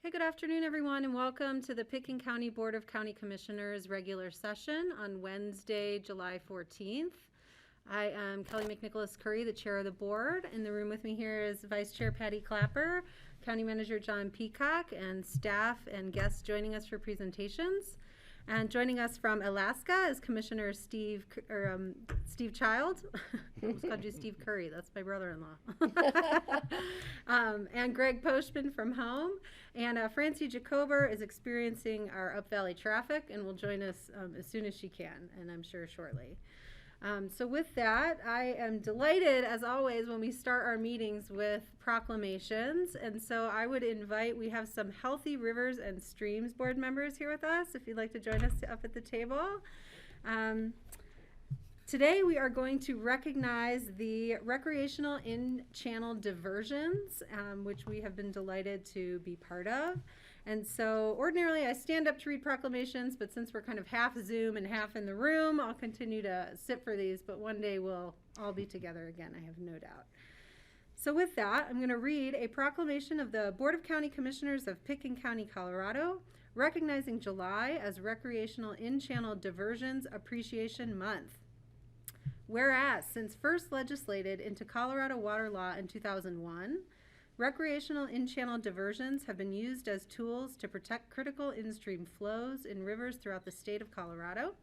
Hey, good afternoon, everyone, and welcome to the Pitkin County Board of County Commissioners regular session on Wednesday, July 14th. I am Kelly McNicholas Curry, the chair of the board. In the room with me here is Vice Chair Patty Clapper, County Manager John Peacock, and staff and guests joining us for presentations. And joining us from Alaska is Commissioner Steve Child. I almost called you Steve Curry. That's my brother-in-law. And Greg Postman from home. And Francie Jacober is experiencing our Up Valley traffic and will join us as soon as she can, and I'm sure shortly. So with that, I am delighted, as always, when we start our meetings with proclamations. And so I would invite, we have some Healthy Rivers and Streams board members here with us, if you'd like to join us up at the table. Today we are going to recognize the recreational in-channel diversions, which we have been delighted to be part of. And so ordinarily I stand up to read proclamations, but since we're kind of half Zoom and half in the room, I'll continue to sit for these, but one day we'll all be together again, I have no doubt. So with that, I'm going to read a proclamation of the Board of County Commissioners of Pickens County, Colorado, recognizing July as Recreational In-Channel Diversions Appreciation Month. Whereas, since first legislated into Colorado water law in 2001, recreational in-channel diversions have been used as tools to protect critical in-stream flows in rivers throughout the state of Colorado.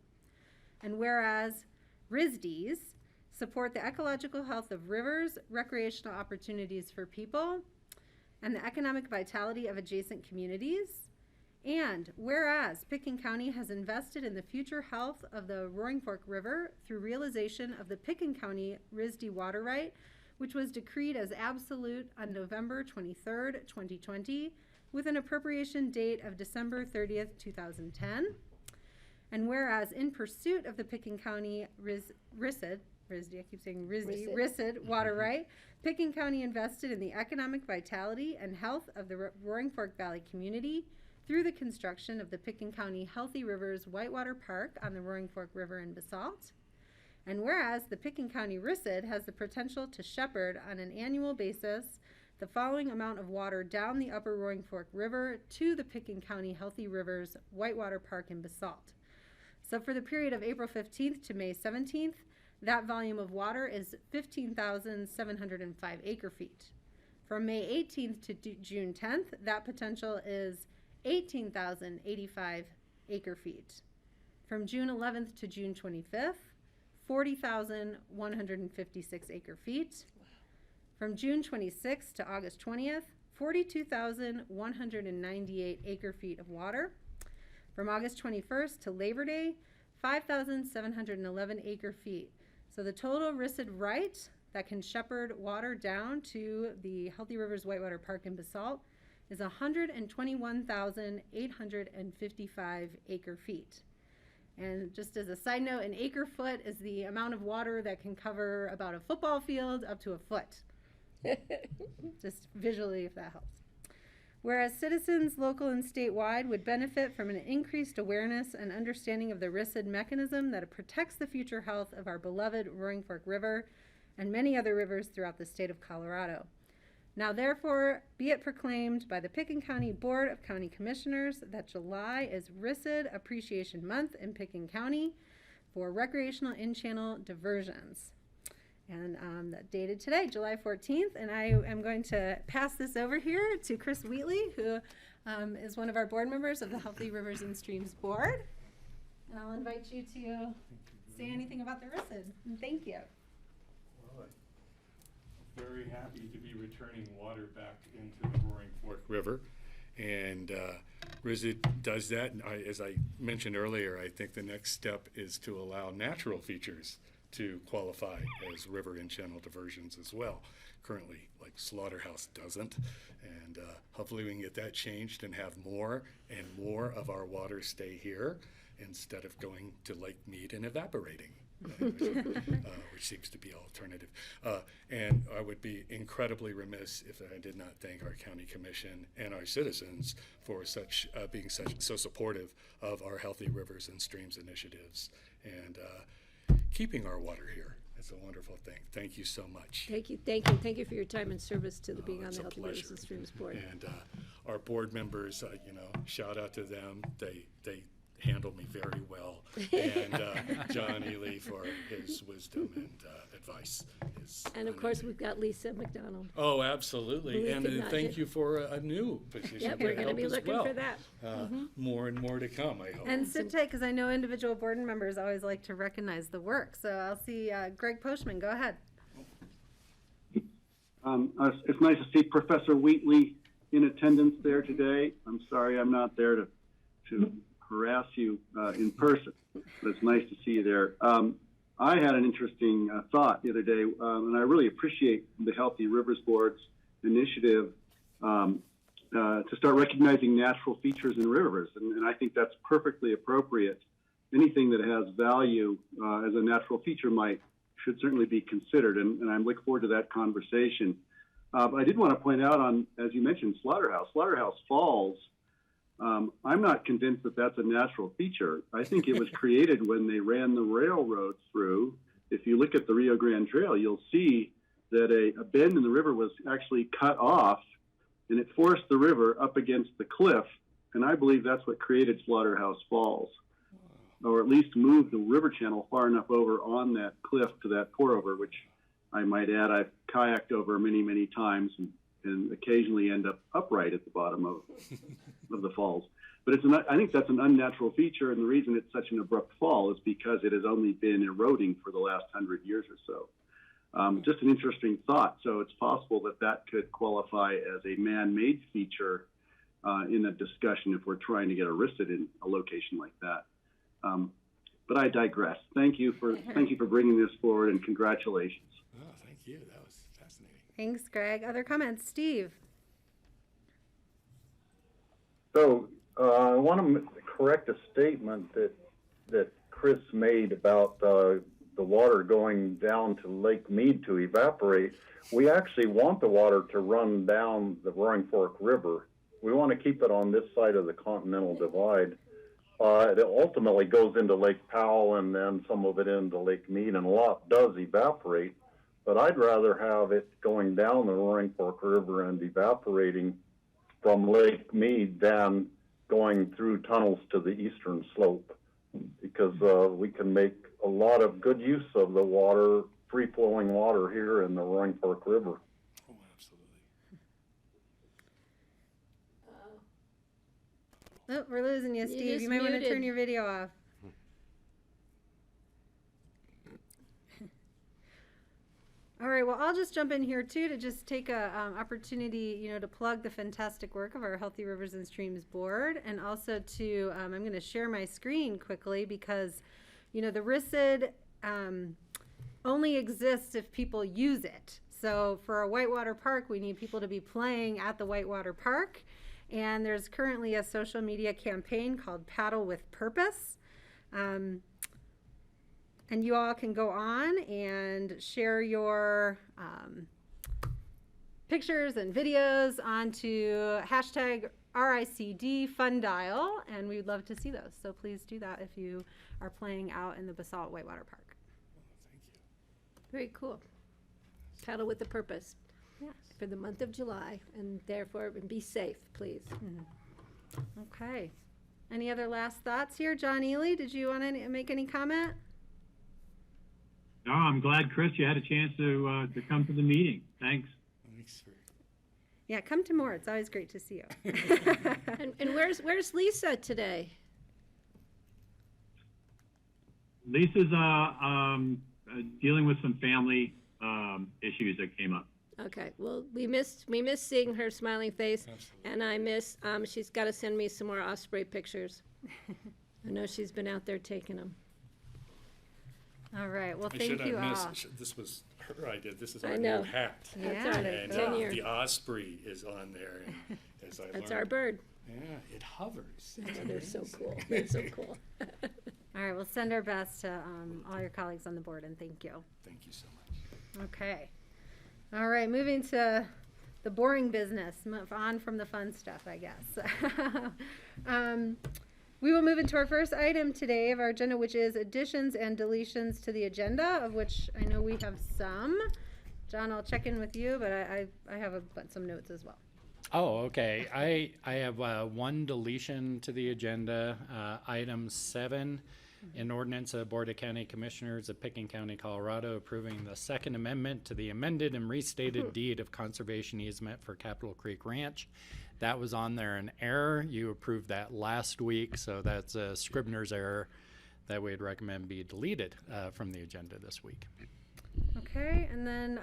And whereas RISDs support the ecological health of rivers, recreational opportunities for people, and the economic vitality of adjacent communities. And whereas Pickens County has invested in the future health of the Roaring Fork River through realization of the Pickens County RISD water right, which was decreed as absolute on November 23rd, 2020, with an appropriation date of December 30th, 2010. And whereas in pursuit of the Pickens County RISD water right, Pickens County invested in the economic vitality and health of the Roaring Fork Valley community through the construction of the Pickens County Healthy Rivers Whitewater Park on the Roaring Fork River in Basalt. And whereas the Pickens County RISD has the potential to shepherd on an annual basis the following amount of water down the upper Roaring Fork River to the Pickens County Healthy Rivers Whitewater Park in Basalt. So for the period of April 15th to May 17th, that volume of water is 15,705 acre feet. From May 18th to June 10th, that potential is 18,085 acre feet. From June 11th to June 25th, 40,156 acre feet. From June 26th to August 20th, 42,198 acre feet of water. From August 21st to Labor Day, 5,711 acre feet. So the total RISD right that can shepherd water down to the Healthy Rivers Whitewater Park in Basalt is 121,855 acre feet. And just as a side note, an acre foot is the amount of water that can cover about a football field up to a foot. Just visually, if that helps. Whereas citizens, local and statewide, would benefit from an increased awareness and understanding of the RISD mechanism that protects the future health of our beloved Roaring Fork River and many other rivers throughout the state of Colorado. Now therefore be it proclaimed by the Pickens County Board of County Commissioners that July is RISD Appreciation Month in Pickens County for recreational in-channel diversions. And dated today, July 14th, and I am going to pass this over here to Chris Wheatley, who is one of our board members of the Healthy Rivers and Streams Board. And I'll invite you to say anything about the RISD. And thank you. Well, I'm very happy to be returning water back into the Roaring Fork River. And RISD does that. And as I mentioned earlier, I think the next step is to allow natural features to qualify as river and channel diversions as well. Currently, like Slaughterhouse doesn't, and hopefully we can get that changed and have more and more of our water stay here instead of going to Lake Mead and evaporating, which seems to be alternative. And I would be incredibly remiss if I did not thank our county commission and our citizens for being so supportive of our Healthy Rivers and Streams initiatives and keeping our water here. It's a wonderful thing. Thank you so much. Thank you for your time and service to being on the Healthy Rivers and Streams Board. And our board members, shout out to them. They handle me very well. And John Ely for his wisdom and advice. And of course, we've got Lisa McDonald. Oh, absolutely. And thank you for a new position. Yeah, we're going to be looking for that. More and more to come, I hope. And sit tight, because I know individual board members always like to recognize the work. So I'll see Greg Postman. Go ahead. It's nice to see Professor Wheatley in attendance there today. I'm sorry I'm not there to harass you in person, but it's nice to see you there. I had an interesting thought the other day, and I really appreciate the Healthy Rivers Board's initiative to start recognizing natural features in rivers, and I think that's perfectly appropriate anything that has value as a natural feature should certainly be considered, and I look forward to that conversation. I did want to point out on, as you mentioned, Slaughterhouse Falls. I'm not convinced that that's a natural feature. I think it was created when they ran the railroad through. If you look at the Rio Grande Trail, you'll see that a bend in the river was actually cut off, and it forced the river up against the cliff, and I believe that's what created Slaughterhouse Falls, or at least moved the river channel far enough over on that cliff to that pour-over, which I might add I've kayaked over many, many times and occasionally end up upright at the bottom of the falls. But I think that's an unnatural feature, and the reason it's such an abrupt fall is because it has only been eroding for the last 100 years or so. Just an interesting thought. So it's possible that could qualify as a man-made feature in a discussion if we're trying to get arrested in a location like that. But I digress. Thank you for bringing this forward, and congratulations. Oh, thank you. That was fascinating. Thanks, Greg. Other comments? Steve? So I want to correct a statement that Chris made about the water going down to Lake Mead to evaporate. We actually want the water to run down the Roaring Fork River. We want to keep it on this side of the Continental Divide. It ultimately goes into Lake Powell and then some of it into Lake Mead, and a lot does evaporate. But I'd rather have it going down the Roaring Fork River and evaporating from Lake Mead than going through tunnels to the eastern slope, because we can make a lot of good use of the water, free-flowing water here in the Roaring Fork River. Oh, absolutely. Oh, we're losing you, Steve. just You might want to muted. turn your video off. All right, well, I'll just jump in here too to just take a opportunity, to plug the fantastic work of our Healthy Rivers and Streams board, and also to I'm going to share my screen quickly because, the RISD only exists if people use it. So for a whitewater park, we need people to be playing at the whitewater park, and there's currently a social media campaign called Paddle with Purpose. And you all can go on and share your pictures and videos onto hashtag RICD Fun Dial, and we'd love to see those. So please do that if you are playing out in the Basalt Whitewater Park. Thank you. Very cool. Paddle with a purpose Yes. for the month of July, and therefore be safe, please. Okay. Any other last thoughts here? John Ely, did you want to make any comment? No, I'm glad, Chris, you had a chance to come to the meeting. Thanks. Thanks for. Yeah, come to more. It's always great to see you. And where's Lisa today? Lisa's dealing with some family issues that came up. Okay, well, we missed seeing her smiling face, Absolutely. and I miss, she's got to send me some more osprey pictures. I know she's been out there taking them. All right. Well, I thank should you have all. missed. This was her idea. This is I our know. new hat. That's Yeah. our And tenure. the osprey is on there. And as I That's learned, our bird. Yeah, it hovers. Oh, they're so cool. They're so cool. All right. We'll send our best to all your colleagues on the board, and thank you. Thank you so much. Okay. All right, moving to the boring business, move on from the fun stuff, I guess. We will move into our first item today of our agenda, which is additions and deletions to the agenda, of which I know we have some. John, I'll check in with you, but I have some notes as well. Oh, okay. I have one deletion to the agenda, item 7, an ordinance of the Board of County Commissioners of Pickens County, Colorado, approving the Second Amendment to the amended and restated deed of conservation easement for Capitol Creek Ranch. That was on there in error. You approved that last week, so that's a Scribner's error that we'd recommend be deleted from the agenda this week. Okay, and then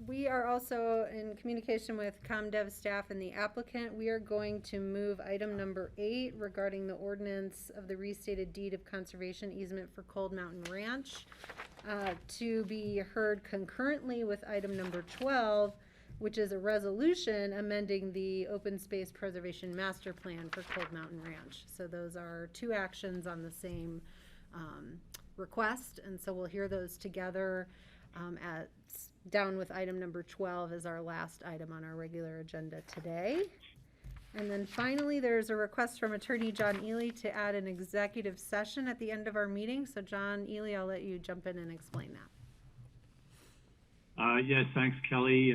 we are also in communication with ComDev staff and the applicant. We are going to move item number 8 regarding the ordinance of the restated deed of conservation easement for Cold Mountain Ranch to be heard concurrently with item number 12, which is a resolution amending the open space preservation master plan for Cold Mountain Ranch. So those are two actions on the same request, and so we'll hear those together down with item number 12 as our last item on our regular agenda today. And then finally, there's a request from Attorney John Ely to add an executive session at the end of our meeting. So John Ely, I'll let you jump in and explain that. Yes, thanks, Kelly.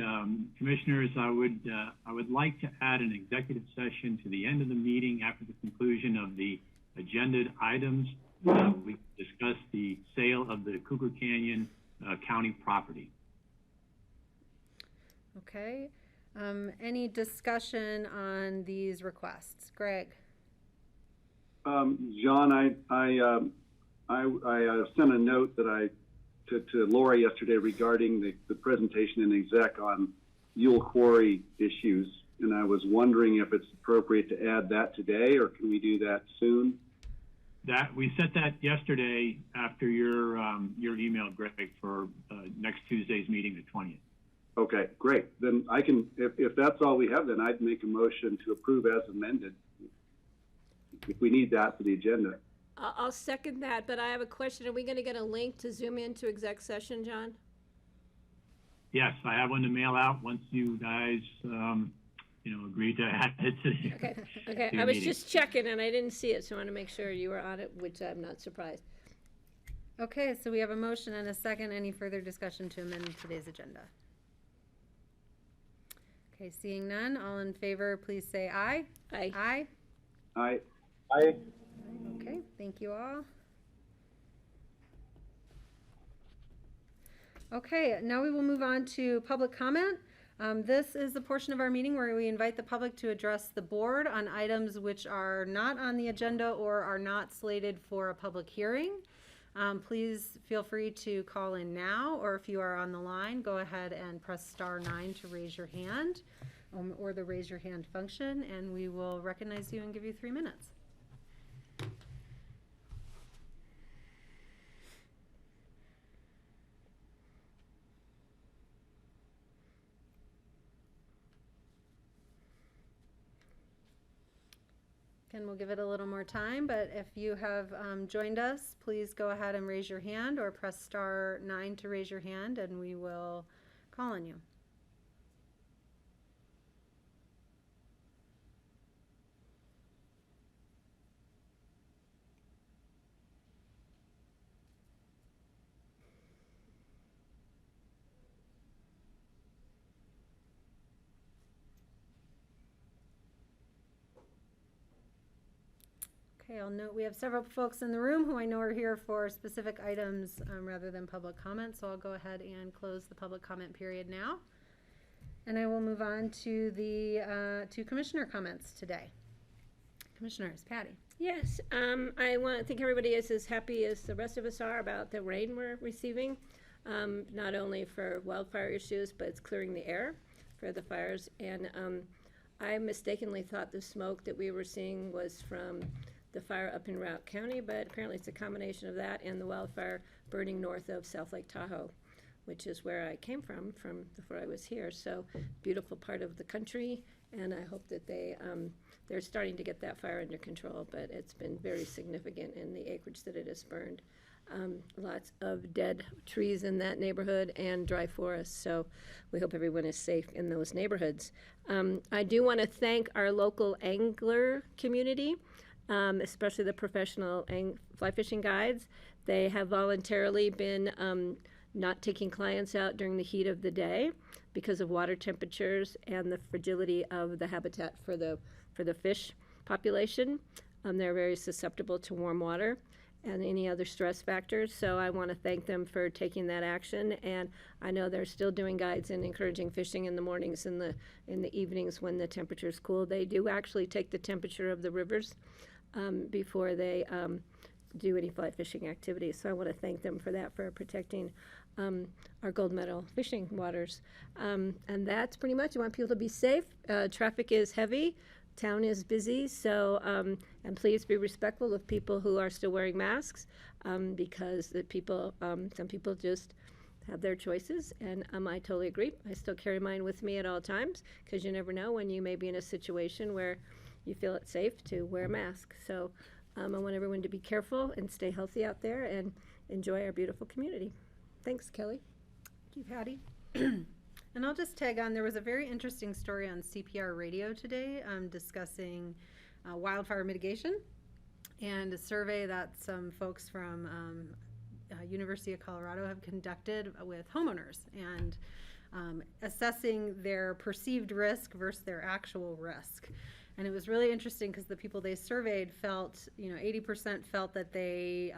Commissioners, I would like to add an executive session to the end of the meeting after the conclusion of the agenda items. We discuss the sale of the Cougar Canyon County property. Okay. Any discussion on these requests? Greg? John, I sent a note that to Laura yesterday regarding the presentation in exec on Yule Quarry issues, and I was wondering if it's appropriate to add that today, or can we do that soon? That we set that yesterday after your email, Greg, for next Tuesday's meeting, the 20th. Okay, great. Then I can, if that's all we have, then I'd make a motion to approve as amended, if we need that for the agenda. I'll second that, but I have a question. Are we going to get a link to zoom into exec session, John? Yes, I have one to mail out once you guys, agree to add it to the Okay. to I the was meeting. just checking and I didn't see it, so I want to make sure you were on it, which I'm not surprised. Okay, so we have a motion and a second. Any further discussion to amend today's agenda? Okay, seeing none, all in favor, please say aye. Aye. Aye. Aye. Okay, thank you all. Okay, now we will move on to public comment. This is the portion of our meeting where we invite the public to address the board on items which are not on the agenda or are not slated for a public hearing. Please feel free to call in now, or if you are on the line, go ahead and press *9 to raise your hand, or the raise your hand function, and we will recognize you and give you 3 minutes. Again, we'll give it a little more time, but if you have joined us, please go ahead and raise your hand or press *9 to raise your hand, and we will call on you. Okay, I'll note we have several folks in the room who I know are here for specific items rather than public comment, so I'll go ahead and close the public comment period now. And I will move on to the to commissioner comments today. Commissioners, Patty. Yes, I want to think everybody is as happy as the rest of us are about the rain we're receiving, not only for wildfire issues, but it's clearing the air for the fires. And I mistakenly thought the smoke that we were seeing was from the fire up in Routt County, but apparently it's a combination of that and the wildfire burning north of South Lake Tahoe, which is where I came from before I was here. So beautiful part of the country, and I hope that they're starting to get that fire under control, but it's been very significant in the acreage that it has burned. Lots of dead trees in that neighborhood and dry forests, so we hope everyone is safe in those neighborhoods. I do want to thank our local angler community, especially the professional fly fishing guides. They have voluntarily been not taking clients out during the heat of the day because of water temperatures and the fragility of the habitat for the fish population. They're very susceptible to warm water and any other stress factors, so I want to thank them for taking that action. And I know they're still doing guides and encouraging fishing in the mornings and in the evenings when the temperature's cool. They do actually take the temperature of the rivers before they do any fly fishing activities. So I want to thank them for that, for protecting our gold medal fishing waters. And that's pretty much. I want people to be safe. Traffic is heavy. Town is busy. So, and please be respectful of people who are still wearing masks because some people just have their choices, and I totally agree. I still carry mine with me at all times, because you never know when you may be in a situation where you feel it's safe to wear a mask. So I want everyone to be careful and stay healthy out there and enjoy our beautiful community. Thanks, Kelly. Thank you, Patty. And I'll just tag on, there was a very interesting story on CPR radio today discussing wildfire mitigation, and a survey that some folks from University of Colorado have conducted with homeowners, and assessing their perceived risk versus their actual risk. And it was really interesting because the people they surveyed felt, 80% felt that they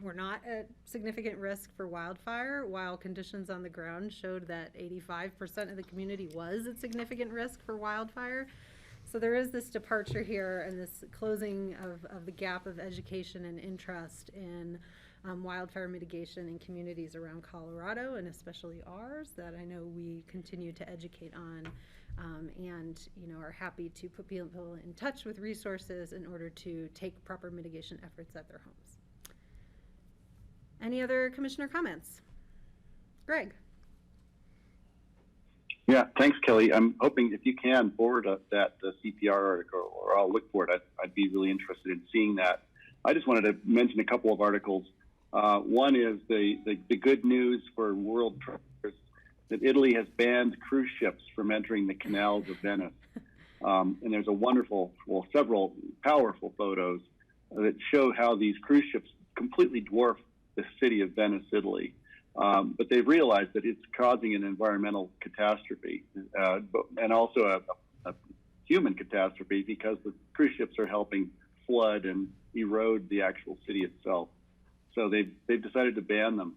were not at significant risk for wildfire, while conditions on the ground showed that 85% of the community was at significant risk for wildfire. So there is this departure here and this closing of the gap of education and interest in wildfire mitigation in communities around Colorado, and especially ours, that I know we continue to educate on, and are happy to put people in touch with resources in order to take proper mitigation efforts at their homes. Any other commissioner comments? Greg? Yeah, thanks, Kelly. I'm hoping if you can forward that CPR article, or I'll look for it. I'd be really interested in seeing that. I just wanted to mention a couple of articles. One is the good news for world travelers, that Italy has banned cruise ships from entering the canals of Venice. And there's a several powerful photos that show how these cruise ships completely dwarf the city of Venice, Italy. But they've realized that it's causing an environmental catastrophe, and also a human catastrophe, because the cruise ships are helping flood and erode the actual city itself. So they've decided to ban them.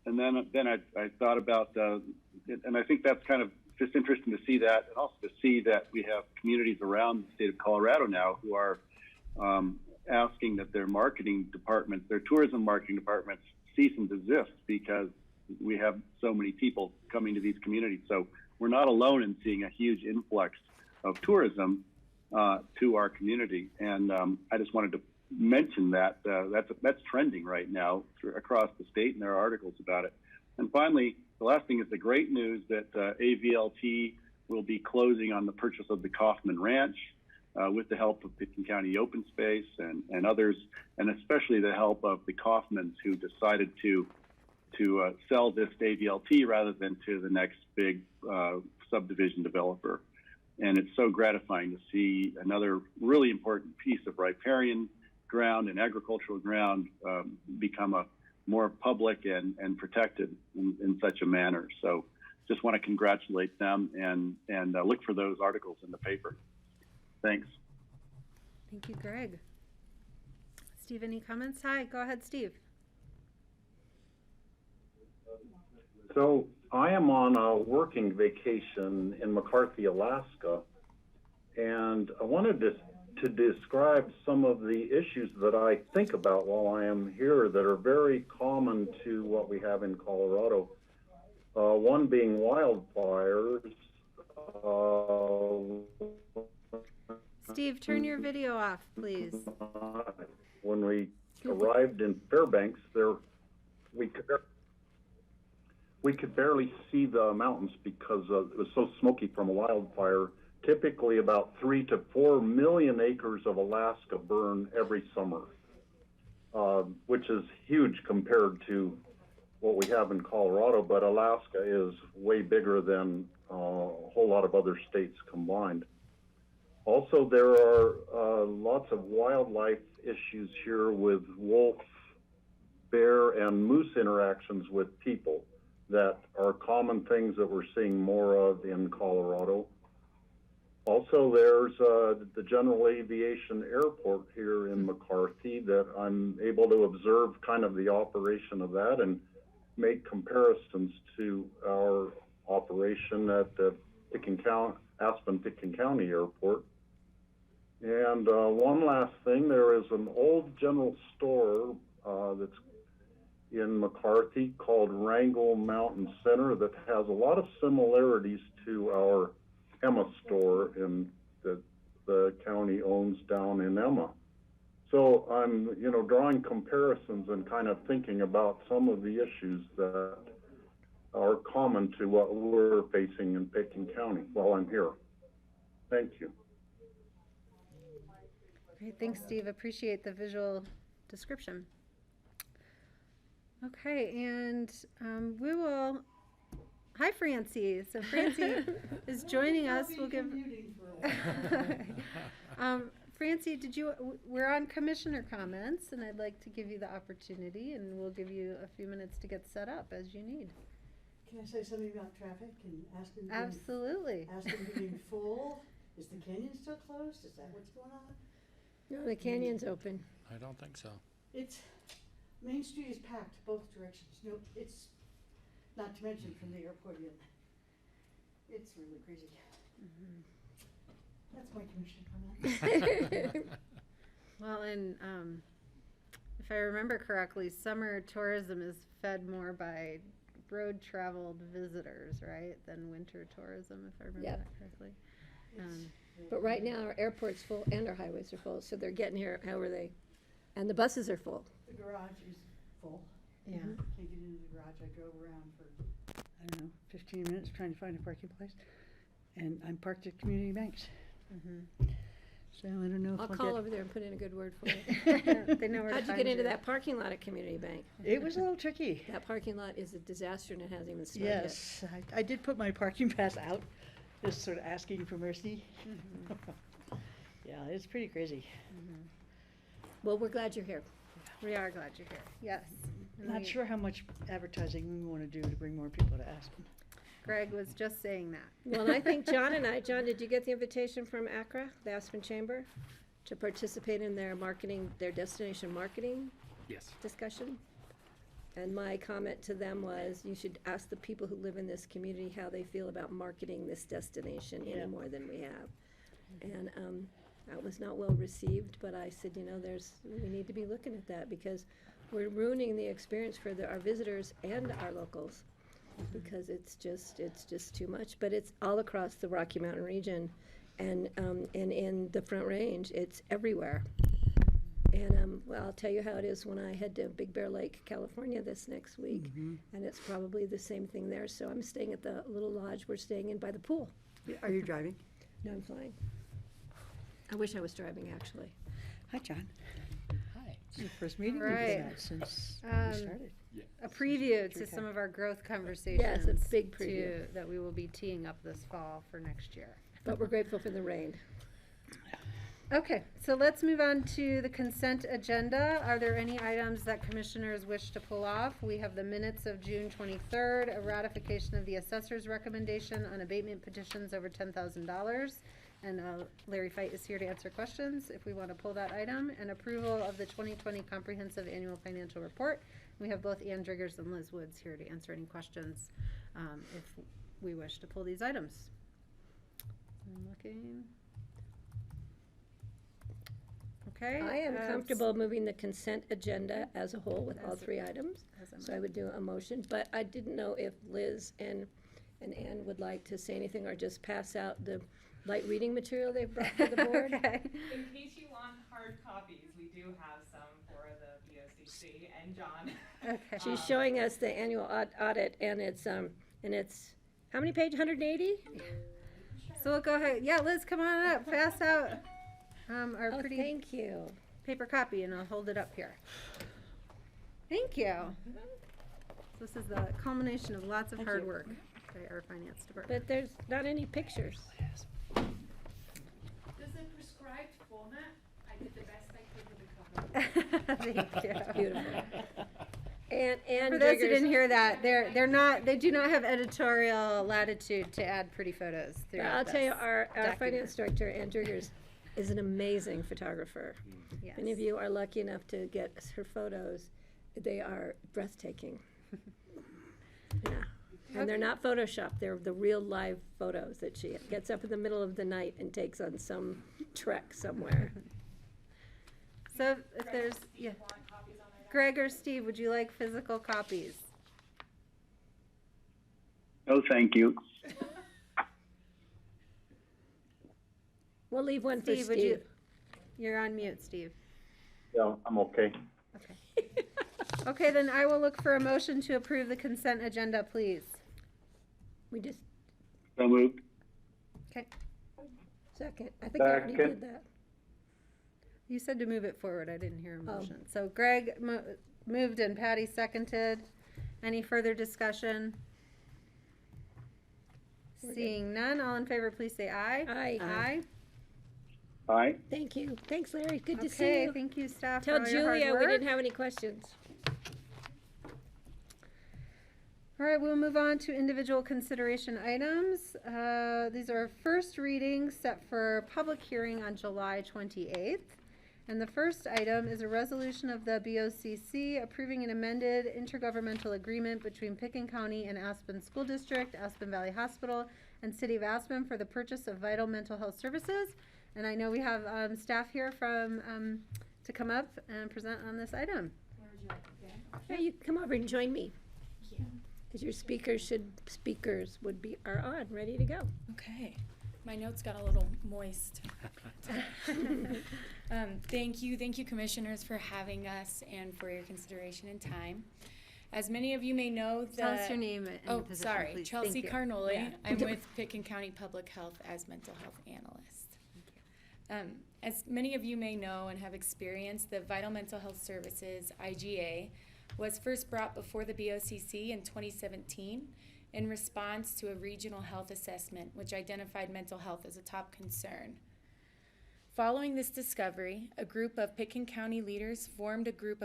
And then I thought about, and I think that's kind of just interesting to see that, and also to see that we have communities around the state of Colorado now who are asking that their marketing departments, their tourism marketing departments, cease and desist, because we have so many people coming to these communities. So we're not alone in seeing a huge influx of tourism to our community. And I just wanted to mention that that's trending right now across the state, and there are articles about it. And finally, the last thing is the great news that AVLT will be closing on the purchase of the Kaufman Ranch, with the help of Pitkin County Open Space and others, and especially the help of the Kaufmans, who decided to sell this to AVLT rather than to the next big subdivision developer. And it's so gratifying to see another really important piece of riparian ground and agricultural ground become a more public and protected in such a manner. So just want to congratulate them and look for those articles in the paper. Thanks. Thank you, Greg. Steve, any comments? Hi, go ahead, Steve. So I am on a working vacation in McCarthy, Alaska, and I wanted to describe some of the issues that I think about while I am here that are very common to what we have in Colorado. One being wildfires. Steve, turn your video off, please. When we arrived in Fairbanks, we could barely see the mountains because it was so smoky from a wildfire. Typically about 3 to 4 million acres of Alaska burn every summer, which is huge compared to what we have in Colorado, but Alaska is way bigger than a whole lot of other states combined. Also, there are lots of wildlife issues here with wolf, bear, and moose interactions with people that are common things that we're seeing more of in Colorado. Also, there's the General Aviation Airport here in McCarthy that I'm able to observe kind of the operation of that and make comparisons to our operation at the Aspen-Pitkin County Airport. And one last thing, there is an old general store that's in McCarthy called Wrangell Mountain Center that has a lot of similarities to our Emma store that the county owns down in Emma. So I'm, drawing comparisons and kind of thinking about some of the issues that are common to what we're facing in Pickens County while I'm here. Thank you. Great, thanks, Steve. Appreciate the visual description. Okay, and we will. Hi, Francie. So Francie is joining us. We'll give. Francie, we're on commissioner comments, and I'd like to give you the opportunity, and we'll give you a few minutes to get set up as you need. Can I say something about traffic and Aspen? Absolutely. Aspen being full? Is the canyon still closed? Is that what's going on? No, the canyon's open. I don't think so. It's, Main Street is packed both directions. No, it's, not to mention from the airport in. It's really crazy. That's my commission comment. Well, and if I remember correctly, summer tourism is fed more by road traveled visitors, right, than winter tourism, if I remember Yep. that correctly. But right now, our airport's full and our highways are full, so they're getting here however they, and the buses are full. The garage is full. Yeah. Can't get into the garage. I drove around for, I don't know, 15 minutes trying to find a parking place. And I'm parked at Community Banks. So I don't know if I'll I'll call get. over there and put in a good word for you. They know where to How'd you find get into that parking lot at Community Bank? It was a little tricky. That parking lot is a disaster and it hasn't even started yet. Yes, I did put my parking pass out, just sort of asking for mercy. Yeah, it's pretty crazy. Well, we're glad you're here. We are glad you're here. Yes. And Not we- sure how much advertising we want to do to bring more people to Aspen. Greg was just saying that. Well, and I think John, did you get the invitation from ACRA, the Aspen Chamber, to participate in their marketing, their destination marketing Yes. discussion? And my comment to them was, you should ask the people who live in this community how they feel about marketing this destination any Yeah. more than we have. And that was not well received, but I said, we need to be looking at that because we're ruining the experience for our visitors and our locals. Because it's just too much, but it's all across the Rocky Mountain region, and in the Front Range, it's everywhere. And well, I'll tell you how it is when I head to Big Bear Lake, California this next week, and it's probably the same thing there. So I'm staying at the little lodge we're staying in by the pool. Are you driving? No, I'm flying. I wish I was driving, actually. Hi, John. Hi. It's your first meeting we've Right. had since we started. A preview to some of our growth conversations. big preview. That we will be teeing up this fall for next year. But we're grateful for the rain. Okay, so let's move on to the consent agenda. Are there any items that commissioners wish to pull off? We have the minutes of June 23rd, a ratification of the assessor's recommendation on abatement petitions over $10,000. And Larry Fite is here to answer questions if we want to pull that item, and approval of the 2020 comprehensive annual financial report. We have both Ann Driggers and Liz Woods here to answer any questions if we wish to pull these items. I'm looking. Okay. I am comfortable moving the consent agenda as a whole with all three items. So I would do a motion, but I didn't know if Liz and Ann would like to say anything or just pass out the light reading material they brought to the board. Okay. In case you want hard copies, we do have some for the BOCC and John. Okay. She's showing us the annual audit, and it's how many pages? 180? So we'll go ahead. Yeah, Liz, come on up. Pass out our Oh, pretty thank you. paper copy, and I'll hold it up here. Thank you. This is the culmination of lots of Thank hard you. work by our finance department. But there's not any pictures. Does the prescribed format? I did the best I could with the cover. Thank you. Beautiful. And For those who didn't hear that, they do not have editorial latitude to add pretty photos throughout I'll tell you, this our document. finance director, Ann Driggers, is an amazing photographer. Yes. If any of you are lucky enough to get her photos, they are breathtaking. Yeah. And they're not photoshopped, they're the real live photos that she gets up in the middle of the night and takes on some trek somewhere. So if there's, yeah. Greg or Steve, would you like physical copies? No, thank you. We'll leave one for Steve, would you? Steve. You're on mute, Steve. Yeah, I'm okay. Okay, then I will look for a motion to approve the consent agenda, please. We just, So moved. Okay, second, I think I already Second. did that. you said to move it forward, I didn't hear a Oh. motion. So Greg moved and Patty seconded. Any further discussion? We're good. Seeing none, all in favor, please say aye. Aye. Aye. Aye. Thank you. Thanks, Larry. Good to see Okay, you. thank you, staff, for Tell all your hard Julia we work. didn't have any questions. All right, we'll move on to individual consideration items. These are first readings set for public hearing on July 28th. And the first item is a resolution of the BOCC approving an amended intergovernmental agreement between Pickens County and Aspen School District, Aspen Valley Hospital, and City of Aspen for the purchase of vital mental health services. And I know we have staff here from to come up and present on this item. Where would you like to begin? Yeah, you come over and join me. Yeah. Because your speakers would be, are on, ready to go. Okay, my notes got a little moist. Thank you commissioners for having us and for your consideration and time. As many of you may know, Tell us your name and Oh, position, sorry, please. Chelsea Thank you. Carnoli. Yeah. I'm with Pickens County Public Health as mental health analyst. As many of you may know and have experienced, the Vital Mental Health Services, IGA, was first brought before the BOCC in 2017 in response to a regional health assessment which identified mental health as a top concern. Following this discovery, a group of Pickens County leaders formed a group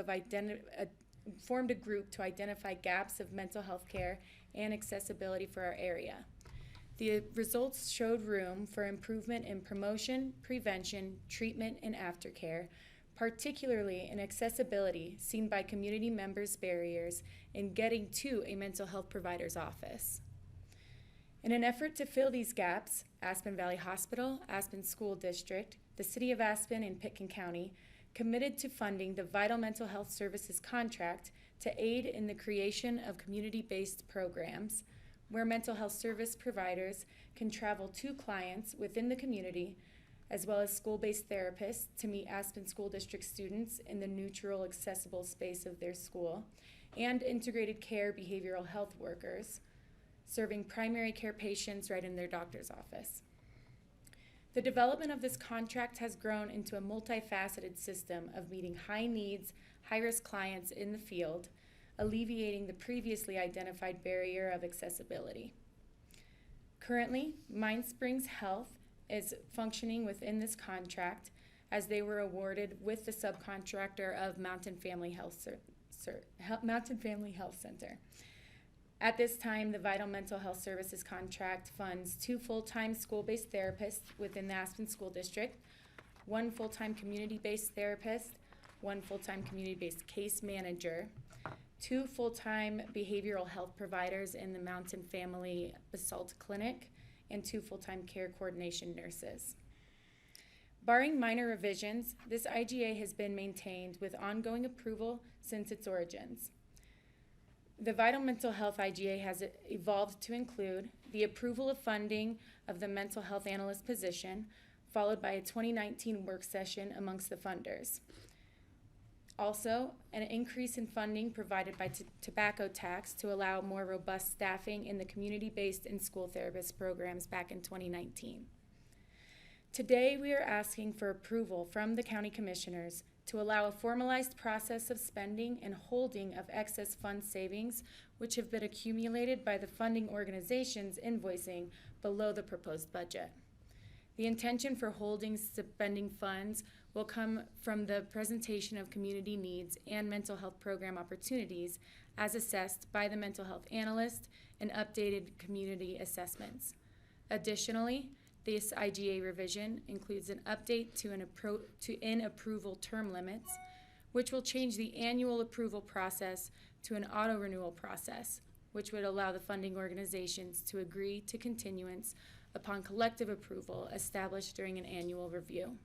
to identify gaps of mental health care and accessibility for our area. The results showed room for improvement in promotion, prevention, treatment, and aftercare, particularly in accessibility seen by community members' barriers in getting to a mental health provider's office. In an effort to fill these gaps, Aspen Valley Hospital, Aspen School District, the City of Aspen, and Pickens County committed to funding the Vital Mental Health Services contract to aid in the creation of community-based programs where mental health service providers can travel to clients within the community, as well as school-based therapists to meet Aspen School District students in the neutral, accessible space of their school, and integrated care behavioral health workers, serving primary care patients right in their doctor's office. The development of this contract has grown into a multifaceted system of meeting high needs, high-risk clients in the field, alleviating the previously identified barrier of accessibility. Currently, MindSprings Health is functioning within this contract as they were awarded with the subcontractor of Mountain Family Health Center. At this time, the Vital Mental Health Services contract funds 2 full-time school-based therapists within the Aspen School District, 1 full-time community-based therapist, 1 full-time community-based case manager, 2 full-time behavioral health providers in the Mountain Family Basalt Clinic, and 2 full-time care coordination nurses. Barring minor revisions, this IGA has been maintained with ongoing approval since its origins. The Vital Mental Health IGA has evolved to include the approval of funding of the mental health analyst position, followed by a 2019 work session amongst the funders. Also, an increase in funding provided by tobacco tax to allow more robust staffing in the community-based and school therapist programs back in 2019. Today, we are asking for approval from the county commissioners to allow a formalized process of spending and holding of excess fund savings, which have been accumulated by the funding organizations invoicing below the proposed budget. The intention for holding spending funds will come from the presentation of community needs and mental health program opportunities as assessed by the mental health analyst and updated community assessments. Additionally, this IGA revision includes an update to in-approval term limits, which will change the annual approval process to an auto-renewal process, which would allow the funding organizations to agree to continuance upon collective approval established during an annual review.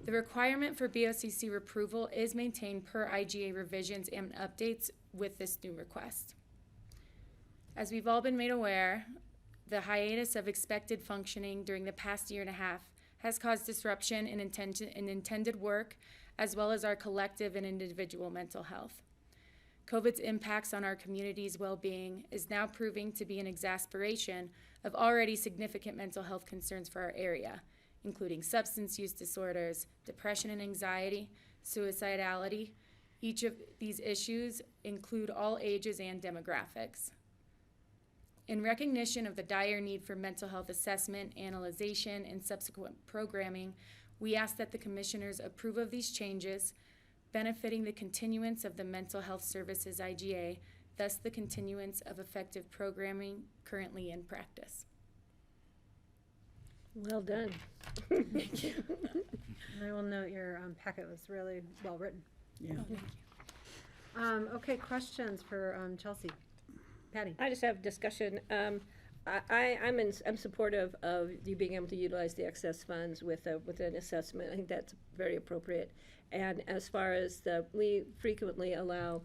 The requirement for BOCC approval is maintained per IGA revisions and updates with this new request. As we've all been made aware, the hiatus of expected functioning during the past 1.5 years has caused disruption in intended work as well as our collective and individual mental health. COVID's impacts on our community's well-being is now proving to be an exacerbation of already significant mental health concerns for our area, including substance use disorders, depression and anxiety, suicidality. Each of these issues include all ages and demographics. In recognition of the dire need for mental health assessment, analyzation, and subsequent programming, we ask that the commissioners approve of these changes, benefiting the continuance of the Mental Health Services IGA, thus the continuance of effective programming currently in practice. Well done. And I will note your packet was really well written. Yeah. Okay, questions for Chelsea? Patty? I just have discussion. I'm supportive of you being able to utilize the excess funds with an assessment. I think that's very appropriate. And as far as we frequently allow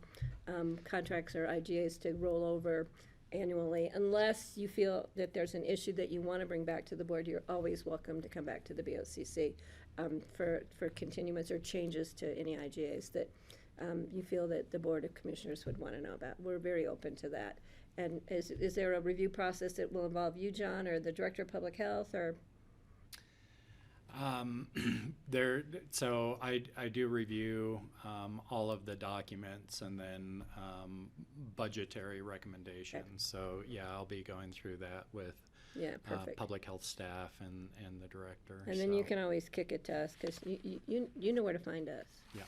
contracts or IGAs to roll over annually, unless you feel that there's an issue that you want to bring back to the board. You're always welcome to come back to the BOCC for continuance or changes to any IGAs that you feel that the Board of Commissioners would want to know about. We're very open to that. And is there a review process that will involve you, John, or the Director of Public Health, or? So I do review all of the documents and then budgetary recommendations. Okay. So yeah, I'll be going through that with public health staff and the director. And then you can always kick it to us because you know where to find us. Yeah.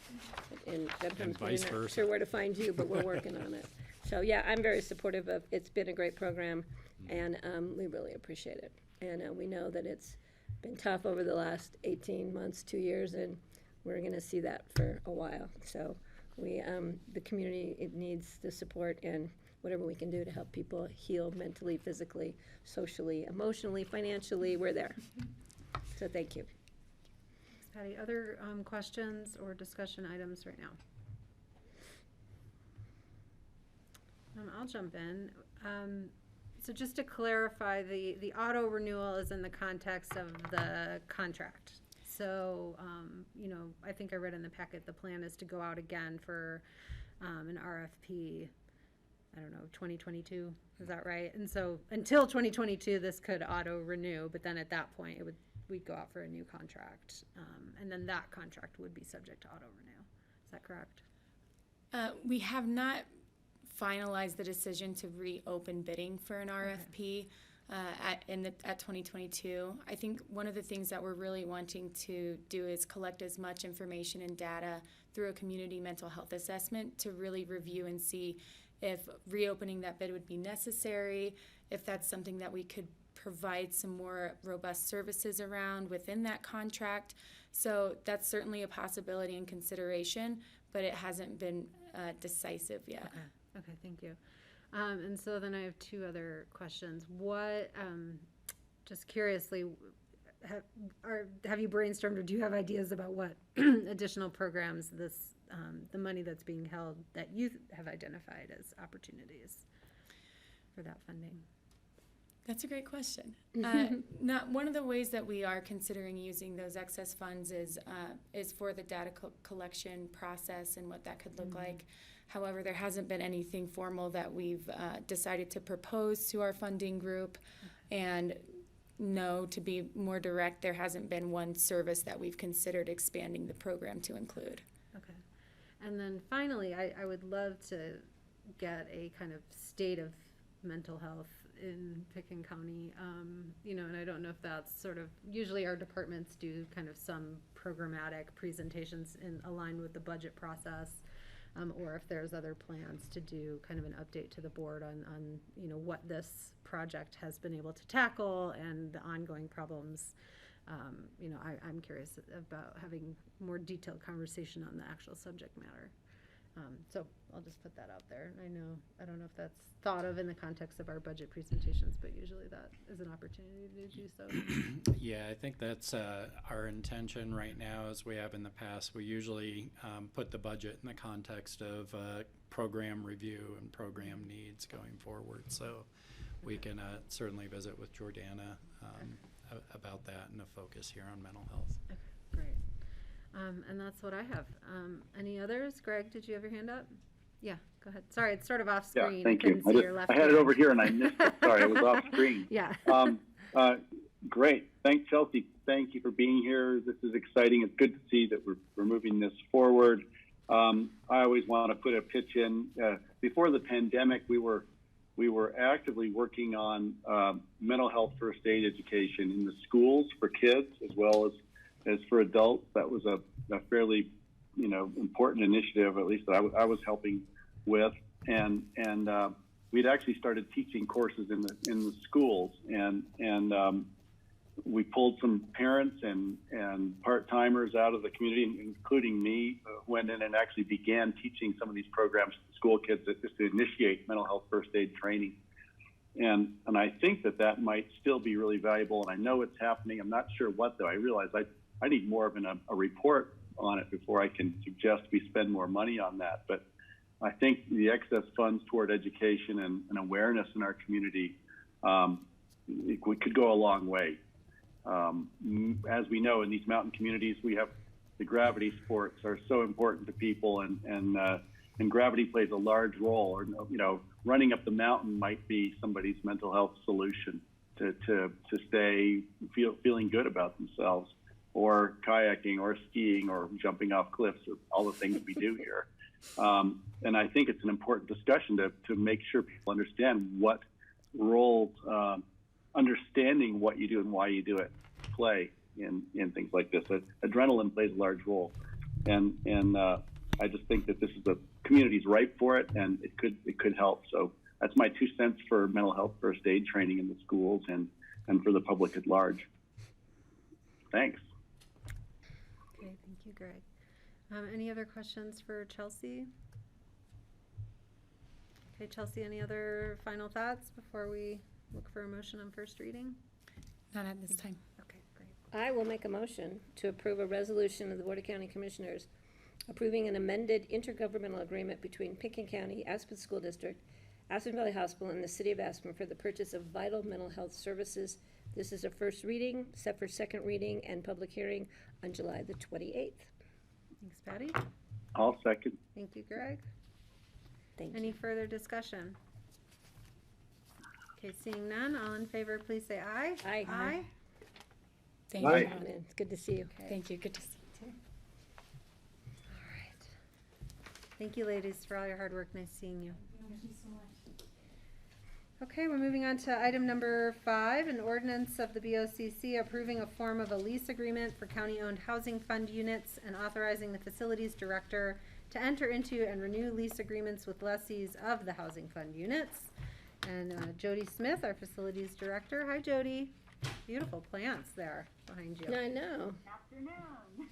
And sometimes vice we're not versa. sure where to find you, but we're working on it. So yeah, I'm very supportive of. It's been a great program, and we really appreciate it. And we know that it's been tough over the last 18 months, 2 years, and we're going to see that for a while. So the community, it needs the support and whatever we can do to help people heal mentally, physically, socially, emotionally, financially, we're there. So thank you. Thanks, Patty. Other questions or discussion items right now? I'll jump in. So just to clarify, the auto renewal is in the context of the contract. So, I think I read in the packet, the plan is to go out again for an RFP, 2022, is that right? And so until 2022, this could auto renew, but then at that point, we'd go out for a new contract. And then that contract would be subject to auto renew. Is that correct? We have not finalized the decision to reopen bidding for an RFP at 2022. I think one of the things that we're really wanting to do is collect as much information and data through a community mental health assessment to really review and see if reopening that bid would be necessary, if that's something that we could provide some more robust services around within that contract. So that's certainly a possibility and consideration, but it hasn't been decisive yet. Okay, thank you. And so then I have two other questions. What, just curiously, have you brainstormed or do you have ideas about what additional programs the money that's being held that you have identified as opportunities for that funding? That's a great question. Not one of the ways that we are considering using those excess funds is for the data collection process and what that could look like. However, there hasn't been anything formal that we've decided to propose to our funding group. And no, to be more direct, there hasn't been one service that we've considered expanding the program to include. Okay. And then finally, I would love to get a kind of state of mental health in Pickens County, and I don't know if that's sort of, usually our departments do kind of some programmatic presentations aligned with the budget process. Or if there's other plans to do kind of an update to the board on what this project has been able to tackle and the ongoing problems. I'm curious about having more detailed conversation on the actual subject matter. So I'll just put that out there. I don't know if that's thought of in the context of our budget presentations, but usually that is an opportunity to do so. Yeah, I think that's our intention right now, as we have in the past. We usually put the budget in the context of program review and program needs going forward. So we can certainly visit with Jordana about that and a focus here on mental health. Okay, great. And that's what I have. Any others? Greg, did you have your hand up? Yeah, go ahead. Sorry, it's sort of off Yeah, screen. thank I you. couldn't see your left I had it hand. over here and I missed it. Sorry, I was off screen. Yeah. Great. Thanks, Chelsea. Thank you for being here. This is exciting. It's good to see that we're moving this forward. I always want to put a pitch in. Before the pandemic, we were actively working on mental health first aid education in the schools for kids as well as for adults. That was a fairly, important initiative, at least that I was helping with. And we'd actually started teaching courses in the schools, and we pulled some parents and part-timers out of the community, including me, went in and actually began teaching some of these programs to school kids just to initiate mental health first aid training. And I think that might still be really valuable, and I know it's happening. I'm not sure what, though. I realize I need more of a report on it before I can suggest we spend more money on that. But I think the excess funds toward education and awareness in our community it could go a long way. As we know, in these mountain communities, we have the gravity sports are so important to people, and gravity plays a large role. Or running up the mountain might be somebody's mental health solution to stay feeling good about themselves, or kayaking, or skiing, or jumping off cliffs, or all the things we do here. And I think it's an important discussion to make sure people understand what roles understanding what you do and why you do it play in things like this. Adrenaline plays a large role, and I just think that the community's ripe for it, and it could help. So that's my 2 cents for mental health first aid training in the schools and for the public at large. Thanks. Okay, thank you, Greg. Any other questions for Chelsea? Okay, Chelsea, any other final thoughts before we look for a motion on first reading? Not at this time. Okay, great. I will make a motion to approve a resolution of the Board of County Commissioners approving an amended intergovernmental agreement between Pickens County, Aspen School District, Aspen Valley Hospital, and the City of Aspen for the purchase of vital mental health services. This is a first reading, set for second reading and public hearing on July the 28th. Thanks, Patty. I'll second. Thank you, Greg. Thank you. Any further discussion? Okay, seeing none, all in favor, please say aye. Aye. Aye. Thank Aye. you. Come on in. It's good to see you. Okay. Thank you. Good to see you too. All right. Thank you, ladies, for all your hard work. Nice seeing you. Thank you so much. Okay, we're moving on to item number 5, an ordinance of the BOCC approving a form of a lease agreement for county-owned housing fund units and authorizing the facilities director to enter into and renew lease agreements with lessees of the housing fund units. And Jody Smith, our facilities director. Hi, Jody. Beautiful plants there behind you. I know. Afternoon.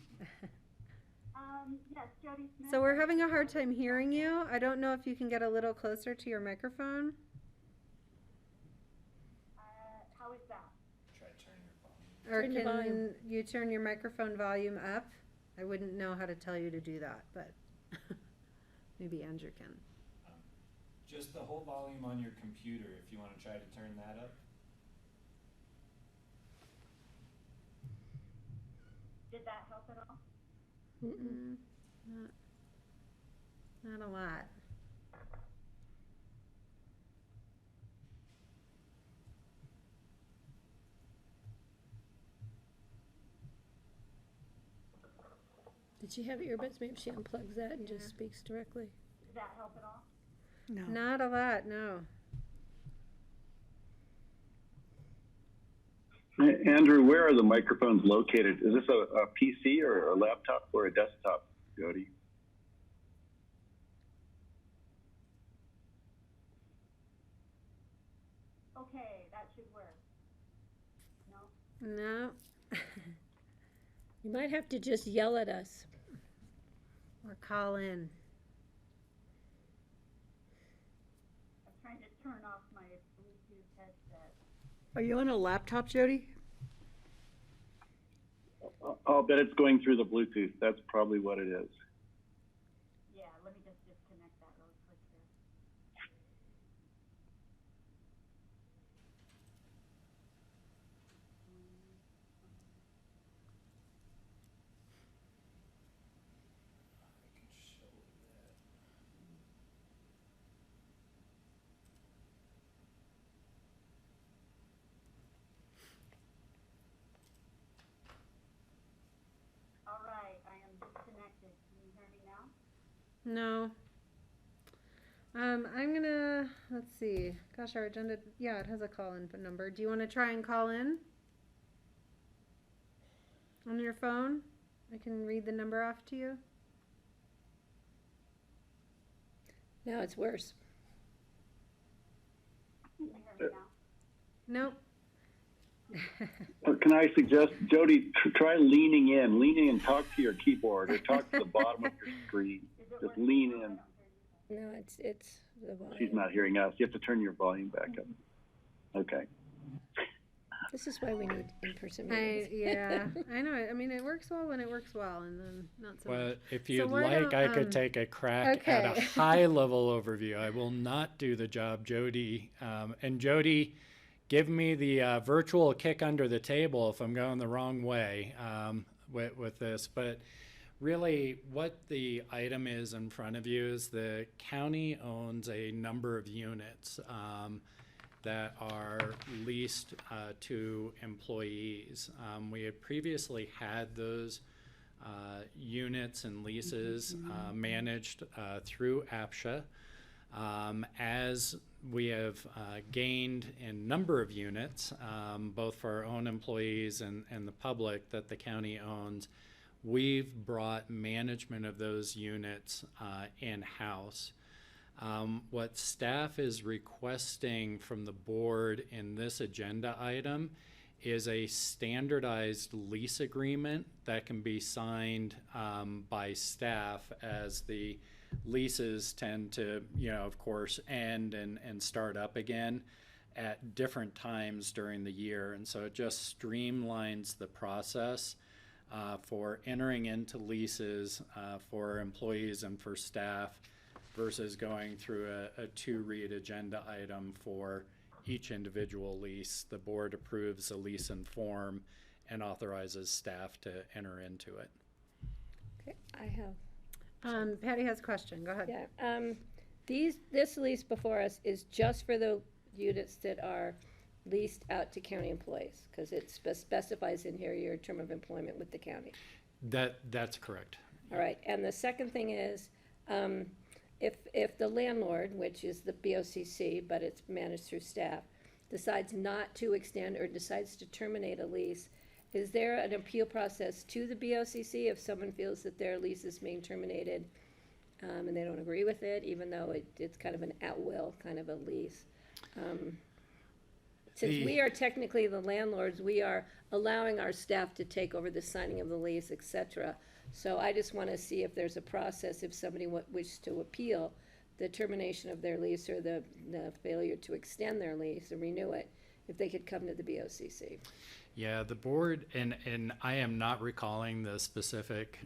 Yes, Jody Smith. So we're having a hard time hearing you. I don't know if you can get a little closer to your microphone. How is that? Or Turn your volume. can you turn your microphone volume up? I wouldn't know how to tell you to do that, but maybe Andrew can. Just the whole volume on your computer, if you want to try to turn that up. Did that help at all? Mm-mm. Not a lot. Did she have earbuds? Maybe she unplugs that and just speaks directly. Did that help at all? No. Not a lot, no. Andrew, where are the microphones located? Is this a PC or a laptop or a desktop, Jody? Okay, that should work. No? No. You might have to just yell at us. Or call in. I'm trying to turn off my Bluetooth headset. Are you on a laptop, Jody? I'll bet it's going through the Bluetooth. That's probably what it is. Yeah, let me just disconnect that real quick here. No. Let's see. Gosh, our agenda, yeah, it has a call-in number. Do you want to try and call in? On your phone? I can read the number off to you. Now it's worse. Nope. Can I suggest, Jody, try leaning in. Lean in and talk to your keyboard or talk to the bottom of your screen. Just lean in. No, it's the volume. She's not hearing us. You have to turn your volume back up. Okay. This is why we need in-person meetings. Yeah, I know. I mean, it works well when it works well, and then not so Well, much. if you'd why like, don't, I could take a crack at a okay. high-level overview. I will not do the job, Jody. And Jody, give me the virtual kick under the table if I'm going the wrong way with this. But really, what the item is in front of you is the county owns a number of units that are leased to employees. We had previously had those units and leases managed through APSHA. As we have gained in number of units, both for our own employees and the public that the county owns, we've brought management of those units in-house. What staff is requesting from the board in this agenda item is a standardized lease agreement that can be signed by staff, as the leases tend to, of course, end and start up again at different times during the year. And so it just streamlines the process for entering into leases for employees and for staff, versus going through a two-read agenda item for each individual lease. The board approves a lease in form and authorizes staff to enter into it. Okay, I have. Patty has a question. Go ahead. Yeah. This lease before us is just for the units that are leased out to county employees, because it specifies in here your term of employment with the county. That's correct. All right. And the second thing is, if the landlord, which is the BOCC, but it's managed through staff, decides not to extend or decides to terminate a lease, is there an appeal process to the BOCC if someone feels that their lease is being terminated and they don't agree with it, even though it's kind of an at-will kind of a lease? Since we are technically the landlords, we are allowing our staff to take over the signing of the lease, et cetera. So I just want to see if there's a process, if somebody wishes to appeal the termination of their lease or the failure to extend their lease or renew it, if they could come to the BOCC. Yeah, the board, and I am not recalling the specific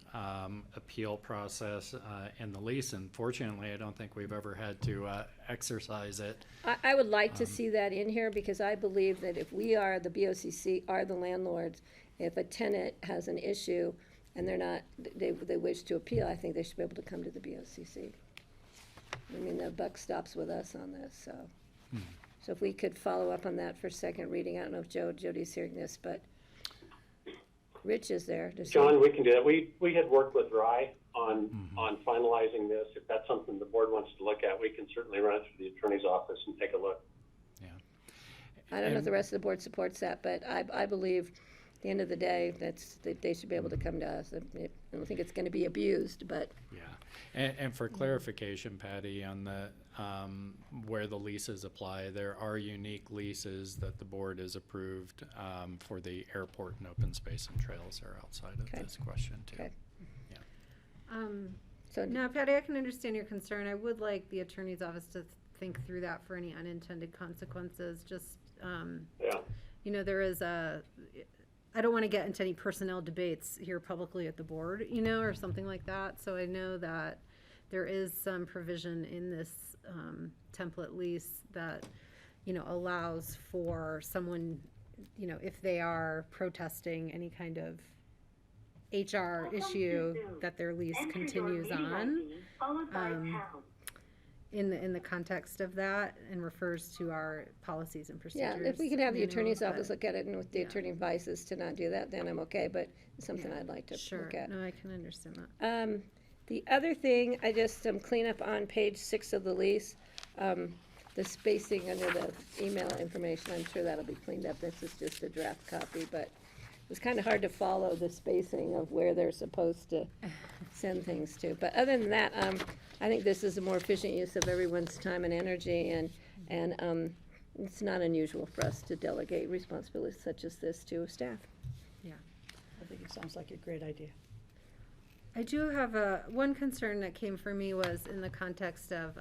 appeal process in the lease. Unfortunately, I don't think we've ever had to exercise it. I would like to see that in here, because I believe that if we are, the BOCC are the landlords, if a tenant has an issue and they wish to appeal, I think they should be able to come to the BOCC. I mean, the buck stops with us on this, so. So if we could follow up on that for second reading. I don't know if Jody's hearing this, but Rich is there. John, we can do that. We had worked with Rye on finalizing this. If that's something the board wants to look at, we can certainly run it through the attorney's office and take a look. Yeah. I don't know if the rest of the board supports that, but I believe at the end of the day, that they should be able to come to us. I don't think it's going to be abused, but. Yeah. And for clarification, Patty, on the where the leases apply, there are unique leases that the board has approved for the airport and open space and trails are outside of this question too. Okay. Yeah. So now, Patty, I can understand your concern. I would like the attorney's office to think through that for any unintended consequences. Just, there is I don't want to get into any personnel debates here publicly at the board, or something like that. So I know that there is some provision in this template lease that, allows for someone, if they are protesting any kind of HR issue, that their lease continues on. In the context of that, and refers to our policies and procedures. Yeah, if we could have the attorney's office look at it, and with the attorney advises to not do that, then I'm okay, but it's something I'd like to look at. No, I can understand that. The other thing, I just clean up on page 6 of the lease, the spacing under the email information. I'm sure that'll be cleaned up. This is just a draft copy, but it was kind of hard to follow the spacing of where they're supposed to send things to. But other than that, I think this is a more efficient use of everyone's time and energy, and it's not unusual for us to delegate responsibilities such as this to staff. Yeah. I think it sounds like a great idea. I do have one concern that came for me was in the context of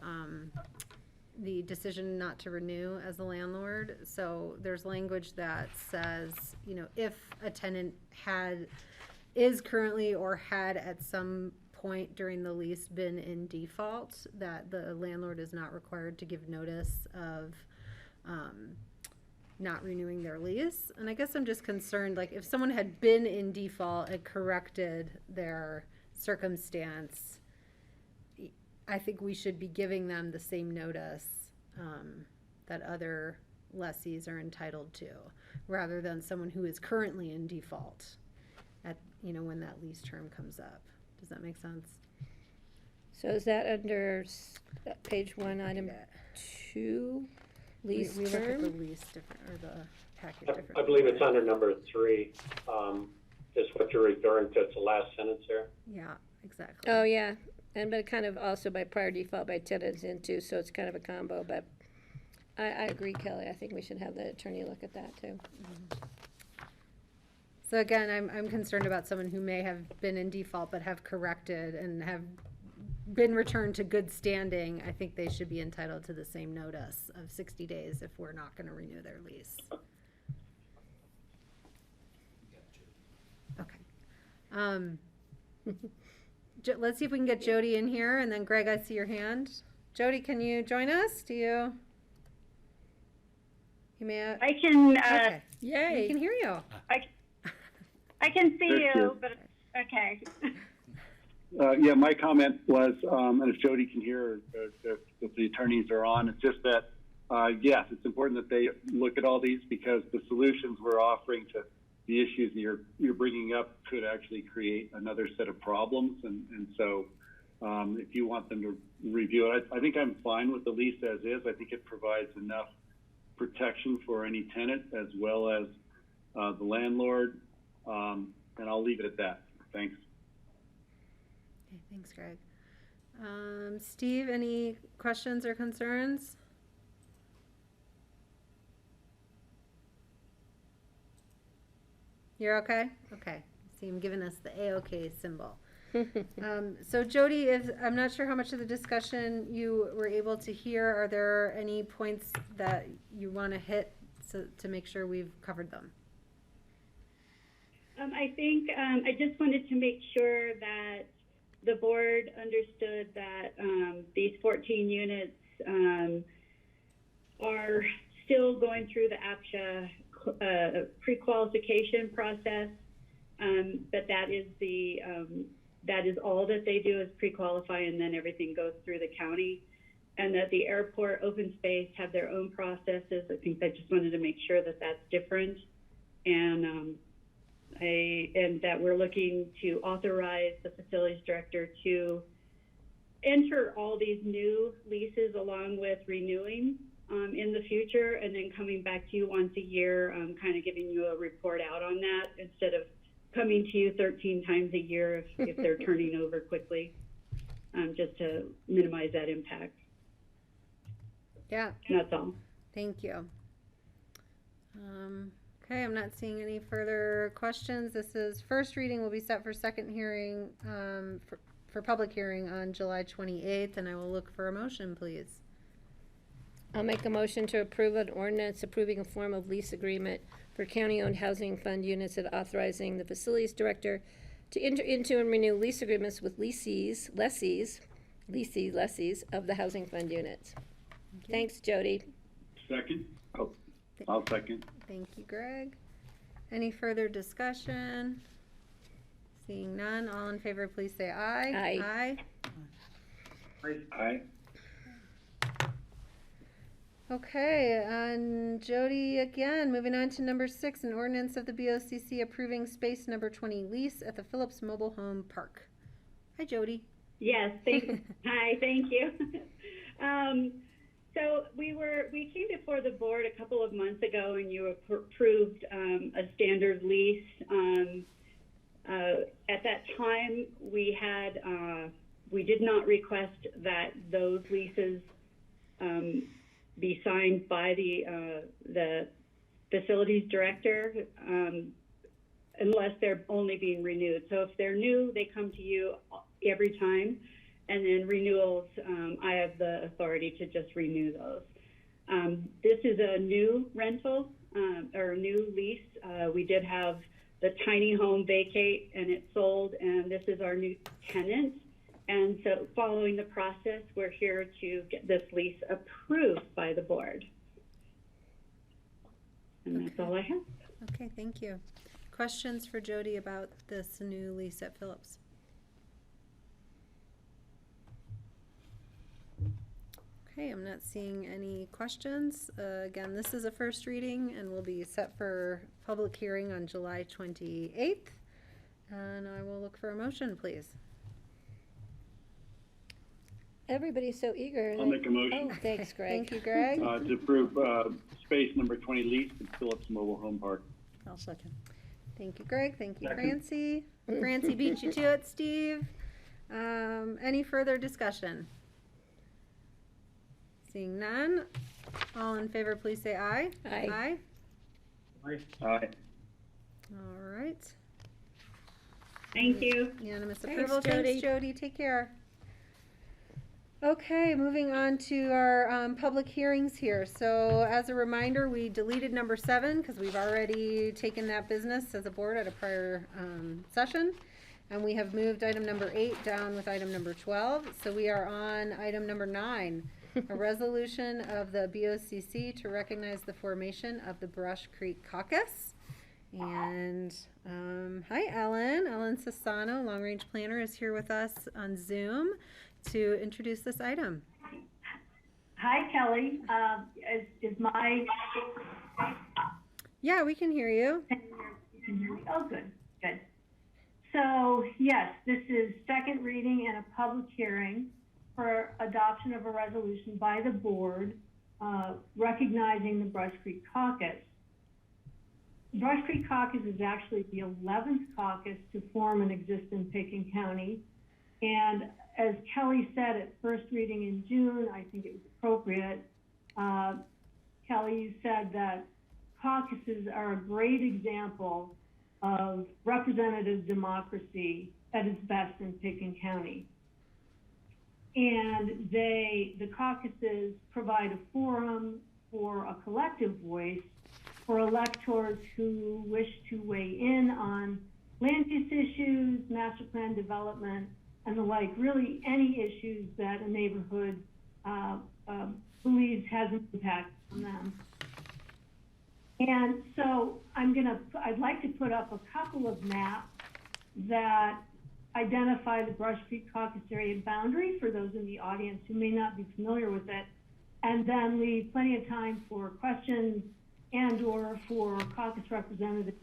the decision not to renew as a landlord. So there's language that says, you know, if a tenant is currently or had at some point during the lease been in default, that the landlord is not required to give notice of not renewing their lease. And I guess I'm just concerned, like if someone had been in default and corrected their circumstance, I think we should be giving them the same notice that other lessees are entitled to, rather than someone who is currently in default at, you know, when that lease term comes up. Does that make sense? So is that under page 1, item 2, lease we look at term? the lease different, or the package different. I believe it's under number 3, is what you're referring to. It's the last sentence there. Yeah, exactly. Oh, yeah, but it kind of also by prior default by tenants into, so it's kind of a combo, but I agree, Kelly. I think we should have the attorney look at that too. So again, I'm concerned about someone who may have been in default but have corrected and have been returned to good standing. I think they should be entitled to the same notice of 60 days if we're not going to renew their lease. Okay. Let's see if we can get Jody in here, and then Greg, I see your hand. Jody, can you join us? You may. I can. Okay. Yay! We can hear you. I can see There she you, is. but okay. Yeah, my comment was, and if Jody can hear, if the attorneys are on, it's just that, yes, it's important that they look at all these, because the solutions we're offering to the issues that you're bringing up could actually create another set of problems. And so if you want them to review it, I think I'm fine with the lease as is. I think it provides enough protection for any tenant as well as the landlord. And I'll leave it at that. Thanks. Okay, thanks, Greg. Steve, any questions or concerns? You're okay? Okay. See him giving us the A-OK symbol. So Jody, I'm not sure how much of the discussion you were able to hear. Are there any points that you want to hit to make sure we've covered them? I think I just wanted to make sure that the board understood that these 14 units are still going through the APSHA pre-qualification process, but that is all that they do is pre-qualify, and then everything goes through the county, and that the airport open space have their own processes. I think I just wanted to make sure that that's different, and that we're looking to authorize the facilities director to enter all these new leases along with renewing in the future, and then coming back to you once a year, kind of giving you a report out on that instead of coming to you 13 times a year if they're turning over quickly, just to minimize that impact. Yeah. That's all. Thank you. Okay, I'm not seeing any further questions. This is first reading, will be set for second hearing, for public hearing on July 28th, and I will look for a motion, please. I'll make a motion to approve an ordinance approving a form of lease agreement for county-owned housing fund units and authorizing the facilities director to enter into and renew lease agreements with lessees of the housing fund units. Thanks, Jody. Second? Oh, I'll second. Thank you, Greg. Any further discussion? Seeing none, all in favor, please say aye. Aye. Aye. Aye. Okay, and Jody again, moving on to number 6, an ordinance of the BOCC approving space number 20 lease at the Phillips Mobile Home Park. Hi, Jody. Yes, hi, thank you. So we came before the board a couple of months ago, and you approved a standard lease. At that time, we did not request that those leases be signed by the facilities director unless they're only being renewed. So if they're new, they come to you every time, and then renewals, I have the authority to just renew those. This is a new rental or a new lease. We did have the tiny home vacate and it sold, and this is our new tenant. And so following the process, we're here to get this lease approved by the board. And that's all I have. Okay, thank you. Questions for Jody about this new lease at Phillips? Okay, I'm not seeing any questions. Again, this is a first reading and will be set for public hearing on July 28th. And I will look for a motion, please. Everybody's so eager. I'll make a motion. Oh, thanks, Greg. Thank you, Greg. To approve space number 20 lease at Phillips Mobile Home Park. I'll second. Thank you, Greg. Thank you, Second. Francie. Francie beat you to it, Steve. Any further discussion? Seeing none, all in favor, please say aye. Aye. Aye. Aye. All right. Thank you. Unanimous Thanks, approval. Jody. Thanks, Jody. Take care. Okay, moving on to our public hearings here. So as a reminder, we deleted number 7 because we've already taken that business as a board at a prior session. And we have moved item number 8 down with item number 12. So we are on item number 9, a resolution of the BOCC to recognize the formation of the Brush Creek Caucus. And hi, Ellen. Ellen Sassano, Long Range Planner, is here with us on Zoom to introduce this item. Hi, Kelly. Is my... Yeah, we can hear you. You can hear me? Oh, good, good. So, yes, this is second reading and a public hearing for adoption of a resolution by the board recognizing the Brush Creek Caucus. Brush Creek Caucus is actually the 11th caucus to form and exist in Pickens County. And as Kelly said at first reading in June, I think it was appropriate. Kelly, you said that caucuses are a great example of representative democracy at its best in Pickens County. And the caucuses provide a forum for a collective voice for electors who wish to weigh in on land use issues, master plan development, and the like, really any issues that a neighborhood believes has an impact on them. And so I'd like to put up a couple of maps that identify the Brush Creek Caucus area boundary for those in the audience who may not be familiar with it, and then leave plenty of time for questions and or for caucus representatives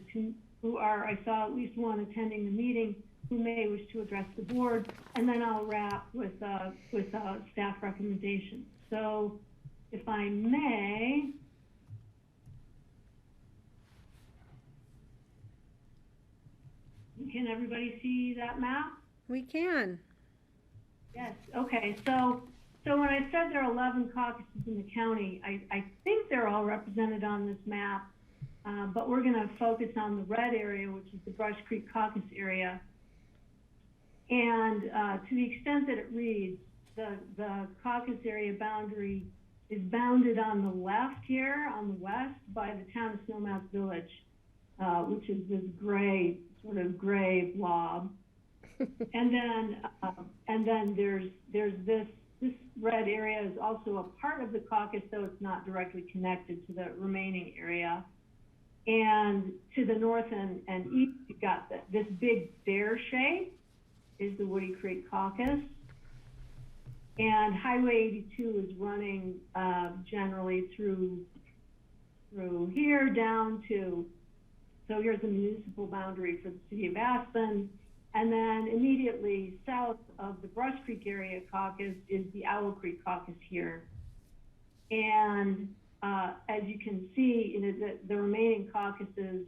who are, I saw at least one attending the meeting, who may wish to address the board, and then I'll wrap with staff recommendations. So if I may, can everybody see that map? We can. Yes, okay, so when I said there are 11 caucuses in the county, I think they're all represented on this map, but we're gonna focus on the red area, which is the Brush Creek Caucus area. And to the extent that it reads, the caucus area boundary is bounded on the left here, on the west, by the town of Snowmass Village, which is this gray, sort of gray blob. And then there's this red area is also a part of the caucus, though it's not directly connected to the remaining area. And to the north and east, you've got this big bear shape is the Woody Creek Caucus. And Highway 82 is running generally through here down to, so here's the municipal boundary for the city of Aspen. And then immediately south of the Brush Creek area caucus is the Owl Creek caucus here. And as you can see, you know, the remaining caucuses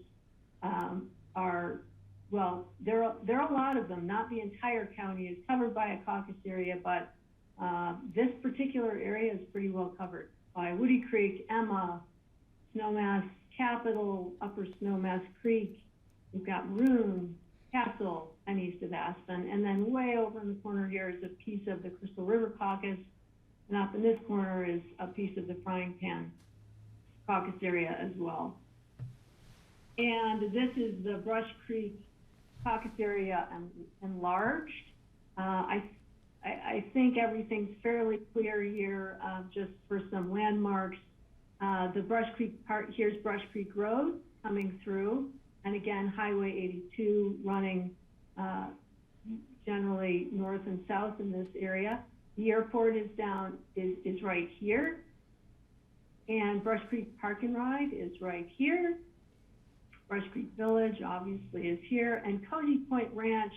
are, well, there are a lot of them. Not the entire county is covered by a caucus area, but this particular area is pretty well covered by Woody Creek, Emma, Snowmass Capital, Upper Snowmass Creek. We've got Maroon, Castle, and east of Aspen. And then way over in the corner here is a piece of the Crystal River caucus. And up in this corner is a piece of the Frying Pan caucus area as well. And this is the Brush Creek caucus area enlarged. I think everything's fairly clear here, just for some landmarks. The Brush Creek part, here's Brush Creek Road coming through, and again, Highway 82 running generally north and south in this area. The airport is right here, and Brush Creek Park and Ride is right here. Brush Creek Village obviously is here, and Cody Point Ranch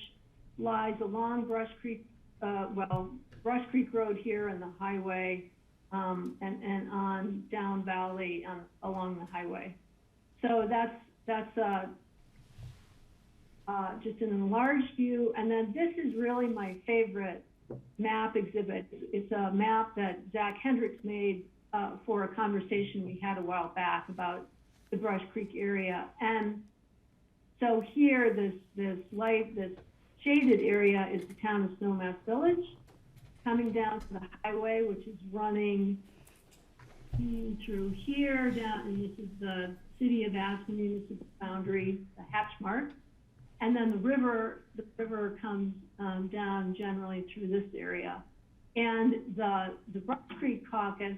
lies along Brush Creek, Brush Creek Road here and the highway, and on down valley along the highway. So that's just an enlarged view. And then this is really my favorite map exhibit. It's a map that Zach Hendricks made for a conversation we had a while back about the Brush Creek area. And so here, this shaded area is the town of Snowmass Village, coming down to the highway, which is running through here down, and this is the City of Aspen municipal boundary, the hatch mark. And then the river comes down generally through this area. And the Brush Creek caucus,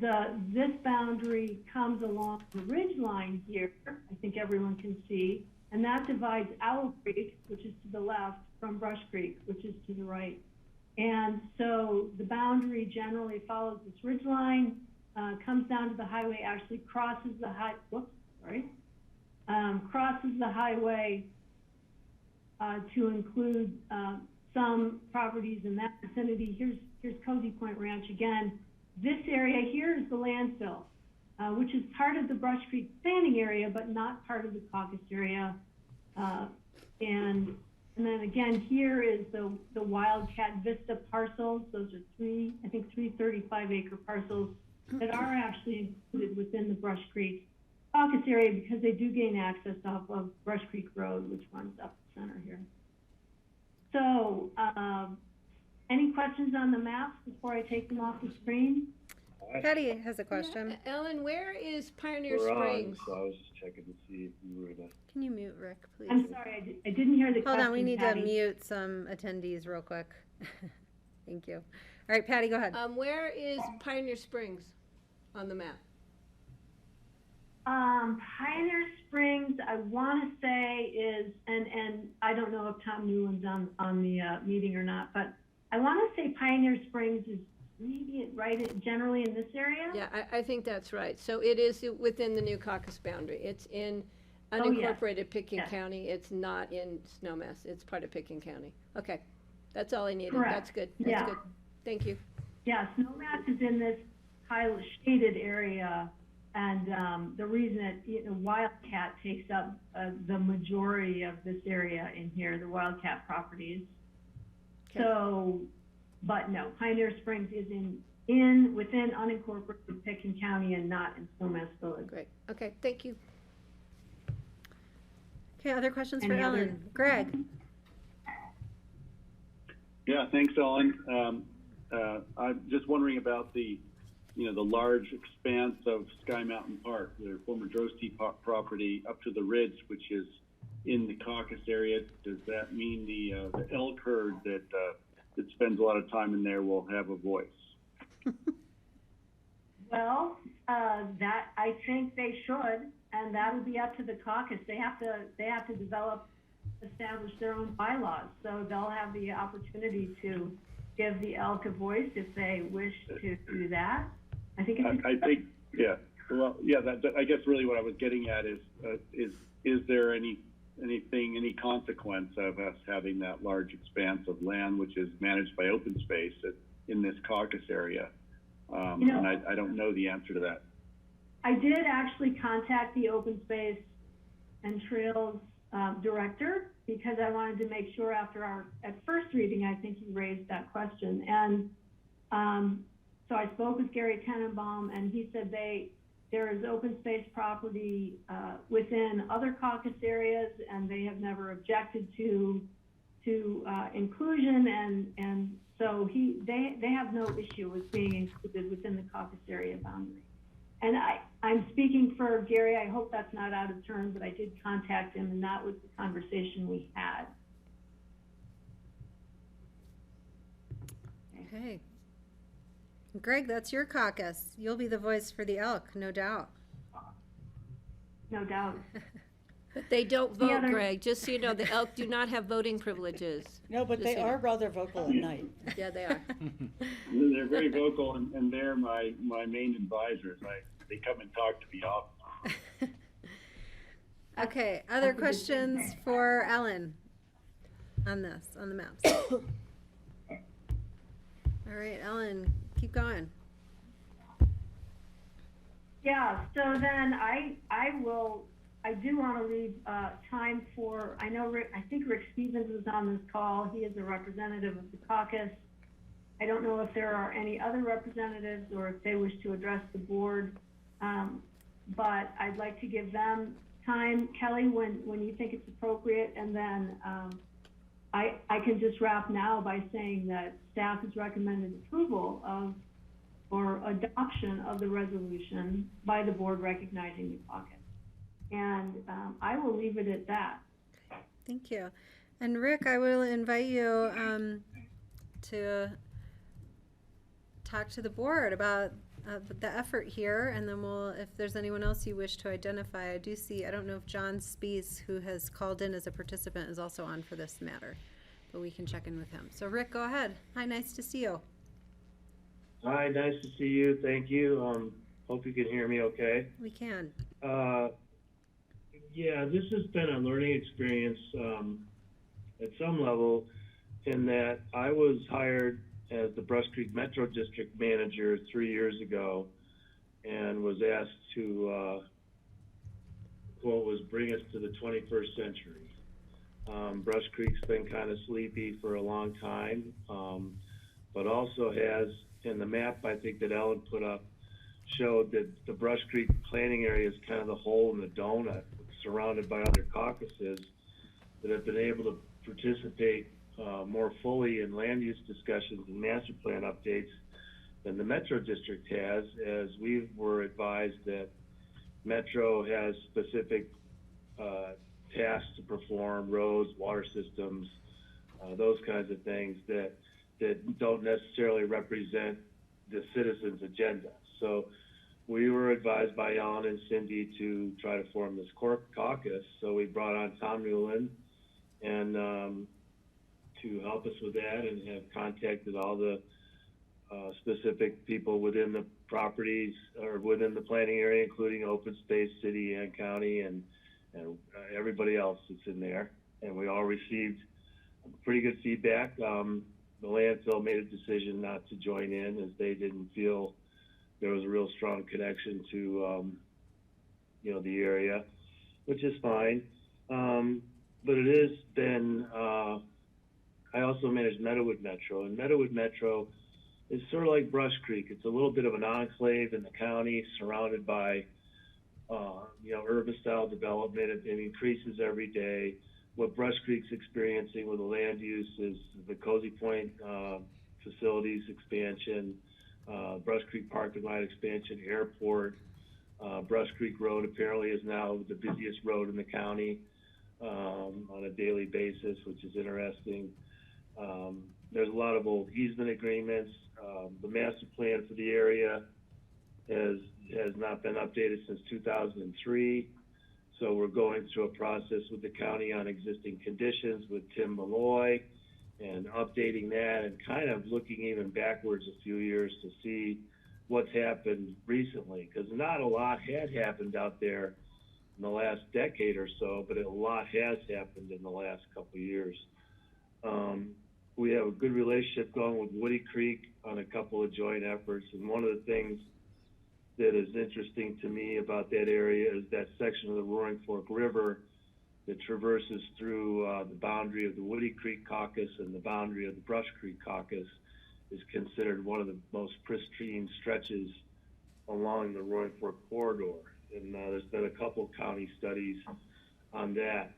this boundary comes along the ridge line here, I think everyone can see, and that divides Owl Creek, which is to the left, from Brush Creek, which is to the right. And so the boundary generally follows this ridge line, comes down to the highway, actually crosses the crosses the highway to include some properties in that vicinity. Here's Cozy Point Ranch again. This area here is the landfill, which is part of the Brush Creek planning area, but not part of the caucus area. And then again, here is the Wildcat Vista parcels. Those are three 35-acre parcels that are actually included within the Brush Creek caucus area because they do gain access off of Brush Creek Road, which runs up the center here. So, any questions on the maps before I take them off the screen? Patty has a question. Yeah. Ellen, where is Pioneer We're Springs? on, so I was just checking to see if you were gonna. Can you mute Rick, please? I'm sorry, I didn't hear the question. Hold on, we need Patty. to mute some attendees real quick. Thank you. All right, Patty, go ahead. Where is Pioneer Springs on the map? Pioneer Springs, I want to say is, and I don't know if Tom Newland's on the meeting or not, but I want to say Pioneer Springs is maybe generally in this area. Yeah, I think that's right. So it is within the new caucus boundary. It's in unincorporated Pickens County. It's not in Snowmass. It's part of Pickens County. Okay, that's all I needed. Correct. That's good. That's good. Thank you. Yeah, Snowmass is in this highly shaded area. And the reason that Wildcat takes up the majority of this area in here, the Wildcat properties. Okay. So, but no, Pioneer Springs is within unincorporated Pickens County and not in Snowmass Village. Great. Okay, thank you. Okay, other questions for Ellen? Greg. Yeah, thanks, Ellen. I'm just wondering about the large expanse of Sky Mountain Park, the former Drosty property up to the ridge, which is in the caucus area. Does that mean the elk herd that spends a lot of time in there will have a voice? Well, that I think they should, and that'll be up to the caucus. They have to establish their own bylaws, so they'll have the opportunity to give the elk a voice if they wish to do that. I think yeah. Well, yeah. I guess really what I was getting at is there any any consequence of us having that large expanse of land, which is managed by open space in this caucus area. And I don't know the answer to that. I did actually contact the open space and trails director, because I wanted to make sure at first reading, I think you raised that question. And so I spoke with Gary Tenenbaum, and he said there is open space property within other caucus areas, and they have never objected to inclusion, and so they have no issue with being included within the caucus area boundary. And I'm speaking for Gary. I hope that's not out of turn, but I did contact him, and that was the conversation we had. Okay. Greg, that's your caucus. You'll be the voice for the elk, no doubt. No doubt. But they don't vote, Greg. Just so you know, the elk do not have voting privileges. No, but they are rather vocal at night. Yeah, they are. They're very vocal, and they're my main advisors. They come and talk to me often. Okay, other questions for Ellen on the maps? All right, Ellen, keep going. Yeah, so then I do want to leave time for, I think Rick Stevens is on this call. He is a representative of the caucus. I don't know if there are any other representatives or if they wish to address the board, but I'd like to give them time. Kelly, when you think it's appropriate, and then I can just wrap now by saying that staff has recommended approval of or adoption of the resolution by the board recognizing the caucus. And I will leave it at that. Thank you. And Rick, I will invite you to talk to the board about the effort here, and then if there's anyone else you wish to identify. I don't know if John Spees, who has called in as a participant, is also on for this matter, but we can check in with him. So Rick, go ahead. Hi, nice to see you. Hi, nice to see you. Thank you. Hope you can hear me okay. We can. Yeah, this has been a learning experience at some level, in that I was hired as the Brush Creek Metro District Manager 3 years ago, and was asked to bring us to the 21st century. Brush Creek's been kind of sleepy for a long time, but also has, in the map I think that Ellen put up, showed that the Brush Creek planning area is kind of the hole in the donut, surrounded by other caucuses that have been able to participate more fully in land use discussions and master plan updates than the Metro District has, as we were advised that Metro has specific tasks to perform, roads, water systems, those kinds of things that don't necessarily represent the citizens' agenda. So we were advised by Ellen and Cindy to try to form this caucus. So we brought on Tom Newland and to help us with that, and have contacted all the specific people within the properties or within the planning area, including open space, city and county, and everybody else that's in there. And we all received pretty good feedback. The landfill made a decision not to join in, as they didn't feel there was a real strong connection to the area, which is fine. But it has been, I also manage Meadowood Metro, and Meadowood Metro is sort of like Brush Creek. It's a little bit of an enclave in the county, surrounded by urban style development. It increases every day. What Brush Creek's experiencing with the land use is the Cozy Point facilities expansion, Brush Creek parking lot expansion, airport. Brush Creek Road apparently is now the busiest road in the county on a daily basis, which is interesting. There's a lot of old easement agreements. The master plan for the area has not been updated since 2003. So we're going through a process with the county on existing conditions with Tim Malloy, and updating that, and kind of looking even backwards a few years to see what's happened recently, because not a lot had happened out there in the last decade or so, but a lot has happened in the last couple of years. We have a good relationship going with Woody Creek on a couple of joint efforts, and one of the things that is interesting to me about that area is that section of the Roaring Fork River that traverses through the boundary of the Woody Creek Caucus and the boundary of the Brush Creek Caucus is considered one of the most pristine stretches along the Roaring Fork corridor. And there's been a couple county studies on that.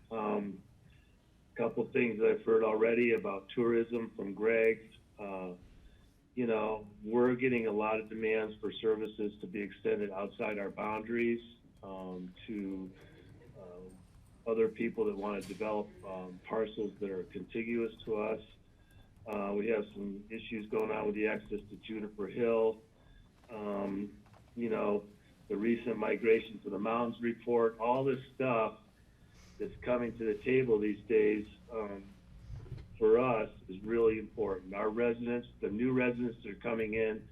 Couple things that I've heard already about tourism from Greg. You know, we're getting a lot of demands for services to be extended outside our boundaries to other people that want to develop parcels that are contiguous to us. We have some issues going on with the access to Juniper Hill. You know, the recent migration to the mountains report, all this stuff that's coming to the table these days for us is really important. Our residents, the new residents that are coming in,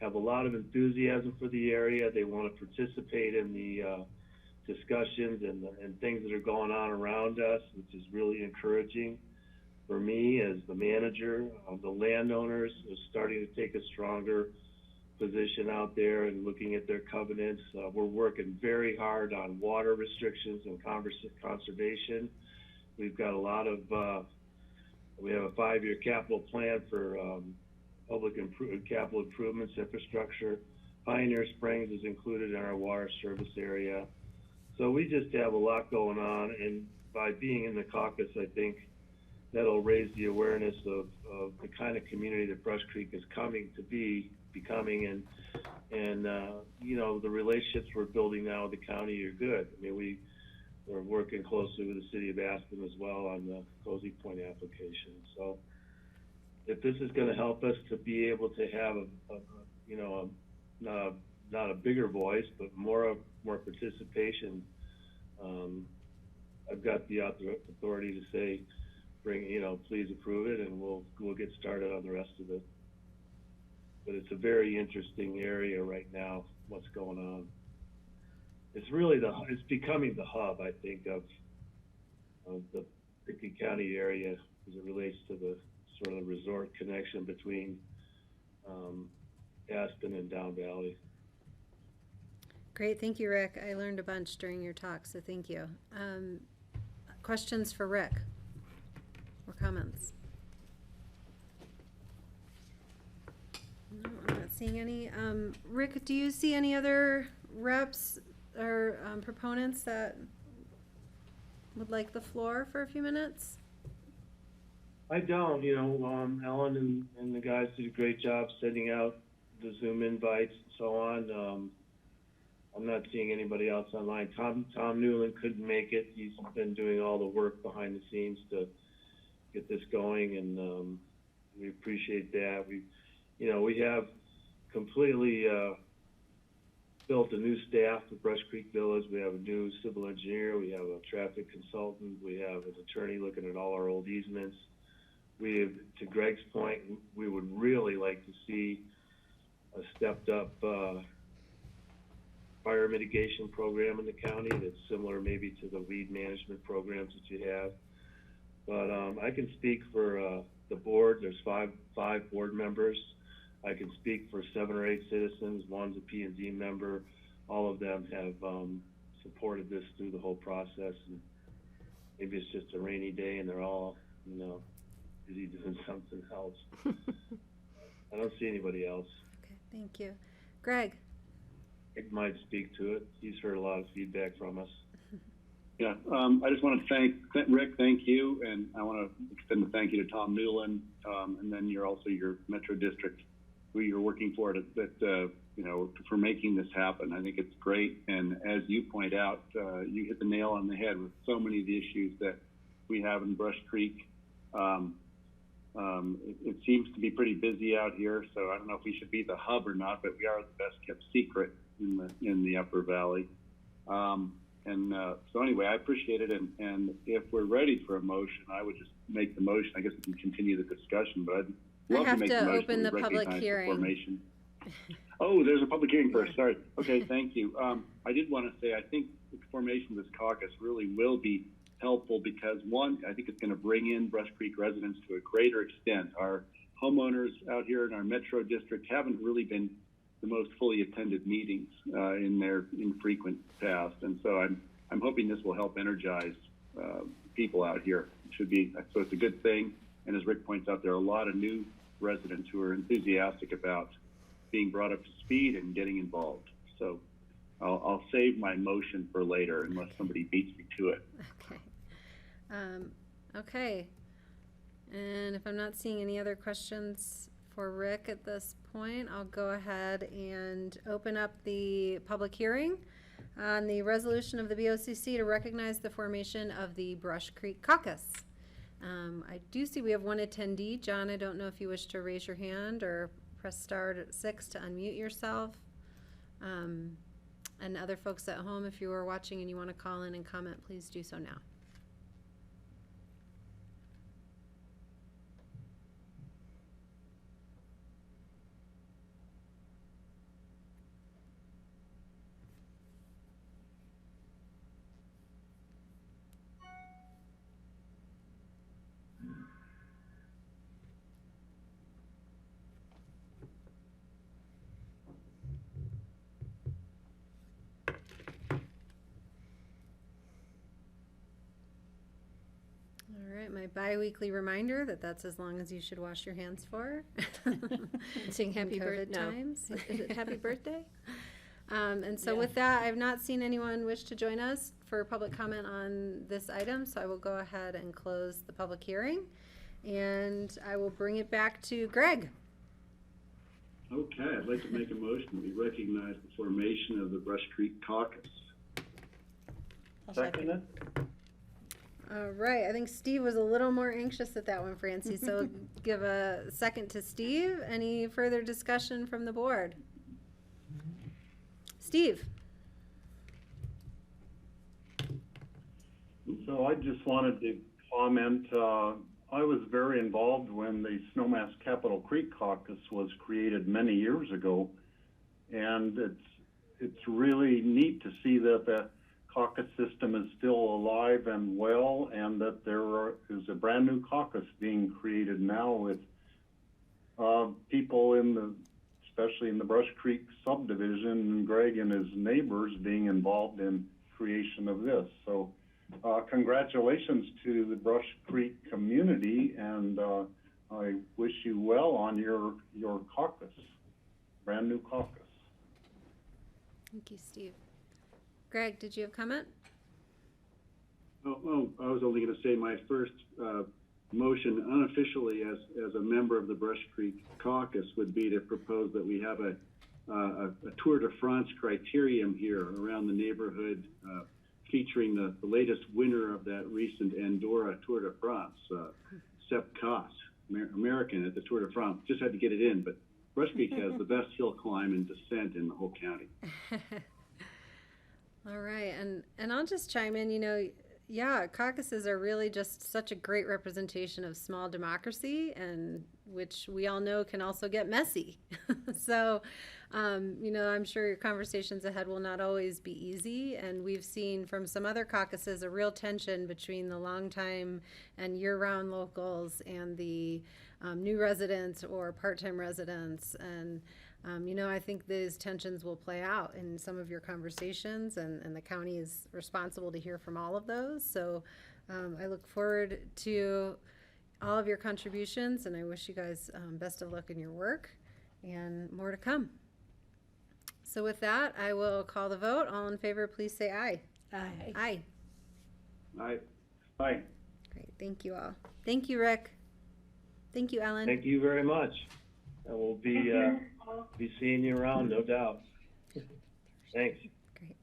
have a lot of enthusiasm for the area. They want to participate in the discussions and things that are going on around us, which is really encouraging. For me, as the manager, the landowners are starting to take a stronger position out there and looking at their covenants. We're working very hard on water restrictions and conservation. We've got a lot of, we have a 5-year capital plan for capital improvements, infrastructure. Pioneer Springs is included in our water service area. So we just have a lot going on, and by being in the caucus, I think that'll raise the awareness of the kind of community that Brush Creek is becoming, and you know, the relationships we're building now with the county are good. I mean, we're working closely with the city of Aspen as well on the Cozy Point application. So if this is going to help us to be able to have not a bigger voice, but more participation, I've got the authority to say, please approve it, and we'll get started on the rest of it. But it's a very interesting area right now, what's going on. It's really it's becoming the hub, I think, of the Pickett County area as it relates to the sort of resort connection between Aspen and Down Valley. Great, thank you, Rick. I learned a bunch during your talk, so thank you. Questions for Rick or comments? No, I'm not seeing any. Rick, do you see any other reps or proponents that would like the floor for a few minutes? I don't. Ellen and the guys did a great job sending out the Zoom invites and so on. I'm not seeing anybody else online. Tom Newland couldn't make it. He's been doing all the work behind the scenes to get this going, and we appreciate that. We have completely built a new staff for Brush Creek Village. We have a new civil engineer. We have a traffic consultant. We have an attorney looking at all our old easements. To Greg's point, we would really like to see a stepped up fire mitigation program in the county that's similar maybe to the weed management programs that you have. But I can speak for the board. There's five board members. I can speak for 7 or 8 citizens. One's a P&Z member. All of them have supported this through the whole process. And maybe it's just a rainy day and they're all, busy doing something else. I don't see anybody else. Okay, thank you. Greg? Greg might speak to it. He's heard a lot of feedback from us. Yeah, I just want to thank Rick, thank you, and I want to extend a thank you to Tom Newland, and then your Metro District, who you're working for, for making this happen. I think it's great, and as you point out, you hit the nail on the head with so many of the issues that we have in Brush Creek. It seems to be pretty busy out here, so I don't know if we should be the hub or not, but we are the best kept secret in the Upper Valley. So anyway, I appreciate it, and if we're ready for a motion, I would just make the motion. I guess we can continue the discussion, but I'd love to make the motion. I have to open the public hearing. Oh, there's a public hearing first. Sorry. Okay, thank you. I did want to say I think the formation of this caucus really will be helpful because, one, I think it's going to bring in Brush Creek residents to a greater extent. Our homeowners out here in our metro district haven't really been the most fully attended meetings in their infrequent past, and so I'm hoping this will help energize people out here. So it's a good thing. And as Rick points out, there are a lot of new residents who are enthusiastic about being brought up to speed and getting involved. So I'll save my motion for later unless somebody beats me to it. Okay. Okay. And if I'm not seeing any other questions for Rick at this point, I'll go ahead and open up the public hearing on the resolution of the BOCC to recognize the formation of the Brush Creek Caucus. I do see we have one attendee. John, I don't know if you wish to raise your hand or press star 6 to unmute yourself. And other folks at home, if you are watching and you want to call in and comment, please do so now. My bi-weekly reminder that that's as long as you should wash your hands for. Sing happy birthday. times. Is it happy birthday? And so with that, I've not seen anyone wish to join us for public comment on this item, so I will go ahead and close the public hearing, and I will bring it back to Greg. Okay, I'd like to make a motion that we recognize the formation of the Brush Creek Caucus. Second it. All right, I think Steve was a little more anxious at that one, Francie, so give a second to Steve. Any further discussion from the board? Steve? So I just wanted to comment, I was very involved when the Snowmass Capitol Creek Caucus was created many years ago, and it's really neat to see that the caucus system is still alive and well, and that there is a brand new caucus being created now with people especially in the Brush Creek subdivision, and Greg and his neighbors being involved in creation of this. So congratulations to the Brush Creek community, and I wish you well on your caucus, brand new caucus. Thank you, Steve. Greg, did you have comment? Oh, I was only going to say my first motion unofficially as a member of the Brush Creek Caucus would be to propose that we have a Tour de France criterium here around the neighborhood featuring the latest winner of that recent Andorra Tour de France, Sepp Kuss, American at the Tour de France. Just had to get it in, but Brush Creek has the best hill climb and descent in the whole county. All right, and I'll just chime in, caucuses are really just such a great representation of small democracy, and which we all know can also get messy. So, I'm sure your conversations ahead will not always be easy, and we've seen from some other caucuses a real tension between the longtime and year-round locals and the new residents or part-time residents, and I think these tensions will play out in some of your conversations, and the county is responsible to hear from all of those. So I look forward to all of your contributions, and I wish you guys best of luck in your work and more to come. So with that, I will call the vote. All in favor, please say aye. Aye. Aye. Aye. Aye. Great. Thank you all. Thank you, Rick. Thank you, Ellen. Thank you very much. I will be seeing you around, no doubt. Thanks. Great.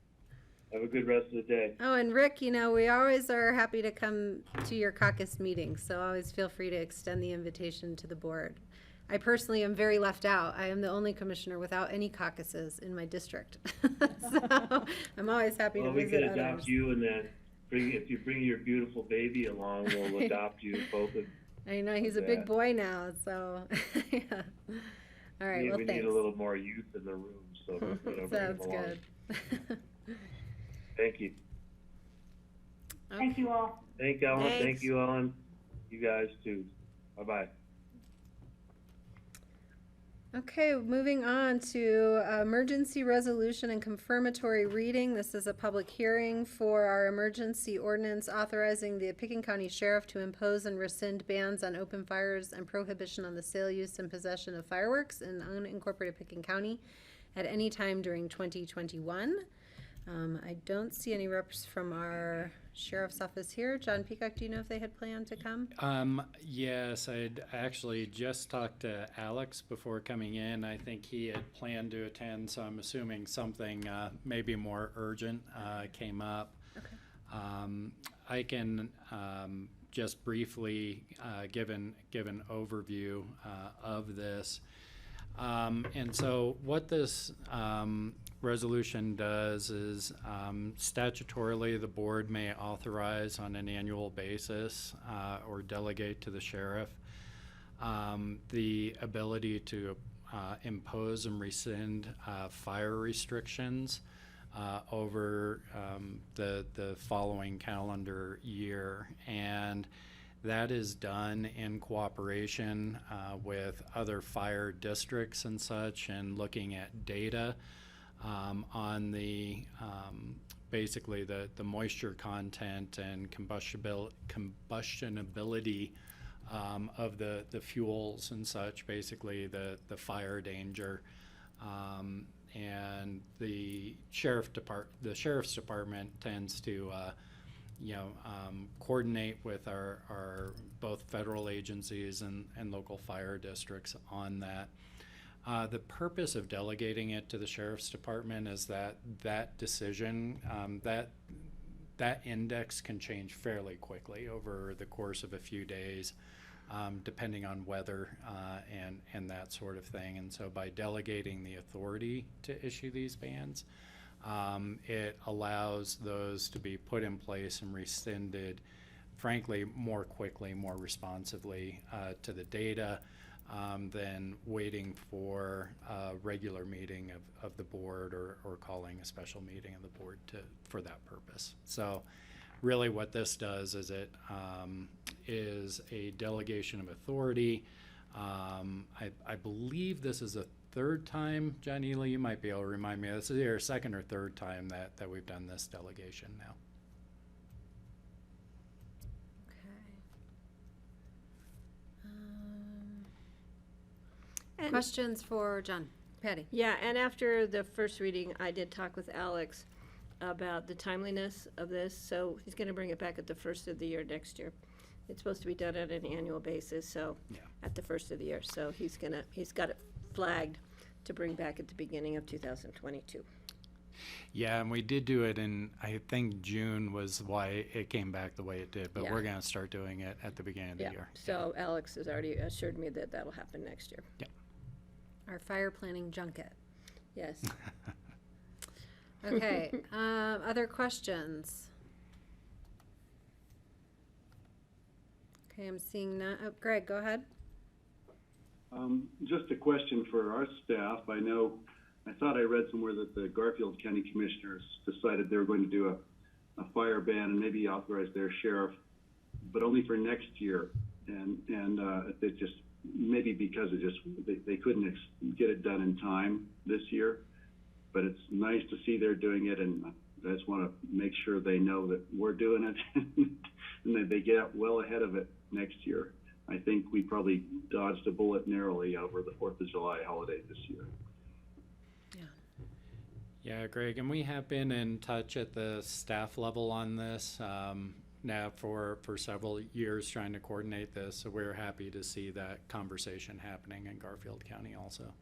Have a good rest of the day. Oh, and Rick, we always are happy to come to your caucus meetings, so always feel free to extend the invitation to the board. I personally am very left out. I am the only commissioner without any caucuses in my district. So I'm always happy to visit others. We could adopt you, and then if you bring your beautiful baby along, we'll adopt you both. I know, he's a big boy now, so yeah. All right, well, We thanks. need a little more youth in the room, so, bring them Sounds along. good. Thank you. Thank you all. Thank Ellen, Thanks. thank you, Ellen. You guys too. Bye-bye. Okay, moving on to emergency resolution and confirmatory reading. This is a public hearing for our emergency ordinance authorizing the Pickens County Sheriff to impose and rescind bans on open fires and prohibition on the sale, use, and possession of fireworks in unincorporated Pickens County at any time during 2021. I don't see any reps from our sheriff's office here. John Peacock, do you know if they had planned to come? Yes, I'd actually just talked to Alex before coming in. I think he had planned to attend, so I'm assuming something maybe more urgent came up. Okay. I can just briefly give an overview of this. And so what this resolution does is statutorily the board may authorize on an annual basis or delegate to the sheriff the ability to impose and rescind fire restrictions over the following calendar year. And that is done in cooperation with other fire districts and such, and looking at data on the basically the moisture content and combustionability of the fuels and such, basically the fire danger. And the sheriff's department tends to coordinate with our both federal agencies and local fire districts on that. The purpose of delegating it to the sheriff's department is that decision, that index can change fairly quickly over the course of a few days, depending on weather and that sort of thing. And so by delegating the authority to issue these bans, it allows those to be put in place and rescinded, frankly, more quickly, more responsively to the data than waiting for a regular meeting of the board or calling a special meeting of the board for that purpose. So really what this does is it is a delegation of authority. I believe this is a third time, John Ely, you might be able to remind me, this is either second or third time that we've done this delegation now. Okay. Questions for John? Patty? Yeah, and after the first reading, I did talk with Alex about the timeliness of this, so he's gonna bring it back at the first of the year next year. It's supposed to be done on an annual basis, so at the first of the year, so he's got it flagged to bring back at the beginning of 2022. Yeah, and we did do it in, I think June was why it came back the way it did, but we're gonna start doing it at the beginning of the year. So Alex has already assured me that that'll happen next year. Yeah. Our fire planning junket. Yes. Okay, other questions? Okay, I'm seeing none. Oh, Greg, go ahead. Just a question for our staff. I thought I read somewhere that the Garfield County Commissioners decided they were going to do a fire ban and maybe authorize their sheriff, but only for next year. And they just, maybe because they couldn't get it done in time this year. But it's nice to see they're doing it, and I just want to make sure they know that we're doing it and that they get well ahead of it next year. I think we probably dodged a bullet narrowly over the 4th of July holiday this year. Yeah, Greg, and we have been in touch at the staff level on this now for several years, trying to coordinate this, so we're happy to see that conversation happening in Garfield County also.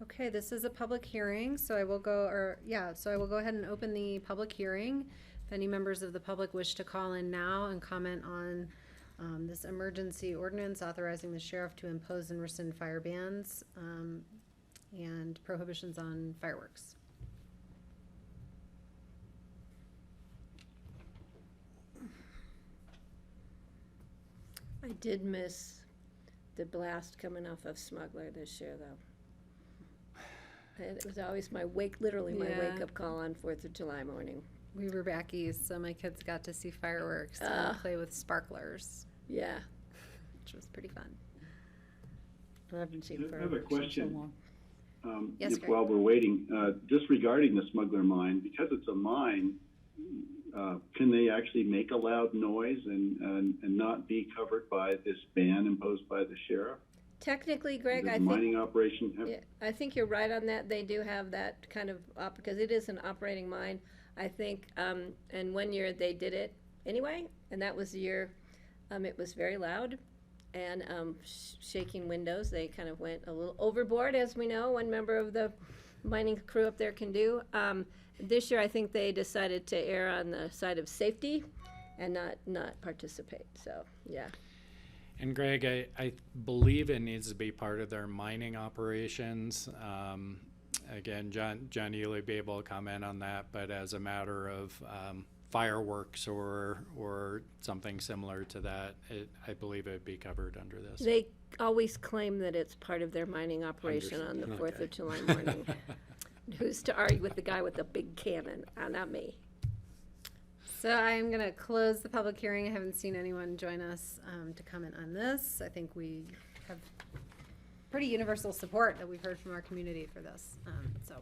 Okay, this is a public hearing, so I will go ahead and open the public hearing. If any members of the public wish to call in now and comment on this emergency ordinance authorizing the sheriff to impose and rescind fire bans and prohibitions on fireworks. I did miss the blast coming off of Smuggler this year, though. And it was always literally my Yeah. wake-up call on 4th of July morning. We were back east, so my kids got to see fireworks and play with sparklers, Yeah. which was pretty fun. I haven't seen I have a fireworks in so question. long. Yes, If Greg. while we're waiting, just regarding the Smuggler Mine, because it's a mine, can they actually make a loud noise and not be covered by this ban imposed by the sheriff? Technically, Greg, Does I the think, mining operation have? yeah, I think you're right on that. They do have that kind of, because it is an operating mine. I think, and one year they did it anyway, and that was the year it was very loud and shaking windows. They kind of went a little overboard, as we know, one member of the mining crew up there can do. This year, I think they decided to err on the side of safety and not participate, so, yeah. And Greg, I believe it needs to be part of their mining operations. Again, John Ely be able to comment on that, but as a matter of fireworks or something similar to that, I believe it'd be covered under this. They always claim that it's part of their mining operation on the 4th of July morning. Who's to argue with the guy with the big cannon? Not me. So I'm going to close the public hearing. I haven't seen anyone join us to comment on this. I think we have pretty universal support that we've heard from our community for this. So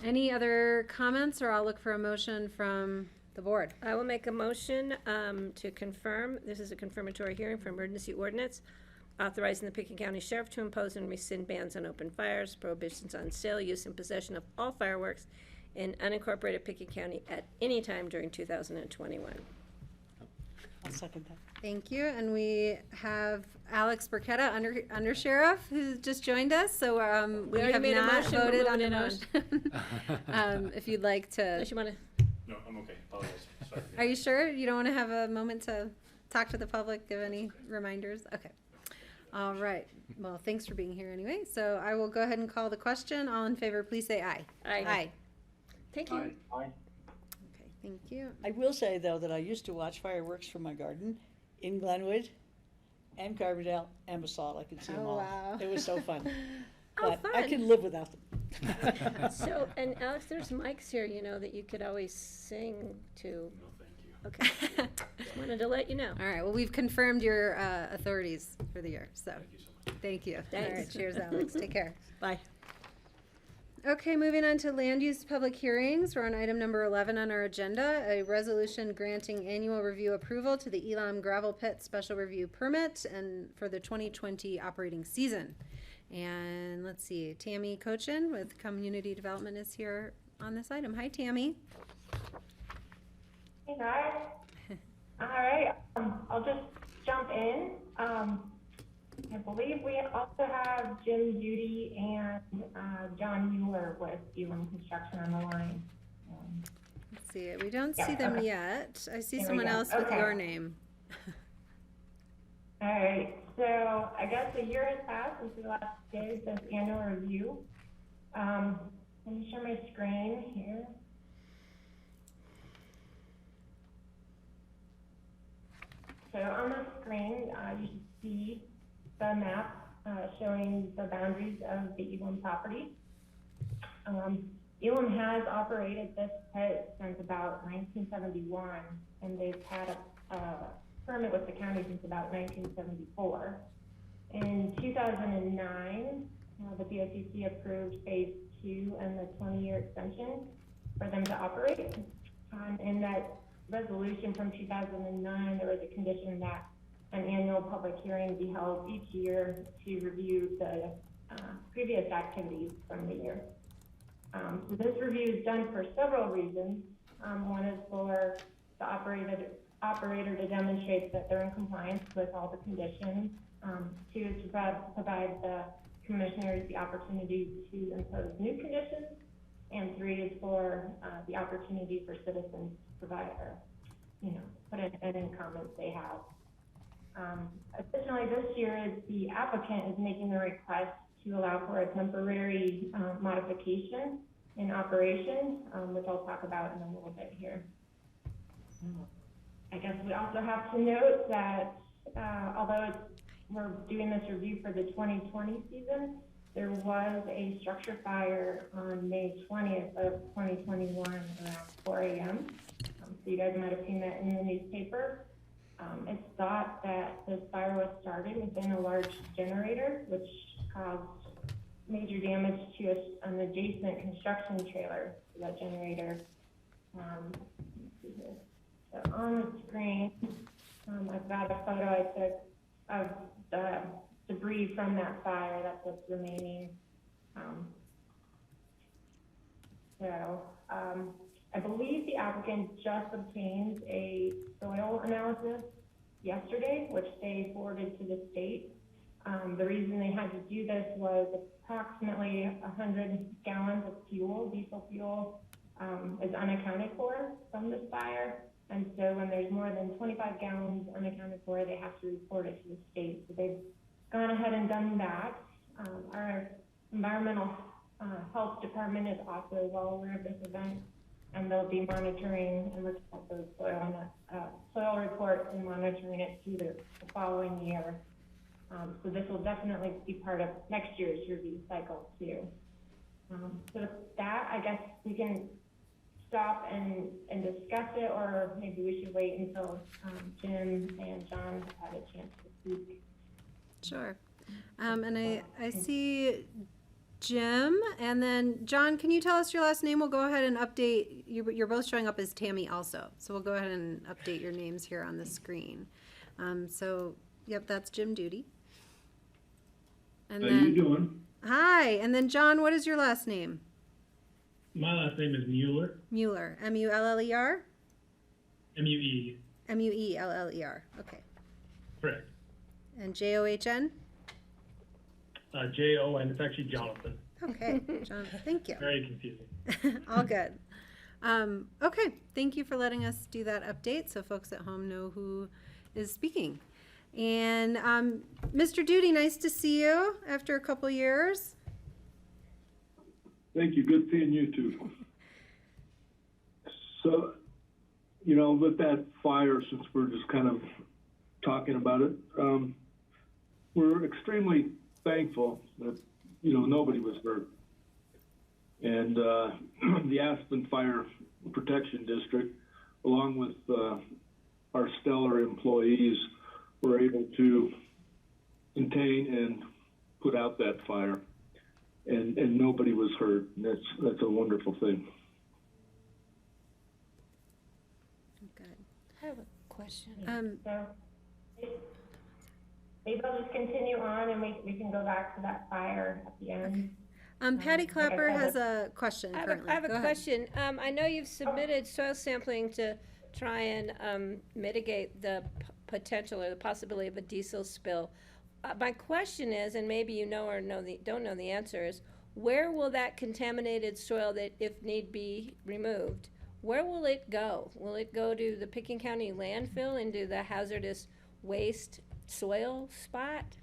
any other comments, or I'll look for a motion from the board? I will make a motion to confirm, this is a confirmatory hearing for emergency ordinance, authorizing the Pickens County Sheriff to impose and rescind bans on open fires, prohibitions on sale, use, and possession of all fireworks in unincorporated Pickens County at any time during 2021. I'll second that. Thank you. And we have Alex Burketta, under sheriff, who's just joined us. So we already have made a not motion, we're voted on the moving it motion. If you'd like to. Unless you want to. No, I'm okay. Apologize. Sorry. Are you sure? You don't want to have a moment to talk to the public, give any reminders? Okay. All right. Well, thanks for being here anyway. So I will go ahead and call the question. All in favor, please say aye. Aye. Aye. Thank you. Aye. Okay, thank you. I will say, though, that I used to watch fireworks from my garden in Glenwood and Carbondale and Basalt. I could see them Oh, all. wow. It was so fun. Oh, But I fun. could live without them. So, and Alex, there's mics here, that you could always sing to. No, thank you. Okay. Just wanted to let you know. All right. Well, we've confirmed your authorities for the year. So Thank you so much. thank you. All Thanks. right. Cheers, Alex. Take care. Bye. Okay, moving on to land use public hearings. We're on item number 11 on our agenda, a resolution granting annual review approval to the Elam Gravel Pit Special Review Permit and for the 2020 operating season. And let's see, Tammy Cochin with Community Development is here on this item. Hi, Tammy. Hey guys. All right, I'll just jump in. I believe we also have Jim Judy and John Mueller with Elam Construction on the line. Let's see, we don't Yeah, see them okay. yet. I see There we someone go. else with Okay. your name. All right, so I guess a year has passed since we last did this annual review. Let me share my screen here. So on the screen, you should see the map showing the boundaries of the Elam property. Elam has operated this pit since about 1971, and they've had a permit with the county since about 1974. In 2009, the BOCC approved phase 2 and the 20-year extension for them to operate. In that resolution from 2009, there was a condition that an annual public hearing be held each year to review the previous activities from the year. So this review is done for several reasons. One is for the operator to demonstrate that they're in compliance with all the conditions. Two is to provide the commissioners the opportunity to impose new conditions. And three is for the opportunity for citizens to provide or, put in any comments they have. Additionally, this year the applicant is making the request to allow for a temporary modification in operation, which I'll talk about in a little bit here. I guess we also have to note that although it's we're doing this review for the 2020 season. There was a structure fire on May 20th of 2021 around 4 a.m. So you guys might have seen that in the newspaper. It's thought that this fire was started within a large generator, which caused major damage to an adjacent construction trailer to that generator. So on the screen, I've got a photo I took of the debris from that fire. That's what's remaining. I believe the applicant just obtained a soil analysis yesterday, which they forwarded to the state. The reason they had to do this was approximately 100 gallons of fuel, diesel fuel, is unaccounted for from this fire. And so when there's more than 25 gallons unaccounted for, they have to report it to the state. So they've gone ahead and done that. Our environmental health department is also well aware of this event, and they'll be monitoring and looking at those soil reports and monitoring it through the following year. So this will definitely be part of next year's review cycle too. So with that, I guess we can stop and discuss it, or maybe we should wait until Jim and John have had a chance to speak. Sure. And I see Jim, and then John, can you tell us your last name? We'll go ahead and update, you're both showing up as Tammy also, so we'll go ahead and update your names here on the screen. So, yep, that's Jim Duty. And How you doing? Hi, and then John, what is your last name? My last name is Mueller. Mueller, M-U-L-L-E-R? M-U-E. M-U-E-L-L-E-R, okay. Correct. And J-O-H-N? J-O-N, it's actually Jonathan. Okay, Jonathan, thank you. Very confusing. All good. Okay, thank you for letting us do that update so folks at home know who is speaking. And Mr. Duty, nice to see you after a couple years. Thank you. Good seeing you too. So, you know, with that fire, since we're just kind of talking about it, we're extremely thankful that, you know, nobody was hurt. And the Aspen Fire Protection District, along with our stellar employees, were able to contain and put out that fire. And nobody was hurt. And that's a wonderful thing. Good. I have a question. So maybe I'll just continue on, and we can go back to that fire at the end. Patty Clapper has a question. I have currently. I have Go a ahead. question. I know you've submitted soil sampling to try and mitigate the potential or the possibility of a diesel spill. My question is, and maybe you know or don't know the answer, is where will that contaminated soil that, if need be, removed, where will it go? Will it go to the Pickens County landfill into the hazardous waste soil spot?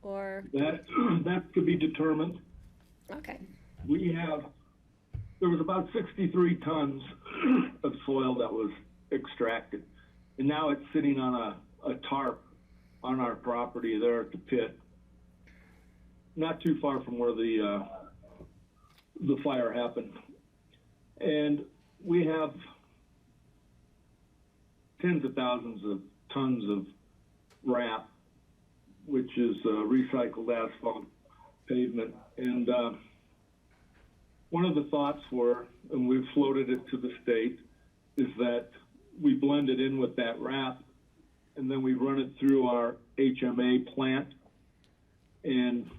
Or That could be determined. okay. There was about 63 tons of soil that was extracted, and now it's sitting on a tarp on our property there at the pit, not too far from where the fire happened. And we have tens of thousands of tons of RAP, which is recycled asphalt pavement. And one of the thoughts were, and we've floated it to the state, is that we blend it in with that RAP, and then we run it through our HMA plant and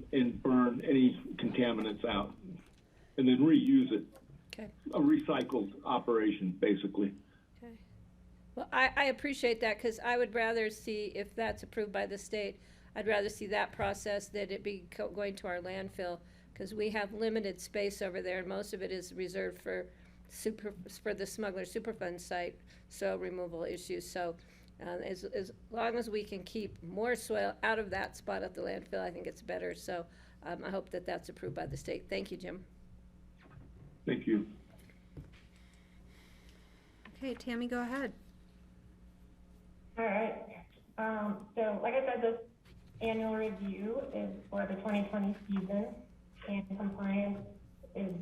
burn any contaminants out, and then reuse it. Okay. A recycled operation, basically. Okay. Well, I appreciate that, because I would rather see, if that's approved by the state, I'd rather see that process than it be going to our landfill, because we have limited space over there, and most of it is reserved for the Smuggler Superfund site soil removal issues. So as long as we can keep more soil out of that spot at the landfill, I think it's better. So I hope that that's approved by the state. Thank you, Jim. Thank you. Okay, Tammy, go ahead. All right. So like I said, this annual review is for the 2020 season, and compliance is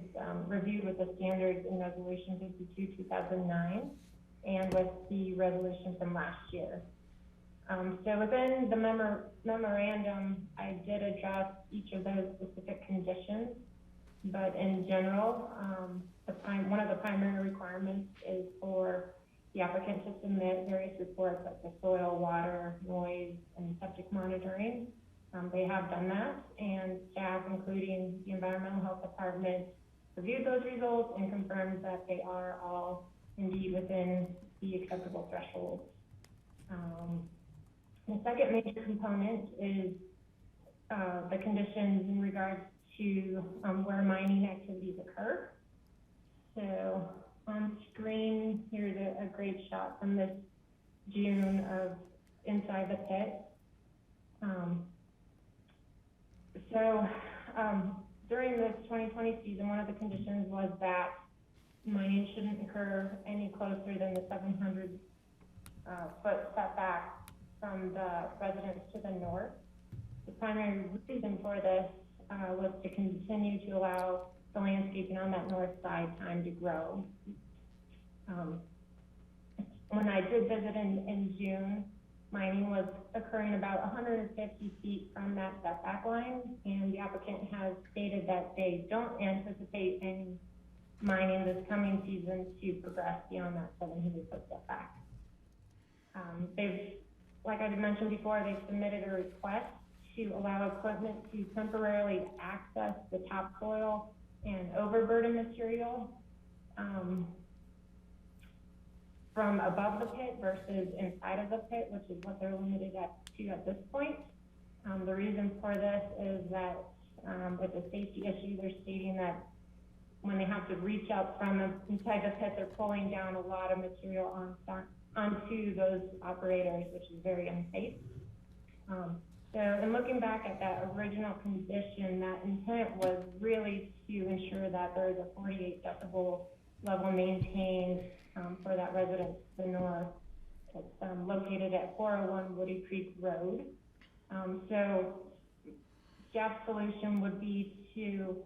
reviewed with the standards in Resolution 52, 2009, and with the resolution from last year. So within the memorandum, I did address each of those specific conditions, but in general, one of the primary requirements is for the applicant to submit various reports like the soil, water, noise, and septic monitoring. They have done that, and staff, including the Environmental Health Department, reviewed those results and confirmed that they are all indeed within the acceptable thresholds. The second major component is the conditions in regards to where mining activities occur. So on screen, here's a great shot from this June of inside the pit. During this 2020 season, one of the conditions was that mining shouldn't occur any closer than the 700 foot setback from the residence to the north. The primary reason for this was to continue to allow the landscaping on that north side time to grow. When I did visit in June, mining was occurring about 150 feet from that setback line, and the applicant has stated that they don't anticipate any mining this coming season to progress beyond that 700 foot setback. Like I mentioned before, they've submitted a request to allow equipment to temporarily access the topsoil and overburden material from above the pit versus inside of the pit, which is what they're limited to at this point. The reason for this is that with a safety issue, they're stating that when they have to reach up from inside the pit, they're pulling down a lot of material onto those operators, which is very unsafe. So in looking back at that original condition, that intent was really to ensure that there is a 48 decibel level maintained for that residence to the north. It's located at 401 Woody Creek Road. So staff's solution would be to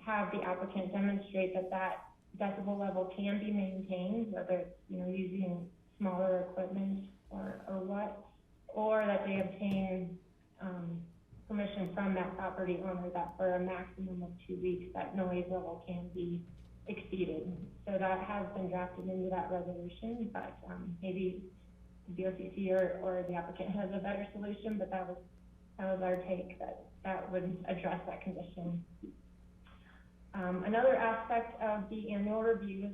have the applicant demonstrate that decibel level can be maintained, whether it's using smaller equipment or what, or that they obtain permission from that property owner that for a maximum of 2 weeks that noise level can be exceeded. So that has been drafted into that resolution, but maybe the BOCC or the applicant has a better solution, but that was our take, that would address that condition. Another aspect of the annual review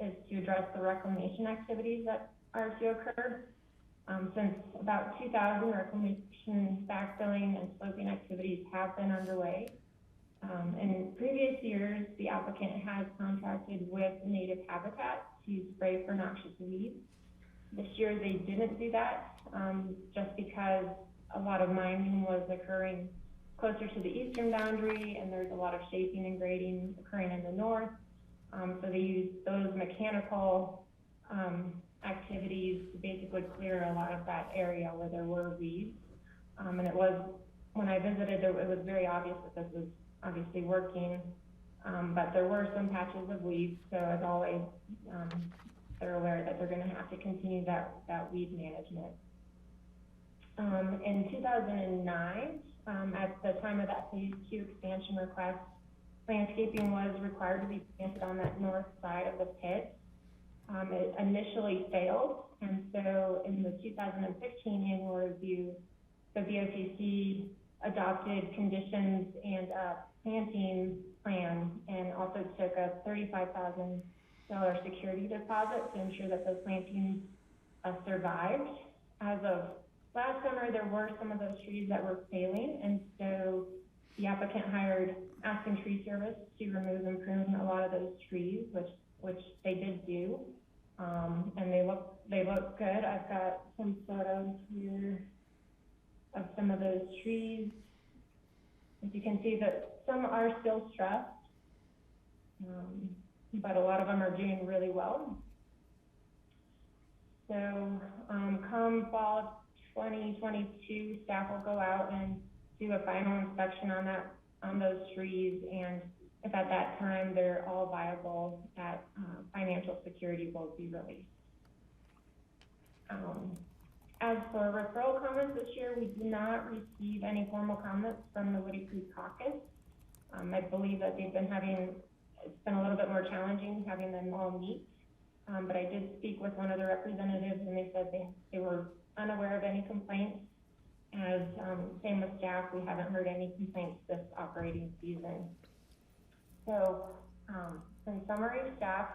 is to address the reclamation activities that are to occur. Since about 2000, reclamation, backfilling, and sloping activities have been underway. In previous years, the applicant has contracted with Native Habitat to spray for noxious weeds. This year they didn't do that, just because a lot of mining was occurring closer to the eastern boundary, and there's a lot of shaping and grading occurring in the north. So they used those mechanical activities to basically clear a lot of that area where there were weeds. And it was, when I visited, it was very obvious that this was obviously working, but there were some patches of weeds, so as always, they're aware that they're going to have to continue that weed management. In 2009, at the time of that phase 2 expansion request, landscaping was required to be planted on that north side of the pit. It initially failed, and so in the 2015 annual review, the BOCC adopted conditions and a planting plan, and also took a $35,000 security deposit to ensure that those plantings survived. As of last summer, there were some of those trees that were failing, and so the applicant hired Aspen Tree Service to remove and prune a lot of those trees, which they did do, and they look good. I've got some photos here of some of those trees. As you can see, that some are still stressed, but a lot of them are doing really well. So come fall of 2022, staff will go out and do a final inspection on those trees, and if at that time they're all viable, that financial security will be released. As for referral comments this year, we did not receive any formal comments from the Woody Creek Caucus. I believe that it's been a little bit more challenging having them all meet, but I did speak with one of the representatives, and they said they were unaware of any complaints. As same with staff, we haven't heard any complaints this operating season. So, in summary, staff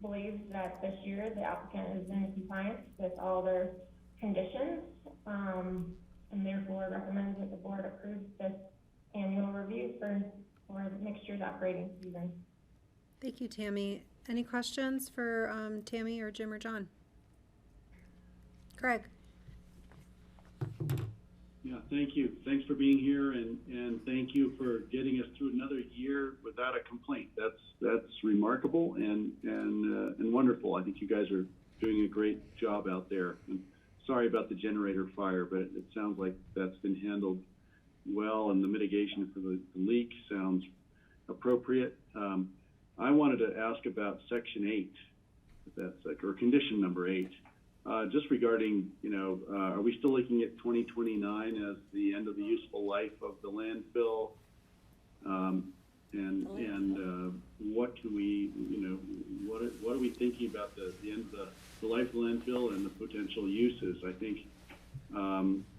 believes that this year the applicant is in compliance with all their conditions, and therefore recommends that the board approves this annual review for next year's operating season. Thank you, Tammy. Any questions for Tammy or Jim or John? Craig. Yeah, thank you. Thanks for being here, and thank you for getting us through another year without a complaint. That's remarkable and wonderful. I think you guys are doing a great job out there. And sorry about the generator fire, but it sounds like that's been handled well, and the mitigation for the leak sounds appropriate. I wanted to ask about Section 8, if that's like, or condition number 8. Just regarding, are we still looking at 2029 as the end of the useful life of the landfill? What can we, what are we thinking about the end of the life of the landfill and the potential uses? I think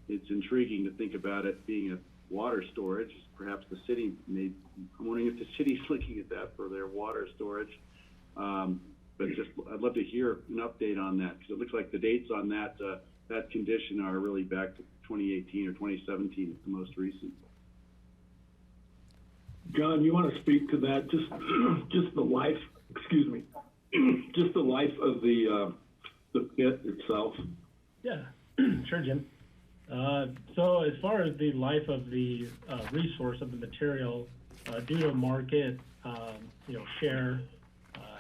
it's intriguing to think about it being a water storage. Perhaps the city I'm wondering if the city's looking at that for their water storage. But I'd love to hear an update on that, because it looks like the dates on that condition are really back to 2018 or 2017 is the most recent. John, you want to speak to that? Just the life, excuse me, just the life of the pit itself. Yeah, sure, Jim. So as far as the life of the resource of the material, due to market, share,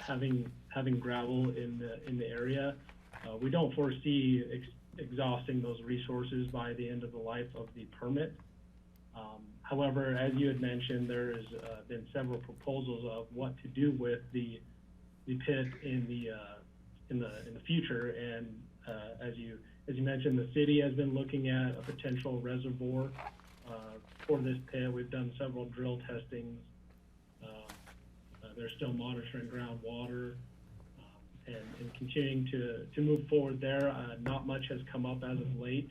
having gravel in the area, we don't foresee exhausting those resources by the end of the life of the permit. However, as you had mentioned, there has been several proposals of what to do with the pit in the future, and as you mentioned, the city has been looking at a potential reservoir for this pit. We've done several drill testings. They're still monitoring groundwater and continuing to move forward there. Not much has come up as of late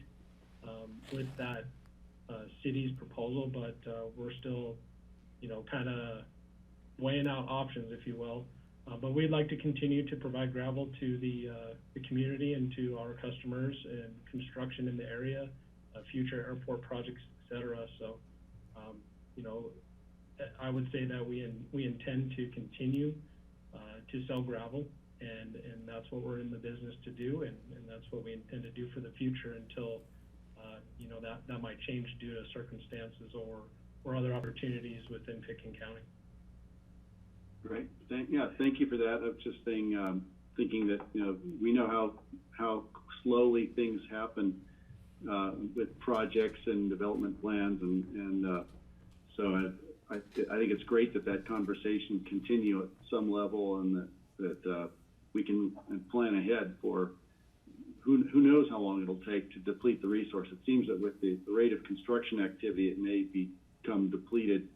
with that city's proposal, but we're still, kind of weighing out options, if you will. But we'd like to continue to provide gravel to the community and to our customers and construction in the area, future airport projects, et cetera. So, I would say that we intend to continue to sell gravel, and that's what we're in the business to do, and that's what we intend to do for the future until that might change due to circumstances or other opportunities within Pickens County. Great. Thank you for that. I was just thinking that we know how slowly things happen with projects and development plans, and so I think it's great that conversation continue at some level, and that we can plan ahead for who knows how long it'll take to deplete the resource. It seems that with the rate of construction activity, it may become depleted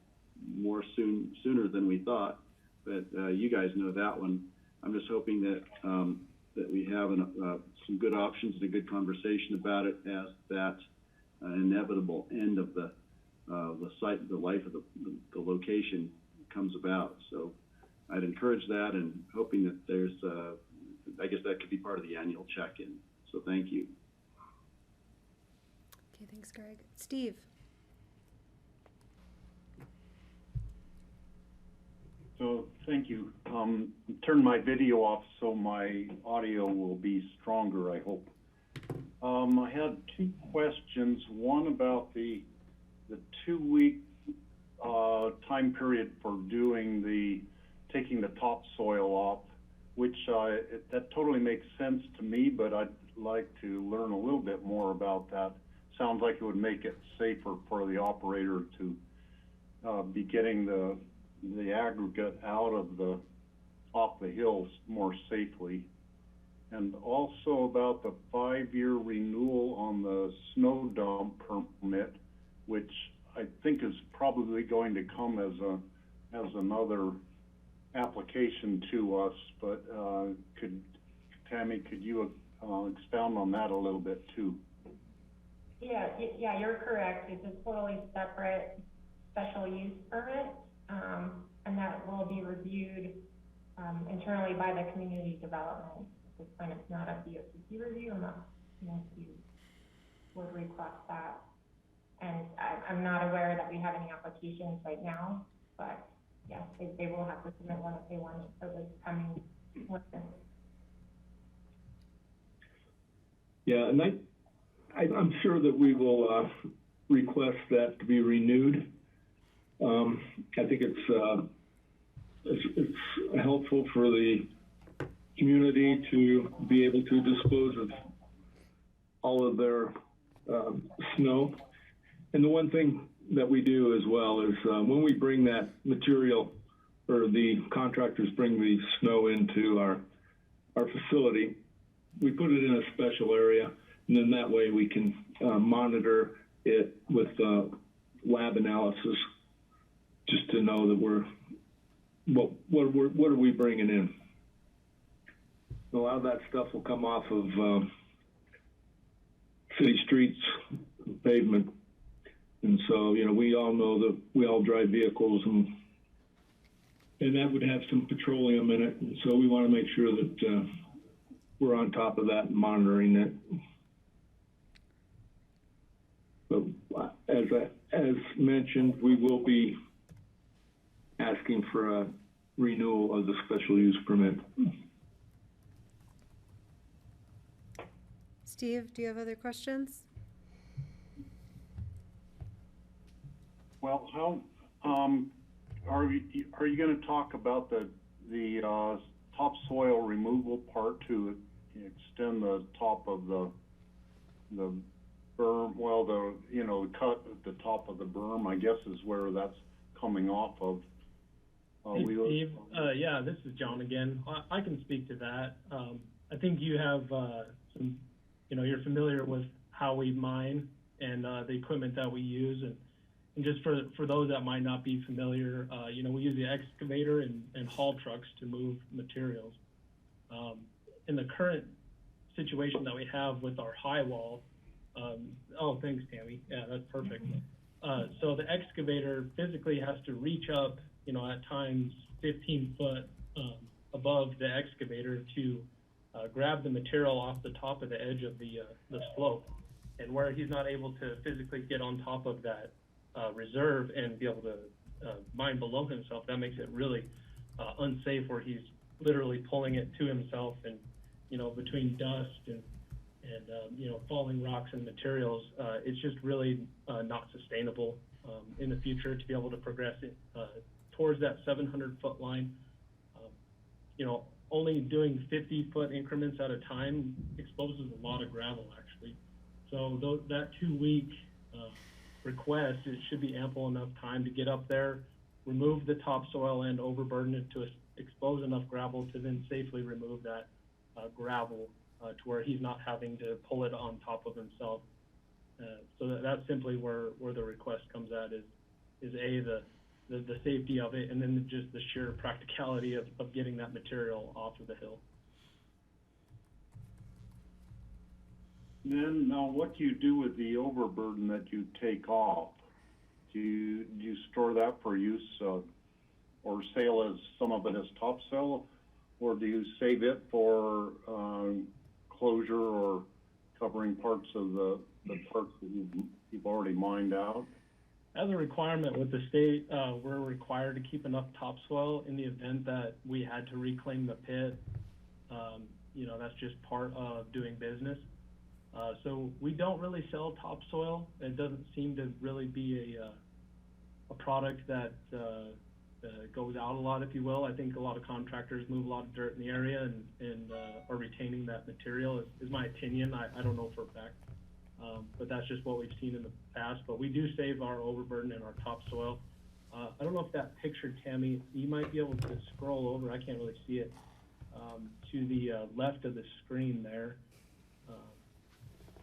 more sooner than we thought. But you guys know that one. I'm just hoping that we have some good options and a good conversation about it as that inevitable end of the site, the life of the location comes about. So I'd encourage that, and hoping that there's, I guess that could be part of the annual check-in. So thank you. Okay, thanks, Greg. Steve. So thank you. Turn my video off so my audio will be stronger, I hope. I had two questions. One about the 2-week time period for taking the topsoil off, which that totally makes sense to me, but I'd like to learn a little bit more about that. Sounds like it would make it safer for the operator to be getting the aggregate out of off the hills more safely. And also about the 5-year renewal on the snow dump permit, which I think is probably going to come as another application to us. But Tammy, could you expound on that a little bit too? Yeah, you're correct. It's a totally separate special use permit, and that will be reviewed internally by the community development. At this point, it's not a BOCC review, unless you would request that. And I'm not aware that we have any applications right now, but yes, they will have to submit one if they want it for this coming winter. Yeah, and I'm sure that we will request that to be renewed. I think it's helpful for the community to be able to dispose of all of their snow. And the one thing that we do as well is when we bring that material, or the contractors bring the snow into our facility, we put it in a special area, and then that way we can monitor it with lab analysis, just to know that what are we bringing in. A lot of that stuff will come off of city streets, pavement, and so we all know that we all drive vehicles, and that would have some petroleum in it, and so we want to make sure that we're on top of that and monitoring it. But as mentioned, we will be asking for a renewal of the special use permit. Steve, do you have other questions? Well, how are you going to talk about the topsoil removal part to extend the top of the berm? Well, cut at the top of the berm, I guess, is where that's coming off of. Hey, Steve, yeah, this is John again. I can speak to that. I think you have some, you're familiar with how we mine and the equipment that we use, and just for those that might not be familiar, we use the excavator and haul trucks to move materials. In the current situation that we have with our high wall, oh, thanks, Tammy. Yeah, that's perfect. So the excavator physically has to reach up, at times 15 foot above the excavator to grab the material off the top of the edge of the slope. And where he's not able to physically get on top of that reserve and be able to mine below himself, that makes it really unsafe, where he's literally pulling it to himself, and between dust and falling rocks and materials, it's just really not sustainable in the future to be able to progress it towards that 700-foot line. Only doing 50-foot increments at a time exposes a lot of gravel, actually. So that 2-week request, it should be ample enough time to get up there, remove the topsoil and overburden it to expose enough gravel to then safely remove that gravel to where he's not having to pull it on top of himself. So that's simply where the request comes at, is the safety of it, and then just the sheer practicality of getting that material off of the hill. Then now, what do you do with the overburden that you take off? Do you store that for use or sale as some of it as topsoil, or do you save it for closure or covering parts of the parts that you've already mined out? As a requirement with the state, we're required to keep enough topsoil in the event that we had to reclaim the pit. That's just part of doing business. So we don't really sell topsoil. It doesn't seem to really be a product that goes out a lot, if you will. I think a lot of contractors move a lot of dirt in the area and are retaining that material, is my opinion. I don't know for a fact. But that's just what we've seen in the past. But we do save our overburden and our topsoil. I don't know if that picture, Tammy, you might be able to scroll over. I can't really see it. To the left of the screen there.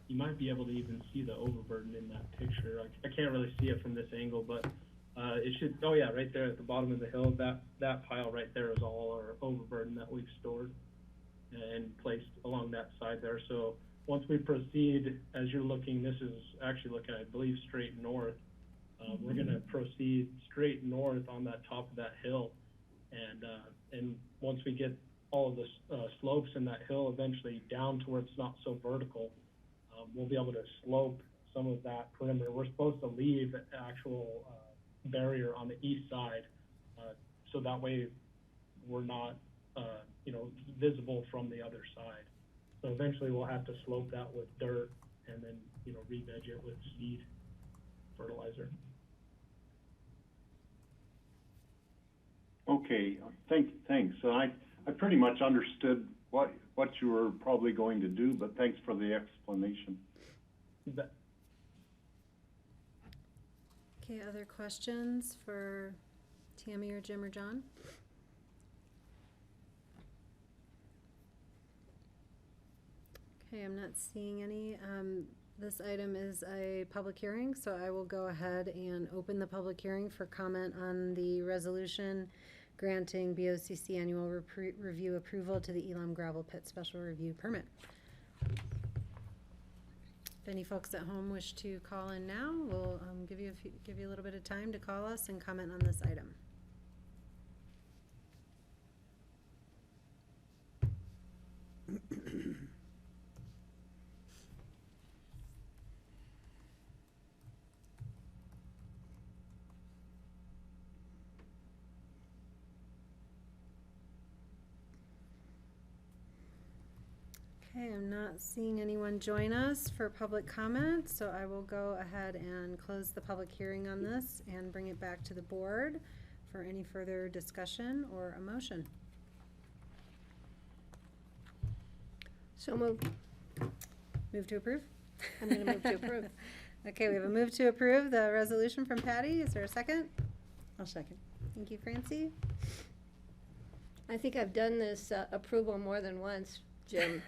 You might be able to even see the overburden in that picture. I can't really see it from this angle, but it should, oh yeah, right there at the bottom of the hill, that pile right there is all our overburden that we've stored and placed along that side there. So once we proceed, as you're looking, this is actually looking, I believe, straight north. We're gonna proceed straight north on that top of that hill. And once we get all of the slopes in that hill eventually down to where it's not so vertical, we'll be able to slope some of that perimeter. We're supposed to leave the actual barrier on the east side, so that way we're not, visible from the other side. So eventually we'll have to slope that with dirt and then, re-veg it with seed fertilizer. Okay, thanks. I pretty much understood what you were probably going to do, but thanks for the explanation. You bet. Okay, other questions for Tammy or Jim or John? Okay, I'm not seeing any. This item is a public hearing, so I will go ahead and open the public hearing for comment on the resolution granting BOCC annual review approval to the Elam Gravel Pit Special Review Permit. If any folks at home wish to call in now, we'll give you a little bit of time to call us and comment on this item. Okay, I'm not seeing anyone join us for public comment, so I will go ahead and close the public hearing on this and bring it back to the board for any further discussion or a motion. So moved. Move to approve? I'm gonna move to approve. Okay, we have a move to approve the resolution from Patty. Is there a second? I'll second. Thank you, Francie. I think I've done this approval more than once, Jim,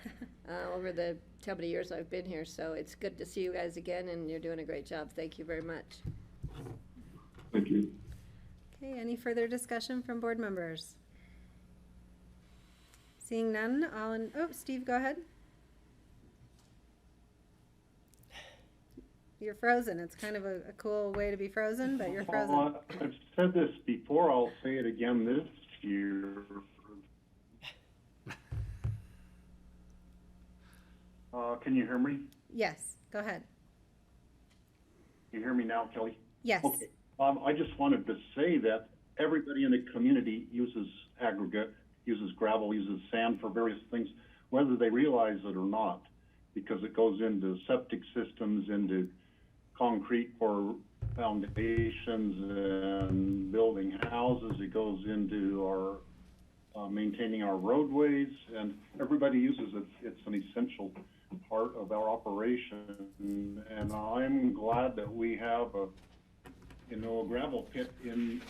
over the how many years I've been here, so it's good to see you guys again, and you're doing a great job. Thank you very much. Thank you. Okay, any further discussion from board members? Seeing none, Steve, go ahead. You're frozen. It's kind of a cool way to be frozen, but you're frozen. I've said this before, I'll say it again this year. Can you hear me? Yes, go ahead. You hear me now, Kelly? Yes. Okay. I just wanted to say that everybody in the community uses aggregate, uses gravel, uses sand for various things, whether they realize it or not, because it goes into septic systems, into concrete for foundations and building houses. It goes into our maintaining our roadways, and everybody uses it. It's an essential part of our operation, and I'm glad that we have a gravel pit in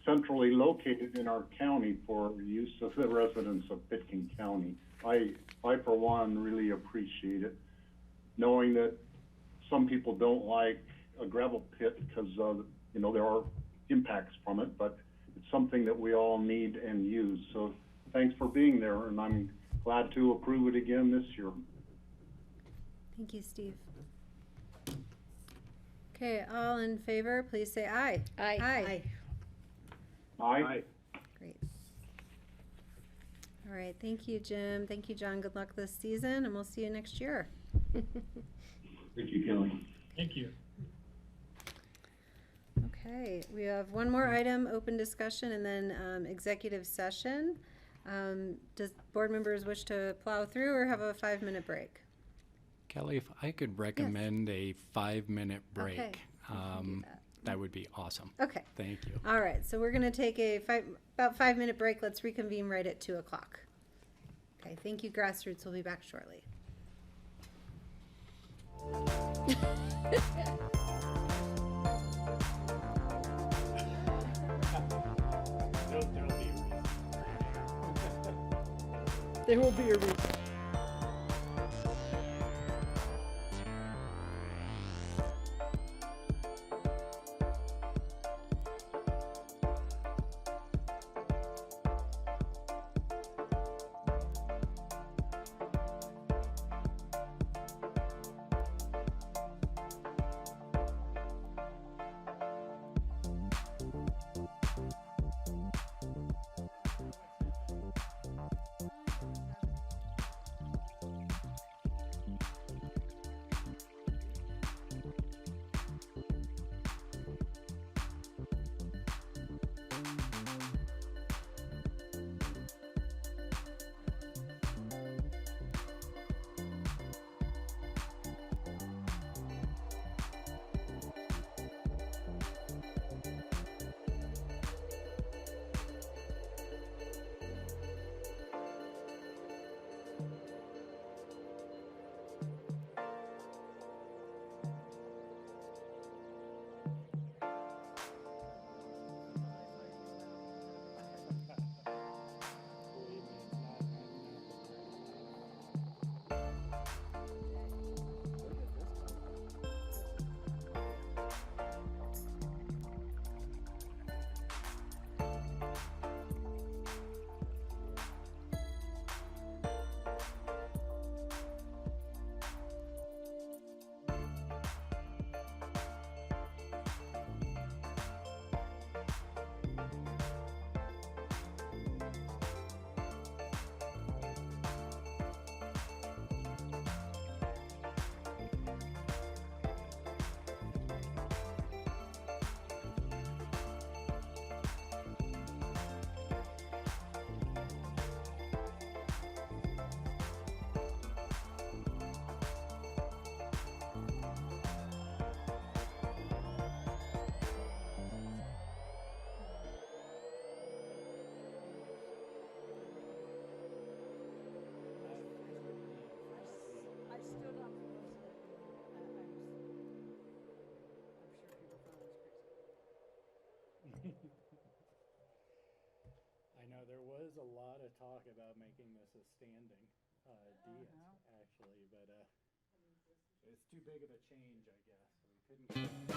centrally located in our county for use of the residents of Pitkin County. I for one really appreciate it, knowing that some people don't like a gravel pit because there are impacts from it, but it's something that we all need and use. So thanks for being there, and I'm glad to approve it again this year. Thank you, Steve. Okay, all in favor, please say aye. Aye. Aye. Aye. Great. All right, thank you, Jim. Thank you, John. Good luck this season, and we'll see you next year. Thank you, Kelly. Thank you. Okay, we have one more item, open discussion, and then executive session. Does board members wish to plow through or have a 5-minute break? Kelly, if I could recommend a 5-minute break. Okay, we can do that. that would be awesome. Okay. Thank you. All right, so we're going to take about 5-minute break. Let's reconvene right at 2 o'clock. Okay, thank you, Grassroots. We'll be back shortly. There will be a reason. I know there was a lot of talk about making this a standing dais, actually, but it's too big of a change, I guess. We couldn't.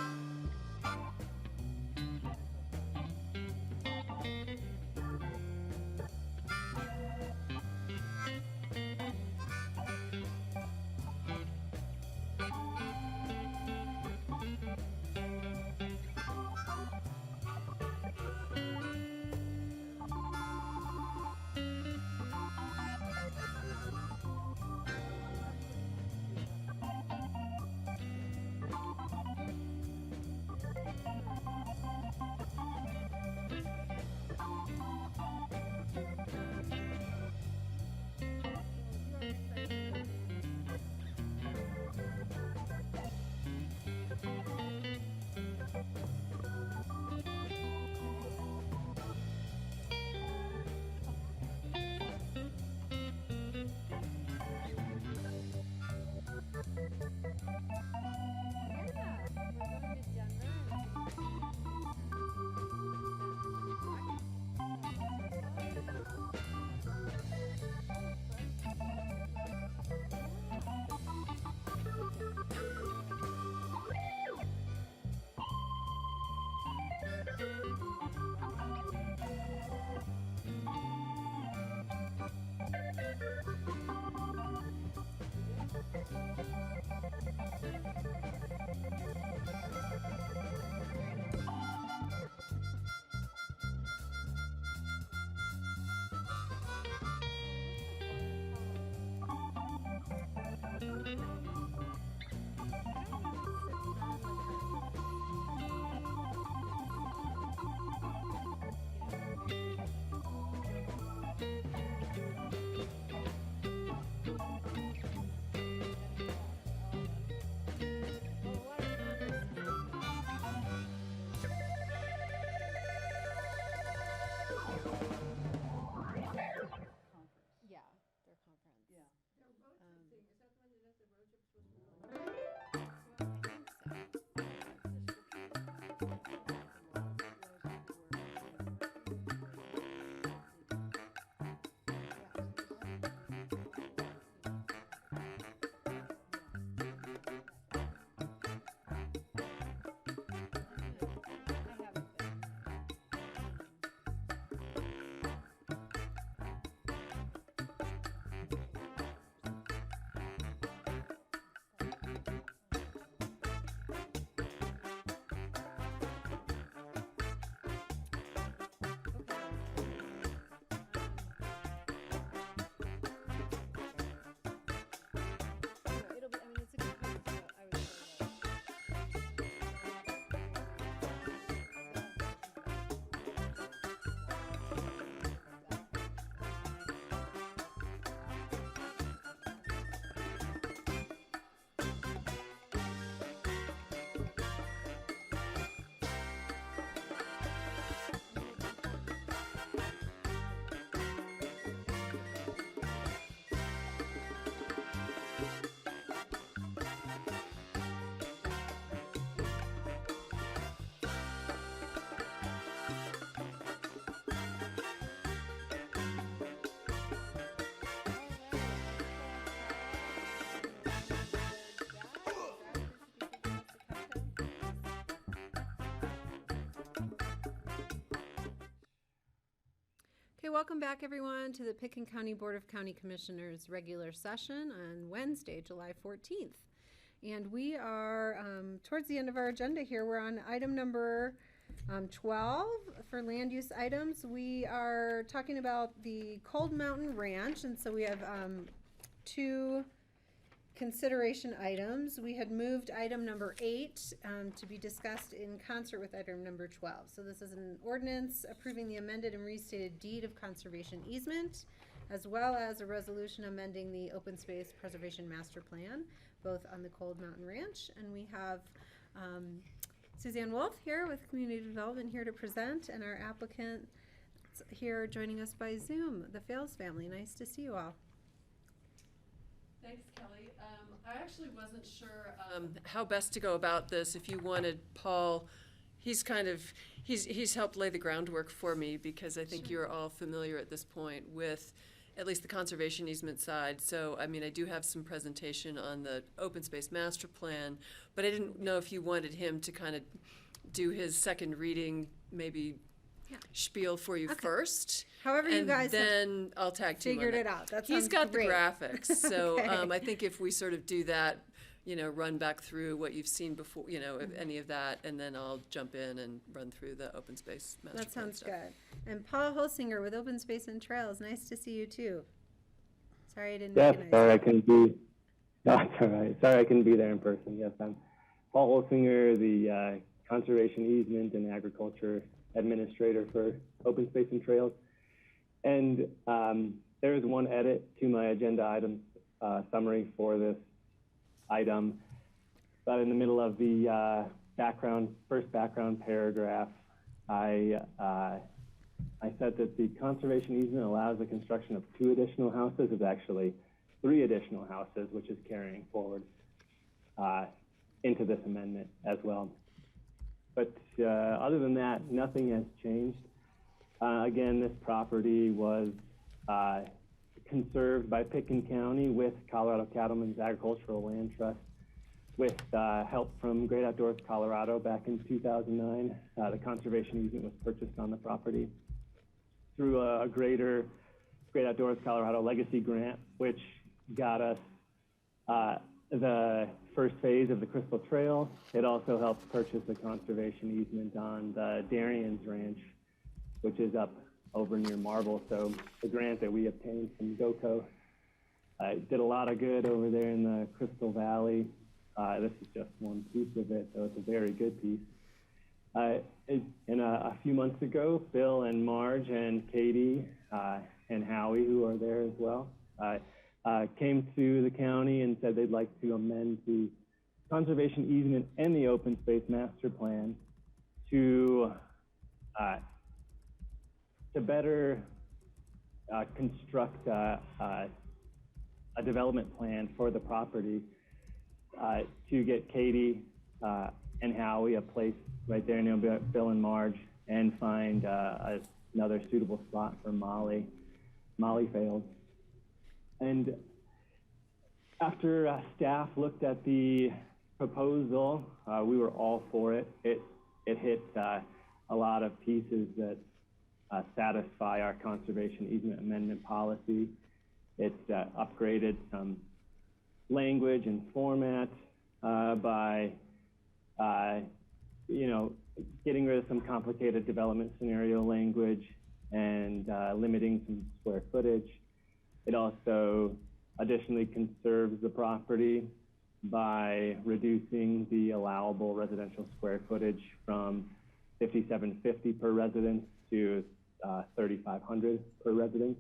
Okay, welcome back everyone to the Pickens County Board of County Commissioners regular session on Wednesday, July 14th. And we are towards the end of our agenda here. We're on item number 12 for land use items. We are talking about the Cold Mountain Ranch, and so we have two consideration items. We had moved item number 8 to be discussed in concert with item number 12. So this is an ordinance approving the amended and restated deed of conservation easement, as well as a resolution amending the open space preservation master plan, both on the Cold Mountain Ranch. And we have Suzanne Wolf here with Community Development here to present, and our applicant here joining us by Zoom, the Fales family. Nice to see you all. Thanks, Kelly. I actually wasn't sure how best to go about this. If you wanted Paul, he's helped lay the groundwork for me, because I think you're all familiar at this point with at least the conservation easement side. So, I mean, I do have some presentation on the open space master plan, but I didn't know if you wanted him to kind of do his second reading, maybe spiel for you first. However you guys then I'll tag team figured on it out. That He's sounds got great. the graphics. So Okay. I think if we sort of do that, run back through what you've seen before, if any of that, and then I'll jump in and run through the open space master That plan sounds stuff. good. And Paul Holsinger with Open Space and Trails. Nice to see you too. Sorry I didn't Yes, recognize sorry you. I couldn't be. No, it's all right. Sorry I couldn't be there in person. Yes, I'm Paul Holsinger, the Conservation Easement and Agriculture Administrator for Open Space and Trails. And there is one edit to my agenda item summary for this item. But in the middle of the first background paragraph, I said that the conservation easement allows the construction of 2 additional houses. It's actually 3 additional houses, which is carrying forward into this amendment as well. But other than that, nothing has changed. Again, this property was conserved by Pickens County with Colorado Cattlemen's Agricultural Land Trust, with help from Great Outdoors Colorado back in 2009. The conservation easement was purchased on the property through a Great Outdoors Colorado Legacy Grant, which got us the first phase of the Crystal Trail. It also helped purchase the conservation easement on the Darien's Ranch, which is up over near Marble. So the grant that we obtained from GOCO did a lot of good over there in the Crystal Valley. This is just one piece of it, so it's a very good piece. A few months ago, Bill and Marge and Katie and Howie, who are there as well, came to the county and said they'd like to amend the conservation easement and the open space master plan to better construct a development plan for the property to get Katie and Howie a place right there near Bill and Marge, and find another suitable spot for Molly. Molly failed. And after staff looked at the proposal, we were all for it. It hit a lot of pieces that satisfy our conservation easement amendment policy. It upgraded some language and format by getting rid of some complicated development scenario language and limiting some square footage. It also additionally conserves the property by reducing the allowable residential square footage from 5,750 per residence to 3,500 per residence.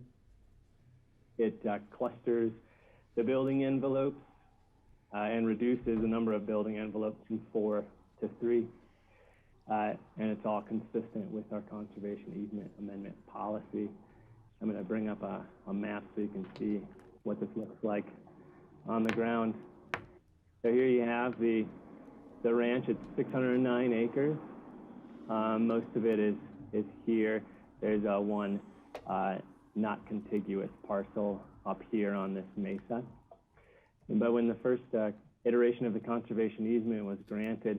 It clusters the building envelopes and reduces the number of building envelopes from 4 to 3. And it's all consistent with our conservation easement amendment policy. I'm going to bring up a map so you can see what this looks like on the ground. So here you have the ranch. It's 609 acres. Most of it is here. There's one not contiguous parcel up here on this mesa. But when the first iteration of the conservation easement was granted,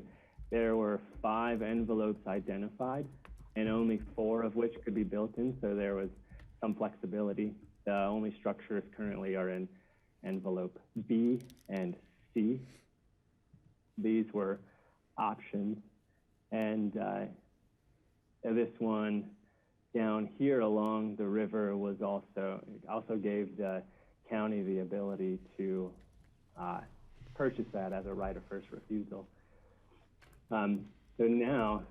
there were 5 envelopes identified, and only 4 of which could be built in. So there was some flexibility. The only structures currently are in envelope B and C. These were options, and this one down here along the river was also gave the county the ability to purchase that as a right of first refusal. So now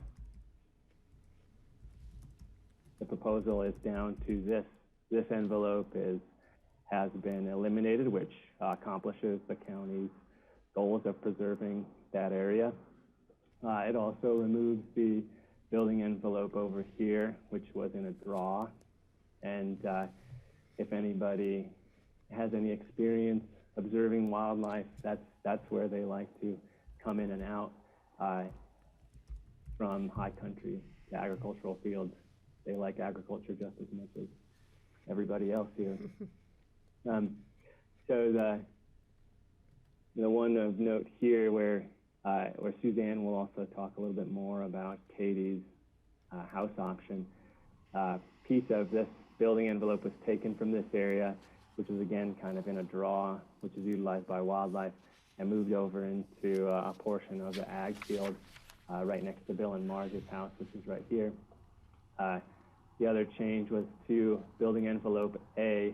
the proposal is down to this envelope has been eliminated, which accomplishes the county's goals of preserving that area. It also removes the building envelope over here, which was in a draw. And if anybody has any experience observing wildlife, that's where they like to come in and out from high country to agricultural fields. They like agriculture just as much as everybody else here. So the one of note here where Suzanne will also talk a little bit more about Katie's house option. Piece of this building envelope was taken from this area, which is again kind of in a draw, which is utilized by wildlife, and moved over into a portion of the ag field right next to Bill and Marge's house, which is right here. The other change was to building envelope A.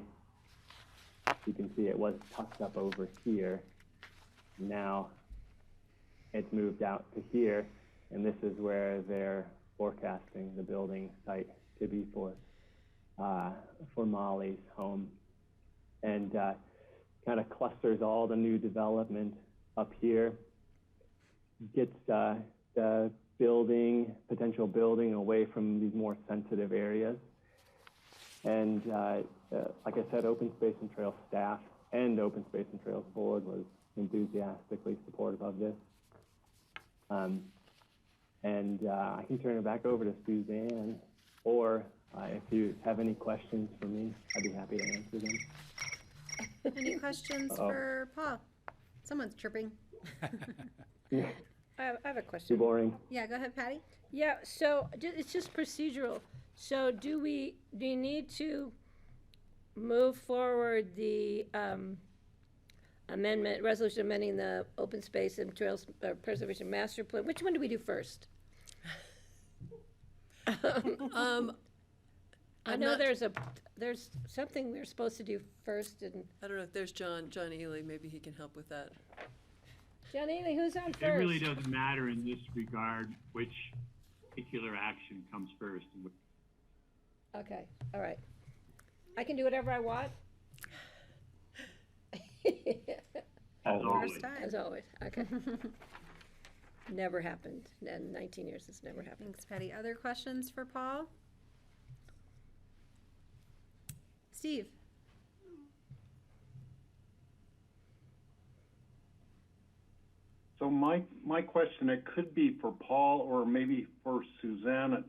You can see it was tucked up over here. Now it's moved out to here, and this is where they're forecasting the building site to be for Molly's home. And kind of clusters all the new development up here, gets the potential building away from these more sensitive areas. And like I said, Open Space and Trails staff and Open Space and Trails board was enthusiastically supportive of this. I can turn it back over to Suzanne, or if you have any questions for me, I'd be happy to answer them. Any questions for Paul? Someone's chirping. I have a question. Too boring. Yeah, go ahead, Patty. Yeah, so it's just procedural. So do we need to move forward the resolution amending the Open Space and Trails Preservation Master Plan? Which one do we do first? I know there's something we're supposed to do first, and I don't know if there's John Ely, maybe he can help with that. John Ely, who's on first? It really doesn't matter in this regard which particular action comes first. Okay, all right. I can do whatever I want? As always. As always, okay. Never happened. In 19 years, it's never happened. Thanks, Patty. Other questions for Paul? Steve? So my question, it could be for Paul or maybe for Suzanne. It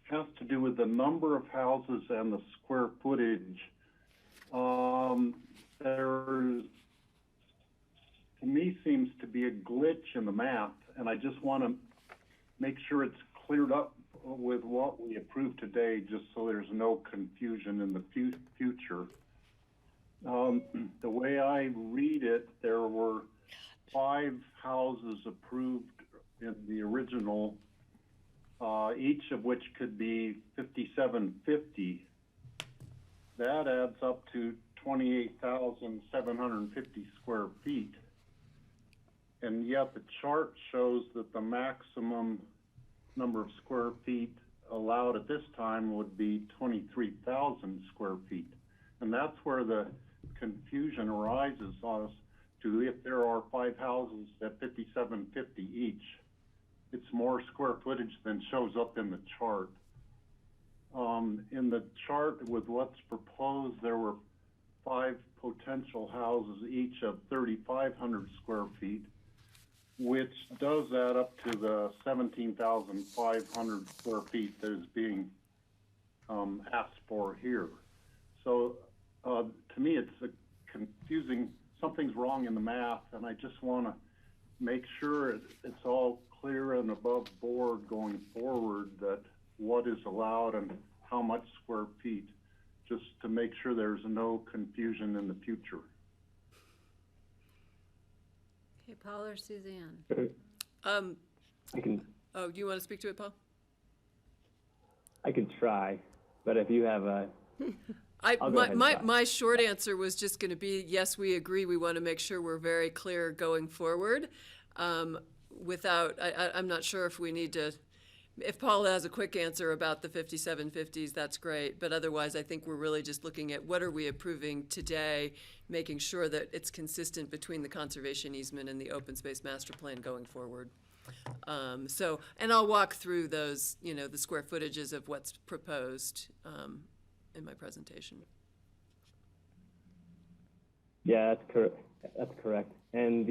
has to do with the number of houses and the square footage. There, to me, seems to be a glitch in the math, and I just want to make sure it's cleared up with what we approved today, just so there's no confusion in the future. The way I read it, there were 5 houses approved in the original, each of which could be 5,750. That adds up to 28,750 square feet. And yet the chart shows that the maximum number of square feet allowed at this time would be 23,000 square feet. And that's where the confusion arises as to if there are 5 houses at 5,750 each. It's more square footage than shows up in the chart. In the chart with what's proposed, there were 5 potential houses, each of 3,500 square feet, which does add up to the 17,500 square feet that is being asked for here. So to me, it's a confusing, something's wrong in the math, and I just want to make sure it's all clear and above board going forward that what is allowed and how much square feet. just to make sure there's no confusion in the future. Okay, Paul or Suzanne? I can Oh, do you want to speak to it, Paul? I can try, but if you have a I'll go ahead and try. My short answer was just going to be, yes, we agree. We want to make sure we're very clear going forward. I'm not sure if we need to, if Paul has a quick answer about the 5750s, that's great. But otherwise, I think we're really just looking at what are we approving today, making sure that it's consistent between the conservation easement and the open space master plan going forward. And I'll walk through those, the square footages of what's proposed in my presentation. Yeah, that's correct. And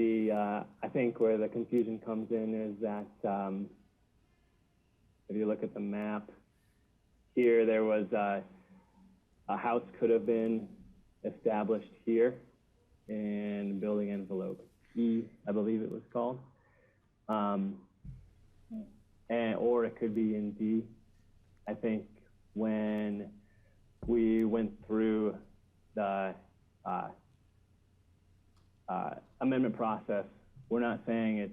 I think where the confusion comes in is that if you look at the map here, there was a house could have been established here in building envelope E, I believe it was called. Or it could be in D. I think when we went through the amendment process, we're not saying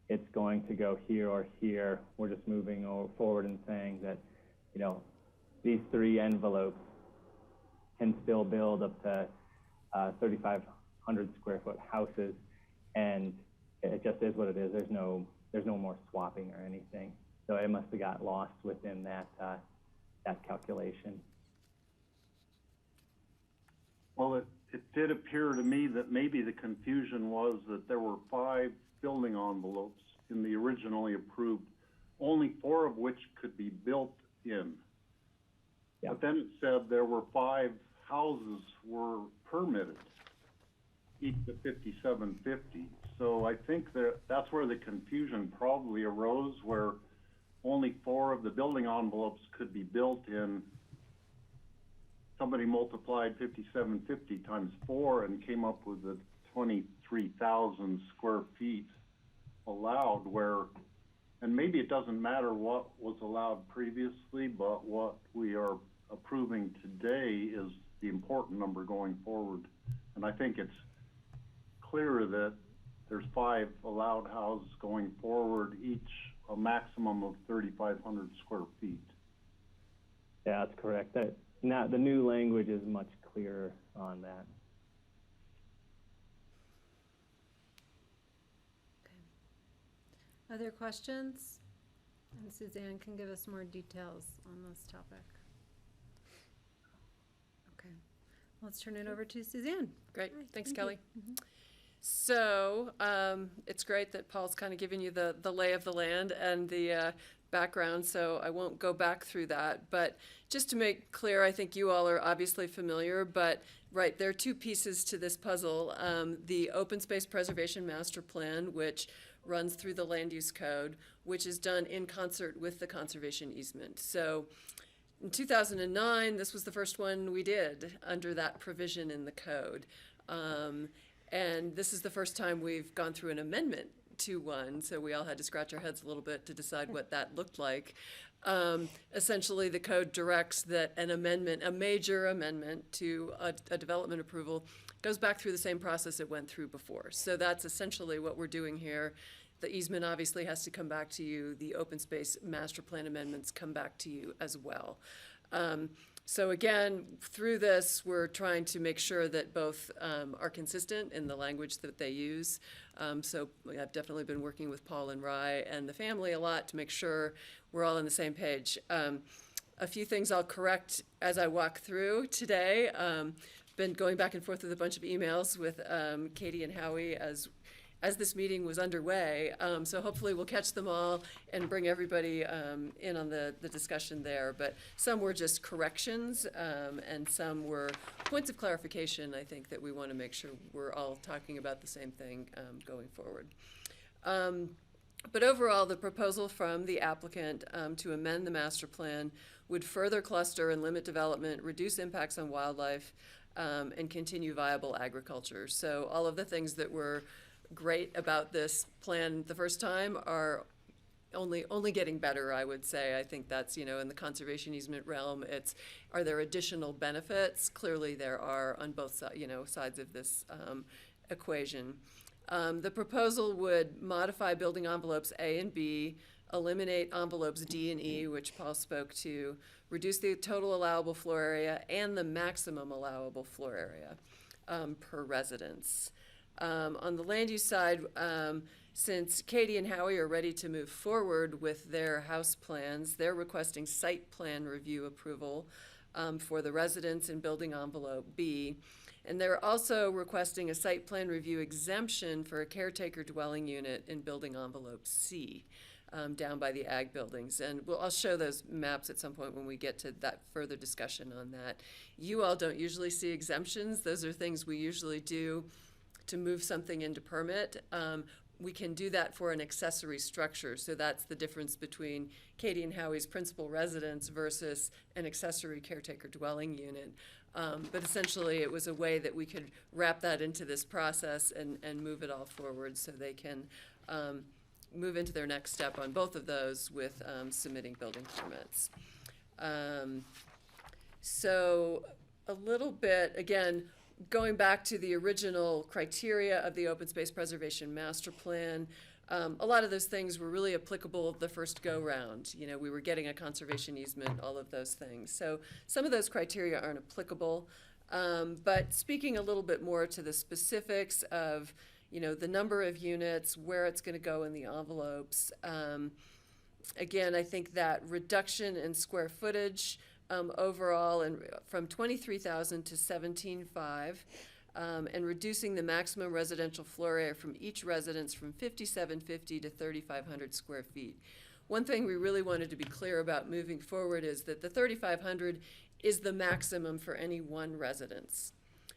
it's going to go here or here. We're just moving forward and saying that, these three envelopes can still build up to 3,500 square foot houses, and it just is what it is. There's no more swapping or anything. So it must have got lost within that calculation. Well, it did appear to me that maybe the confusion was that there were 5 building envelopes in the originally approved, only 4 of which could be built in. Yeah. But then it said there were 5 houses were permitted, each to 5750. So I think that's where the confusion probably arose, where only 4 of the building envelopes could be built in. Somebody multiplied 5750 times 4 and came up with the 23,000 square feet allowed, and maybe it doesn't matter what was allowed previously, but what we are approving today is the important number going forward. And I think it's clear that there's 5 allowed houses going forward, each a maximum of 3,500 square feet. Yeah, that's correct. Now the new language is much clearer on that. Okay. Other questions? And Suzanne can give us more details on this topic. Okay. Let's turn it over to Suzanne. Great. Hi, Thanks, thank Kelly. you. So it's great that Paul's kind of giving you the lay of the land and the background, so I won't go back through that. But just to make clear, I think you all are obviously familiar, but right, there are 2 pieces to this puzzle. The Open Space Preservation Master Plan, which runs through the Land Use Code, which is done in concert with the conservation easement. So in 2009, this was the first one we did under that provision in the code. And this is the first time we've gone through an amendment to one, so we all had to scratch our heads a little bit to decide what that looked like. Essentially, the code directs that an amendment, a major amendment to a development approval, goes back through the same process it went through before. So that's essentially what we're doing here. The easement obviously has to come back to you. The open space master plan amendments come back to you as well. So again, through this, we're trying to make sure that both are consistent in the language that they use. So I've definitely been working with Paul and Rye and the family a lot to make sure we're all on the same page. A few things I'll correct as I walk through today. Been going back and forth with a bunch of emails with Katie and Howie as this meeting was underway. So hopefully we'll catch them all and bring everybody in on the discussion there. But some were just corrections and some were points of clarification, I think, that we want to make sure we're all talking about the same thing going forward. But overall, the proposal from the applicant to amend the master plan would further cluster and limit development, reduce impacts on wildlife, and continue viable agriculture. So all of the things that were great about this plan the first time are only getting better, I would say. I think that's, in the conservation easement realm, are there additional benefits? Clearly there are on both sides of this equation. The proposal would modify building envelopes A and B, eliminate envelopes D and E, which Paul spoke to, reduce the total allowable floor area and the maximum allowable floor area per residence. On the land use side, since Katie and Howie are ready to move forward with their house plans, they're requesting site plan review approval for the residence in building envelope B. And they're also requesting a site plan review exemption for a caretaker dwelling unit in building envelope C, down by the ag buildings. And I'll show those maps at some point when we get to that further discussion on that. You all don't usually see exemptions. Those are things we usually do to move something into permit. We can do that for an accessory structure. So that's the difference between Katie and Howie's principal residence versus an accessory caretaker dwelling unit. But essentially, it was a way that we could wrap that into this process and move it all forward so they can move into their next step on both of those with submitting building permits. So a little bit, again, going back to the original criteria of the Open Space Preservation Master Plan, a lot of those things were really applicable the first go-round. We were getting a conservation easement, all of those things. So some of those criteria aren't applicable. But speaking a little bit more to the specifics of, the number of units, where it's going to go in the envelopes, again, I think that reduction in square footage overall and from 23,000 to 17,500. And reducing the maximum residential floor area from each residence from 5,750 to 3,500 square feet. One thing we really wanted to be clear about moving forward is that the 3,500 is the maximum for any one residence.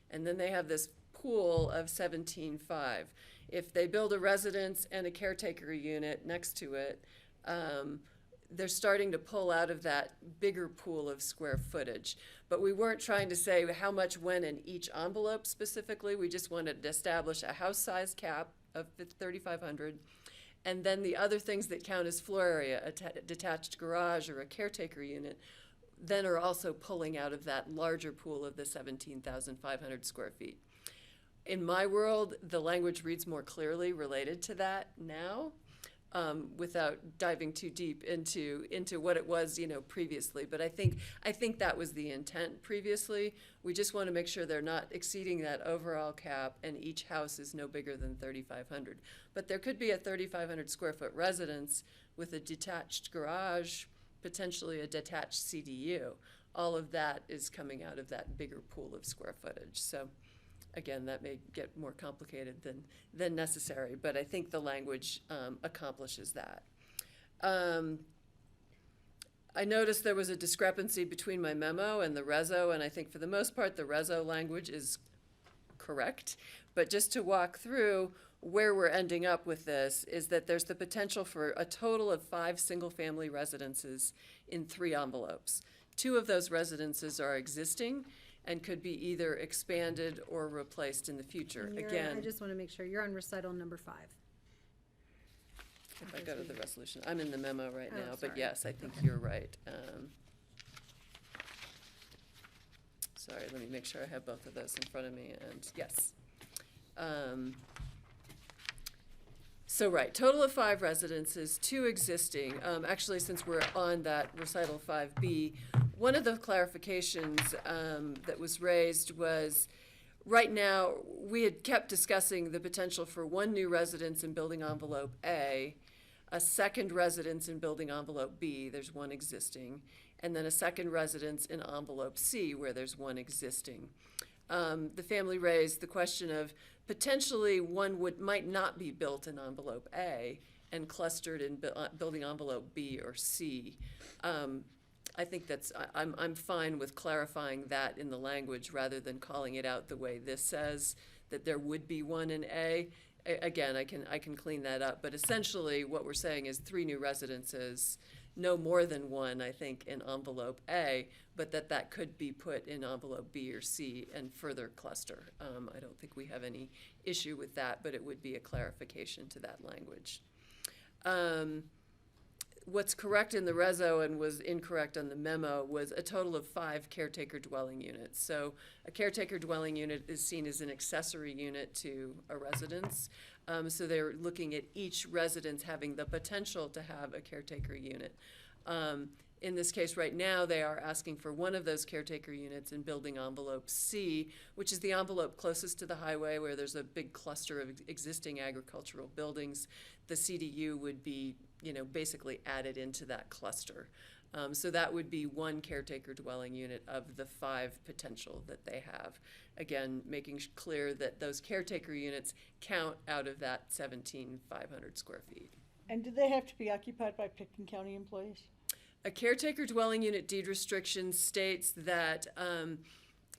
And then they have this pool of 17,500. If they build a residence and a caretaker unit next to it, they're starting to pull out of that bigger pool of square footage. But we weren't trying to say how much went in each envelope specifically. We just wanted to establish a house size cap of 3,500. And then the other things that count as floor area, a detached garage or a caretaker unit, then are also pulling out of that larger pool of the 17,500 square feet. In my world, the language reads more clearly related to that now. Without diving too deep into what it was, previously. But I think that was the intent previously. We just want to make sure they're not exceeding that overall cap, and each house is no bigger than 3,500. But there could be a 3,500 square foot residence with a detached garage, potentially a detached CDU. All of that is coming out of that bigger pool of square footage. So again, that may get more complicated than necessary, but I think the language accomplishes that. I noticed there was a discrepancy between my memo and the reso, and I think for the most part the reso language is correct. But just to walk through where we're ending up with this is that there's the potential for a total of 5 single-family residences in 3 envelopes. 2 of those residences are existing and could be either expanded or replaced in the future. Again, I just want to make sure you're on recital number 5. If I go to the resolution, I'm in the memo right now, but sorry. yes, I think you're right. Sorry, let me make sure I have both of those in front of me, and yes. So right, total of 5 residences, 2 existing. Actually, since we're on that recital 5B, one of the clarifications that was raised was, right now, we had kept discussing the potential for 1 new residence in building envelope A, a second residence in building envelope B, there's 1 existing, and then a second residence in envelope C, where there's 1 existing. The family raised the question of potentially one might not be built in envelope A and clustered in building envelope B or C. I think I'm fine with clarifying that in the language rather than calling it out the way this says, that there would be 1 in A. Again, I can clean that up, but essentially what we're saying is 3 new residences, no more than 1, I think, in envelope A, but that could be put in envelope B or C and further cluster. I don't think we have any issue with that, but it would be a clarification to that language. what's correct in the reso and was incorrect on the memo was a total of 5 caretaker dwelling units. So a caretaker dwelling unit is seen as an accessory unit to a residence. So they're looking at each residence having the potential to have a caretaker unit. In this case right now, they are asking for one of those caretaker units in building envelope C, which is the envelope closest to the highway where there's a big cluster of existing agricultural buildings. The CDU would be, basically added into that cluster. So that would be one caretaker dwelling unit of the 5 potential that they have. Again, making clear that those caretaker units count out of that 17,500 square feet. And do they have to be occupied by Pitkin County employees? A caretaker dwelling unit deed restriction states that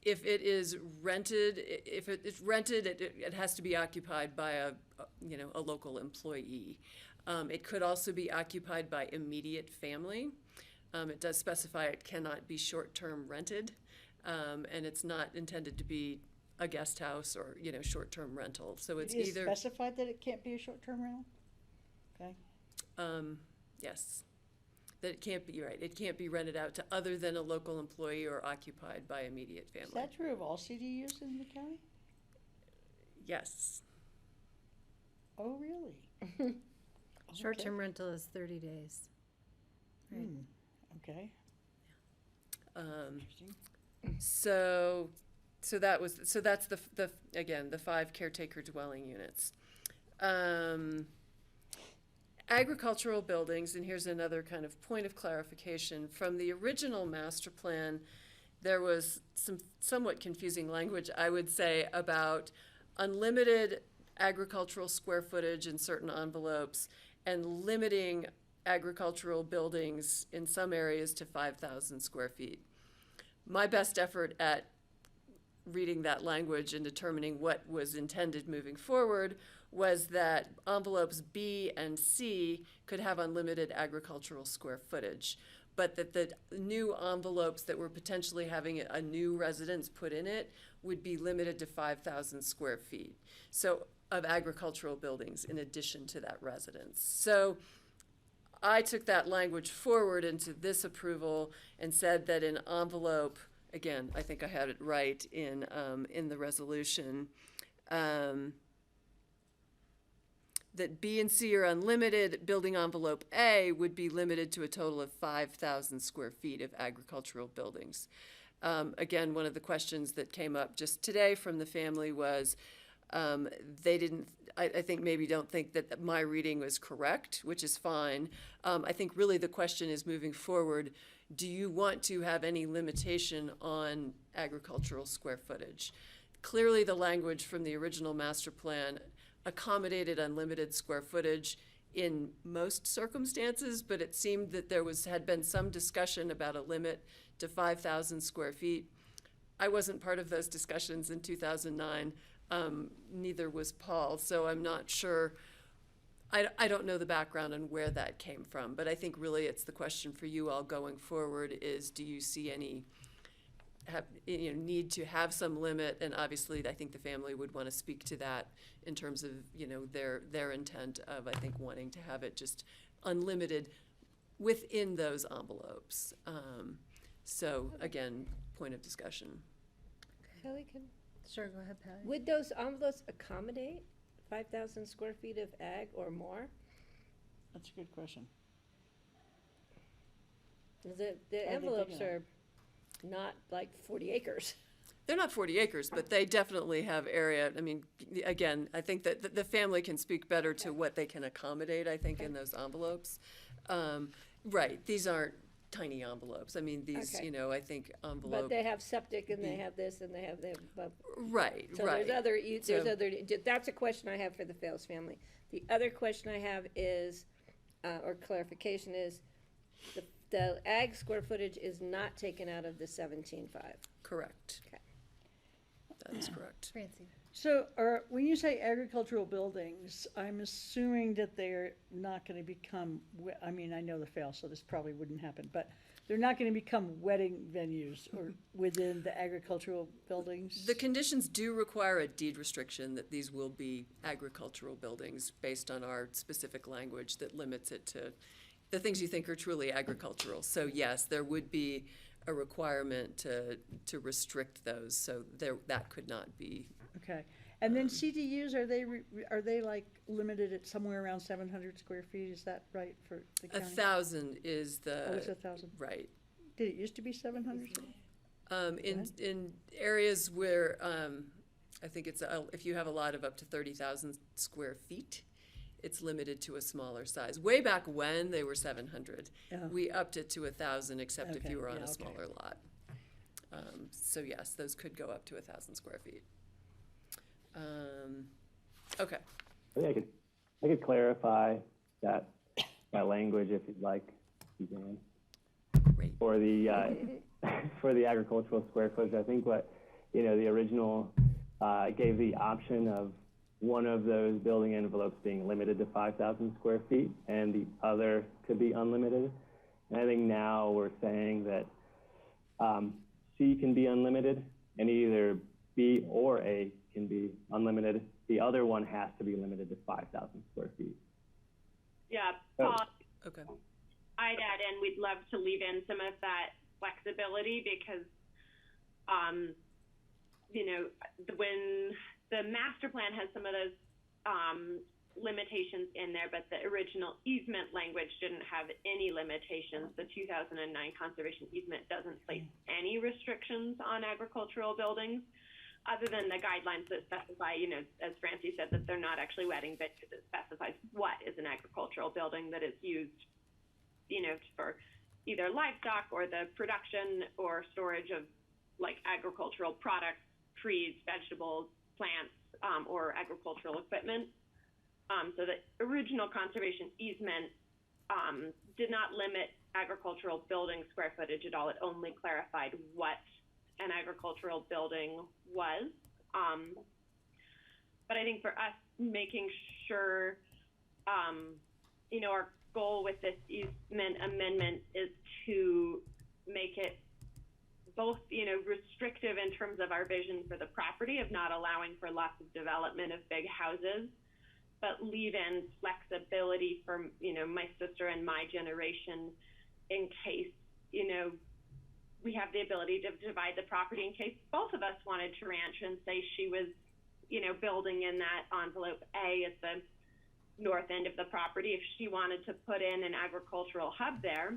if it is rented, it has to be occupied by a local employee. It could also be occupied by immediate family. It does specify it cannot be short-term rented, and it's not intended to be a guest house or short-term rental. So it's It is either specified that it can't be a short-term rental? Okay. yes. That it can't be, right, it can't be rented out to other than a local employee or occupied by immediate family. Is that true of all CDUs in the county? Yes. Oh, really? Short-term rental is 30 days. Right. Okay. Interesting. So that's the 5 caretaker dwelling units. Agricultural buildings, and here's another kind of point of clarification. From the original master plan, there was some somewhat confusing language, I would say, about unlimited agricultural square footage in certain envelopes and limiting agricultural buildings in some areas to 5,000 square feet. My best effort at reading that language and determining what was intended moving forward was that envelopes B and C could have unlimited agricultural square footage, but that the new envelopes that were potentially having a new residence put in it would be limited to 5,000 square feet. So of agricultural buildings in addition to that residence. So I took that language forward into this approval and said that in envelope, again, I think I had it right in the resolution, that B and C are unlimited. Building envelope A would be limited to a total of 5,000 square feet of agricultural buildings. Again, one of the questions that came up just today from the family was they didn't, I think maybe don't think that my reading was correct, which is fine. I think really the question is moving forward, do you want to have any limitation on agricultural square footage? Clearly the language from the original master plan accommodated unlimited square footage in most circumstances, but it seemed that there had been some discussion about a limit to 5,000 square feet. I wasn't part of those discussions in 2009. Neither was Paul, so I'm not sure. I don't know the background and where that came from, but I think really it's the question for you all going forward is, do you see any need to have some limit? And obviously I think the family would want to speak to that in terms of their intent of, I think, wanting to have it just unlimited within those envelopes. So again, point of discussion. Kelly, Sure, go ahead, Patty. would those envelopes accommodate 5,000 square feet of ag or more? That's a good question. The envelopes are not like 40 acres. They're not 40 acres, but they definitely have area. I mean, again, I think that the family can speak better to what they can accommodate, I think, in those envelopes. Right, these aren't tiny envelopes. I mean, these, I think envelope. But they have septic and they have this and they have that. Right, so right. That's a question I have for the Fales family. The other question I have is, or clarification is, the ag square footage is not taken out of the 17.5. Correct. Okay. That is correct. Francie. So, when you say agricultural buildings, I'm assuming that they're not going to become, I mean, I know the fail, so this probably wouldn't happen, but they're not going to become wedding venues or within the agricultural buildings? The conditions do require a deed restriction that these will be agricultural buildings based on our specific language that limits it to the things you think are truly agricultural. So yes, there would be a requirement to restrict those, so that could not be. Okay. And then CDUs, are they like limited at somewhere around 700 square feet? Is that right for the county? 1,000 is the. Oh, it's 1,000? Right. Did it used to be 700? In areas where, I think it's, if you have a lot of up to 30,000 square feet, it's limited to a smaller size. Way back when, they were 700. Yeah. We upped it to 1,000, except if Okay, you were on yeah, a okay. smaller lot. So yes, those could go up to 1,000 square feet. Okay. I think I could clarify that language if you'd like, Suzanne. Great. For the for the agricultural square footage, I think what the original gave the option of one of those building envelopes being limited to 5,000 square feet and the other could be unlimited. And I think now we're saying that C can be unlimited and either B or A can be unlimited. The other one has to be limited to 5,000 square feet. Yeah, Paul, Okay. I'd add in, we'd love to leave in some of that flexibility because, when the master plan has some of those limitations in there, but the original easement language didn't have any limitations. The 2009 conservation easement doesn't place any restrictions on agricultural buildings other than the guidelines that specify, as Francie said, that they're not actually wetting, but it specifies what is an agricultural building that is used, for either livestock or the production or storage of like agricultural products, trees, vegetables, plants, or agricultural equipment. So the original conservation easement did not limit agricultural building square footage at all. It only clarified what an agricultural building was. But I think for us, making sure, our goal with this easement amendment is to make it both, restrictive in terms of our vision for the property of not allowing for lots of development of big houses, but leave in flexibility for, my sister and my generation in case, we have the ability to divide the property in case both of us wanted to ranch and say she was, building in that envelope A at the north end of the property. If she wanted to put in an agricultural hub there,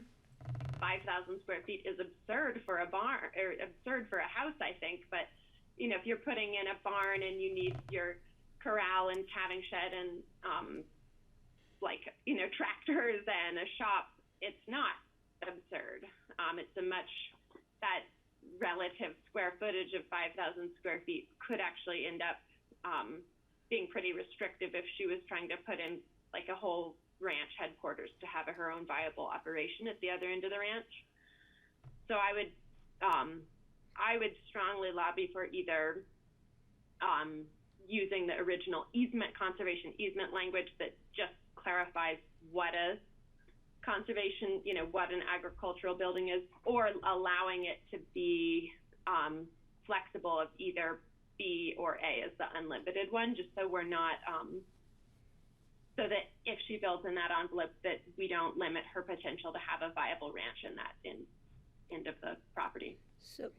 5,000 square feet is absurd for a barn, or absurd for a house, I think. But, if you're putting in a barn and you need your corral and calving shed and, tractors and a shop, it's not absurd. It's that relative square footage of 5,000 square feet could actually end up being pretty restrictive if she was trying to put in like a whole ranch headquarters to have her own viable operation at the other end of the ranch. So I would strongly lobby for either using the original conservation easement language that just clarifies what a conservation, what an agricultural building is, or allowing it to be flexible of either B or A as the unlimited one, just so we're not, so that if she builds in that envelope, that we don't limit her potential to have a viable ranch in that end of the property. So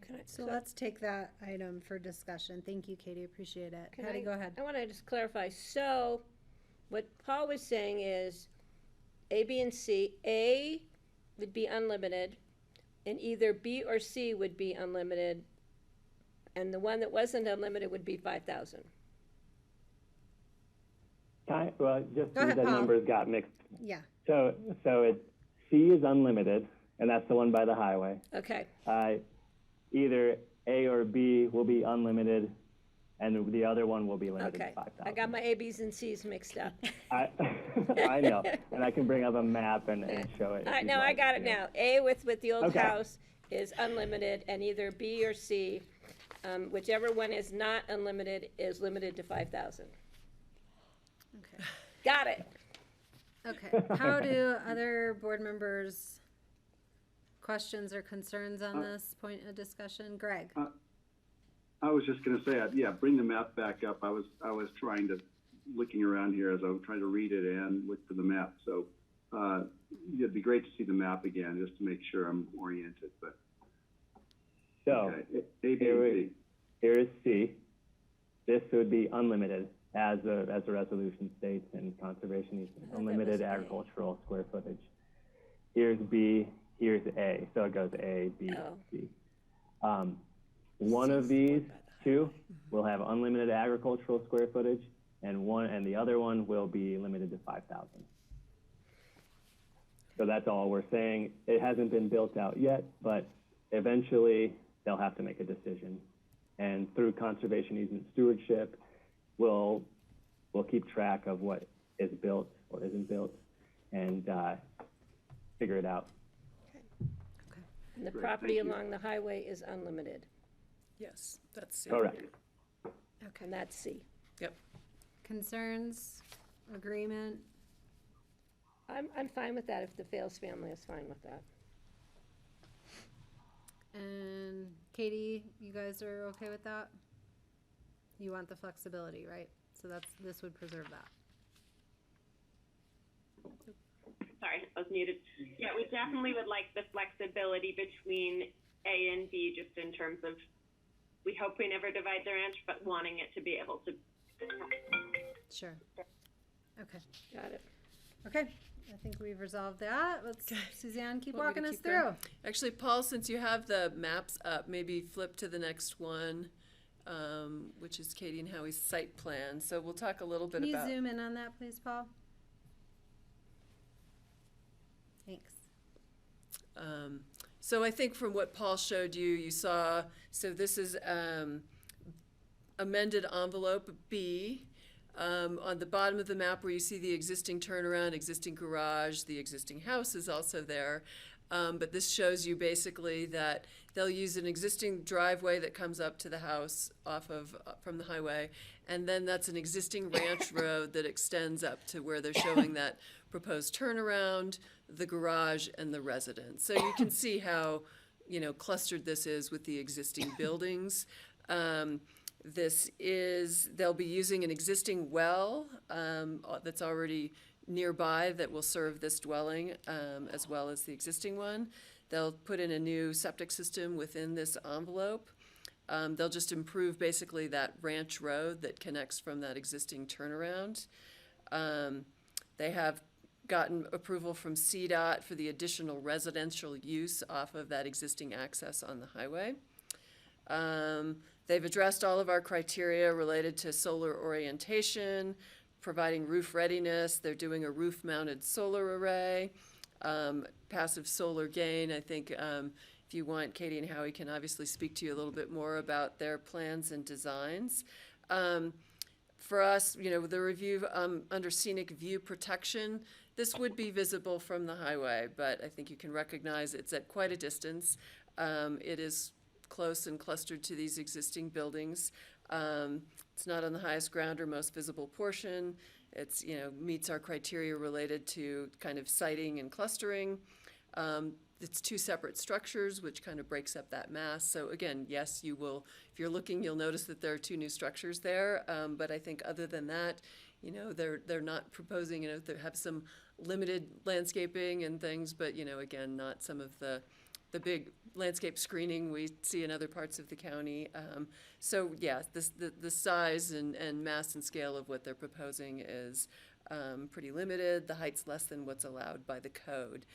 let's take that item for discussion. Thank you, Katie, appreciate it. Patty, go ahead. I want to just clarify. So what Paul was saying is A, B, and C. A would be unlimited, and either B or C would be unlimited, and the one that wasn't unlimited would be 5,000. Well, just Go ahead, the Paul. numbers got mixed. Yeah. So C is unlimited, and that's the one by the highway. Okay. Either A or B will be unlimited, and the other one will be limited Okay. to 5,000. I got my A, B's, and C's mixed up. I know, and I can bring up a map and show it. All right, now I got it now. A with the old Okay. house is unlimited, and either B or C, whichever one is not unlimited, is limited to 5,000. Okay. Got it. Okay. How do other board members questions or concerns on this point of discussion? Greg? I was just going to say, bring the map back up. I was looking around here as I was trying to read it and look for the map. So it'd be great to see the map again, just to make sure I'm oriented, but. So, Okay, A, B, and C. here is C. This would be unlimited, as the resolution states in conservation easement, unlimited agricultural square footage. Here's B, here's A, so it goes A, B, C. One of these two will have unlimited agricultural square footage, and the other one will be limited to 5,000. So that's all we're saying. It hasn't been built out yet, but eventually they'll have to make a decision. And through conservation easement stewardship, we'll keep track of what is built or isn't built and figure it out. And the Great, property thank you. along the highway is unlimited, Yes, that's C. Correct. and that's C. Yep. Concerns, agreement? I'm fine with that if the Fales family is fine with that. And Katie, you guys are okay with that? You want the flexibility, right? So this would preserve that. Sorry, I was muted. Yeah, we definitely would like the flexibility between A and B, just in terms of, we hope we never divide the ranch, but wanting it to be able to. Sure. Okay. Got it. Okay, I think we've resolved that. Let's, Suzanne, keep Want me walking to us keep going? through. Actually, Paul, since you have the maps up, maybe flip to the next one, which is Katie and Howie's site plan. So we'll talk a little bit Can you about. zoom in on that, please, Paul? Thanks. So I think from what Paul showed you, you saw, so this is amended envelope B. On the bottom of the map where you see the existing turnaround, existing garage, the existing house is also there. But this shows you basically that they'll use an existing driveway that comes up to the house from the highway. And then that's an existing ranch road that extends up to where they're showing that proposed turnaround, the garage, and the residence. So you can see how, clustered this is with the existing buildings. They'll be using an existing well that's already nearby that will serve this dwelling as well as the existing one. They'll put in a new septic system within this envelope. They'll just improve basically that ranch road that connects from that existing turnaround. They have gotten approval from CDOT for the additional residential use off of that existing access on the highway. They've addressed all of our criteria related to solar orientation, providing roof readiness. They're doing a roof-mounted solar array, passive solar gain. I think if you want, Katie and Howie can obviously speak to you a little bit more about their plans and designs. For us, the review under scenic view protection, this would be visible from the highway, but I think you can recognize it's at quite a distance. It is close and clustered to these existing buildings. It's not on the highest ground or most visible portion. It's, meets our criteria related to kind of siting and clustering. It's two separate structures, which kind of breaks up that mass. So again, yes, you will, if you're looking, you'll notice that there are two new structures there. But I think other than that, they're not proposing, they have some limited landscaping and things, but, again, not some of the big landscape screening we see in other parts of the county. So yeah, the size and mass and scale of what they're proposing is pretty limited. The height's less than what's allowed by the code.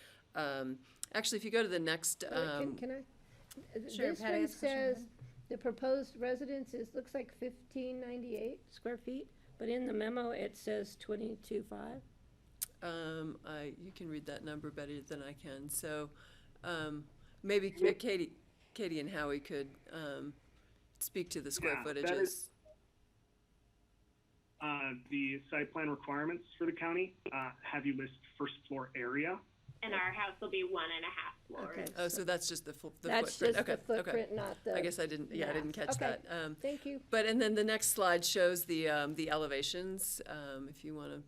Actually, if you go to the next. Can I? Sure, This Patty, one has a question. says the proposed residence looks like 1,598 square feet, but in the memo it says 22.5. You can read that number better than I can. So maybe Katie and Howie could speak to the square footages. That is, the site plan requirements for the county have you list first floor area. And our house will be 1.5 floors. Okay. Oh, so that's just the That's footprint. just Okay, the footprint, not the. I guess I didn't. Yeah, I didn't catch Okay. that. Thank you. But and then the next slide shows the elevations. If you want to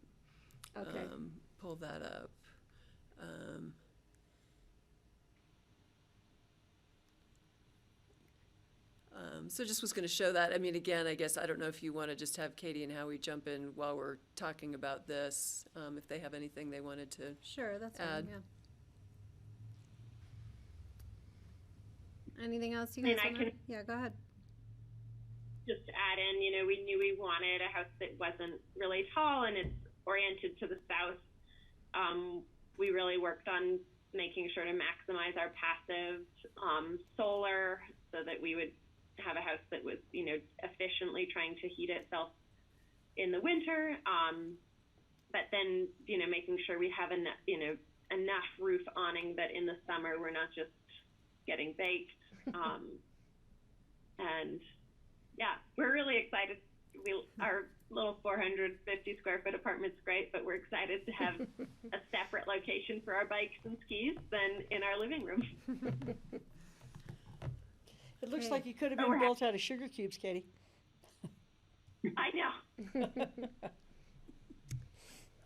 Okay. pull that up. So just was going to show that. I mean, again, I guess I don't know if you want to just have Katie and Howie jump in while we're talking about this, if they have anything they wanted to Sure, that's fine, add. yeah. Anything else you And guys I want to? can- Yeah, go ahead. Just to add in, we knew we wanted a house that wasn't really tall and it's oriented to the south. We really worked on making sure to maximize our passive solar so that we would have a house that was, efficiently trying to heat itself in the winter. But then, making sure we have enough roof awning that in the summer we're not just getting baked. And yeah, we're really excited. Our little 450 square foot apartment's great, but we're excited to have a separate location for our bikes and skis than in our living room. It looks Okay. like you could have Oh, been we're built out of sugar cubes, Katie. I know.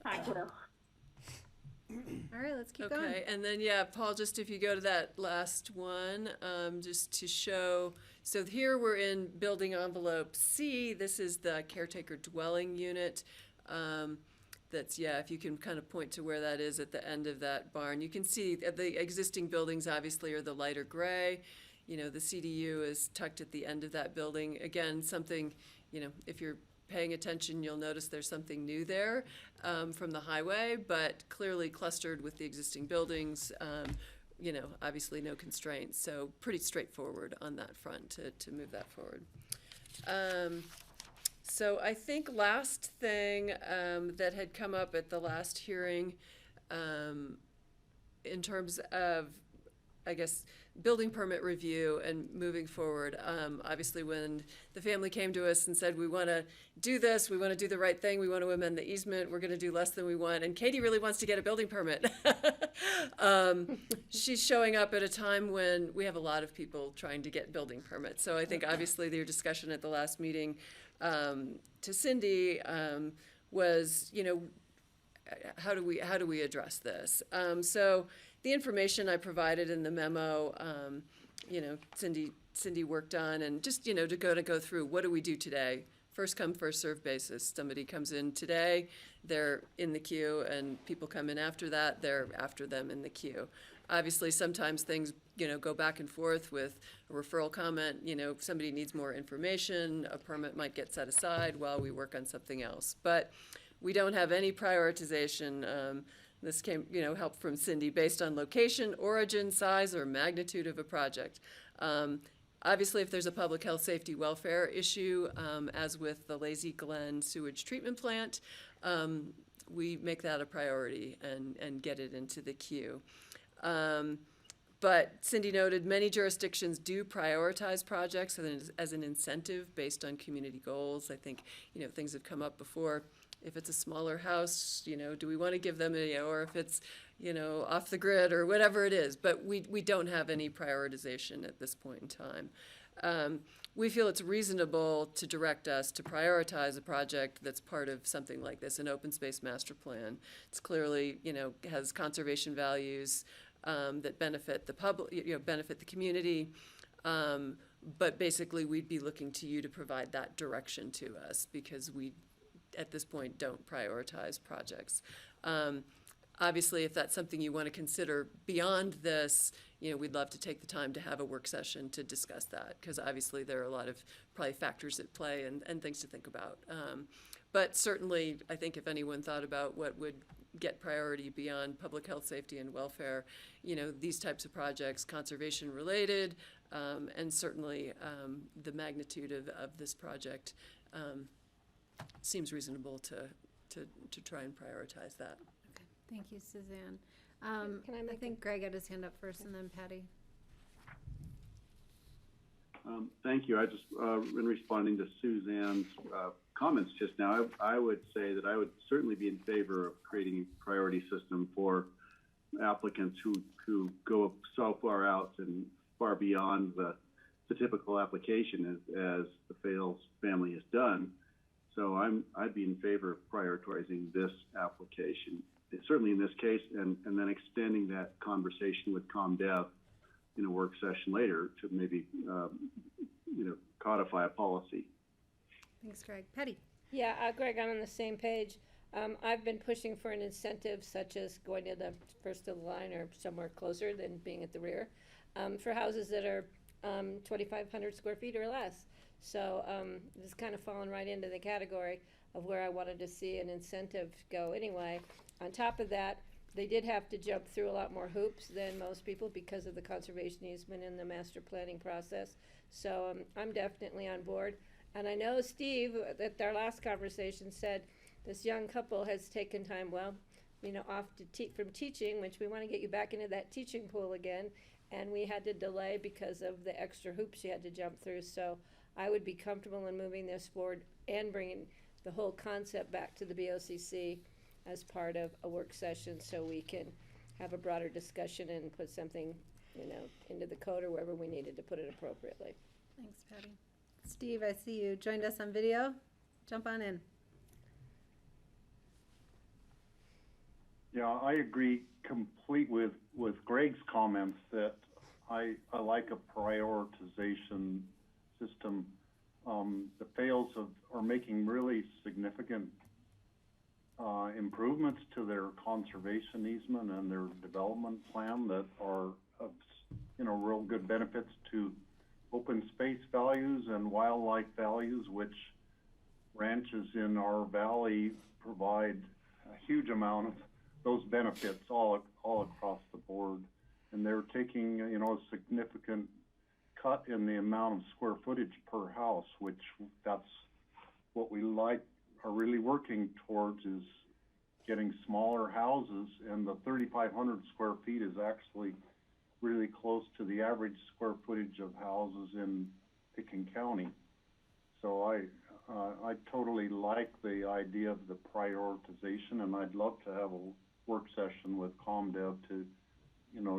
I will. All right, let's keep going. Okay, and then, yeah, Paul, just if you go to that last one, just to show, so here we're in building envelope C. This is the caretaker dwelling unit. That's, yeah, if you can kind of point to where that is at the end of that barn. You can see the existing buildings obviously are the lighter gray. The CDU is tucked at the end of that building. Again, something, if you're paying attention, you'll notice there's something new there from the highway, but clearly clustered with the existing buildings. Obviously no constraints, so pretty straightforward on that front to move that forward. So I think last thing that had come up at the last hearing in terms of, I guess, building permit review and moving forward. Obviously, when the family came to us and said, we want to do this, we want to do the right thing, we want to amend the easement, we're going to do less than we want, and Katie really wants to get a building permit. She's showing up at a time when we have a lot of people trying to get building permits. So I think obviously your discussion at the last meeting to Cindy was, how do we address this? So the information I provided in the memo, Cindy worked on, and just, to go through, what do we do today? First come, first served basis. Somebody comes in today, they're in the queue, and people come in after that, they're after them in the queue. Obviously, sometimes things, go back and forth with a referral comment. If somebody needs more information, a permit might get set aside while we work on something else. But we don't have any prioritization. This came, help from Cindy based on location, origin, size, or magnitude of a project. Obviously, if there's a public health, safety, welfare issue, as with the Lazy Glen sewage treatment plant, we make that a priority and get it into the queue. But Cindy noted many jurisdictions do prioritize projects as an incentive based on community goals. I think, things have come up before. If it's a smaller house, do we want to give them or if it's, off the grid or whatever it is. But we don't have any prioritization at this point in time. We feel it's reasonable to direct us to prioritize a project that's part of something like this, an open space master plan. It's clearly, has conservation values that benefit the public, benefit the community. But basically, we'd be looking to you to provide that direction to us because we, at this point, don't prioritize projects. Obviously, if that's something you want to consider beyond this, we'd love to take the time to have a work session to discuss that because obviously there are a lot of probably factors at play and things to think about. But certainly, I think if anyone thought about what would get priority beyond public health, safety, and welfare, these types of projects, conservation related, and certainly the magnitude of this project seems reasonable to try and prioritize that. Okay, thank you, Suzanne. Can I I think Greg had his hand up first and then Patty. Thank you. I just, in responding to Suzanne's comments just now, I would say that I would certainly be in favor of creating a priority system for applicants who go so far out and far beyond the typical application as the Fales family has done. So I'd be in favor of prioritizing this application, certainly in this case, and then extending that conversation with ComDev in a work session later to maybe codify a policy. Thanks, Greg. Patty? Yeah, Greg, I'm on the same page. I've been pushing for an incentive such as going to the first of the line or somewhere closer than being at the rear for houses that are 2,500 square feet or less. So it's kind of fallen right into the category of where I wanted to see an incentive go anyway. On top of that, they did have to jump through a lot more hoops than most people because of the conservation easement in the master planning process. So I'm definitely on board. And I know Steve, at our last conversation, said this young couple has taken time, off from teaching, which we want to get you back into that teaching pool again. And we had to delay because of the extra hoops you had to jump through. So I would be comfortable in moving this forward and bringing the whole concept back to the BOCC as part of a work session so we can have a broader discussion and put something, into the code or wherever we needed to put it appropriately. Thanks, Patty. Steve, I see you joined us on video. Jump on in. Yeah, I agree complete with Greg's comments that I like a prioritization system. The Fails are making really significant improvements to their conservation easement and their development plan that are of real good benefits to open space values and wildlife values, which ranches in our valley provide a huge amount of those benefits all across the board. And they're taking, a significant cut in the amount of square footage per house, which that's what we are really working towards, is getting smaller houses. And the 3,500 square feet is actually really close to the average square footage of houses in Pickens County. So I totally like the idea of the prioritization, and I'd love to have a work session with ComDev to,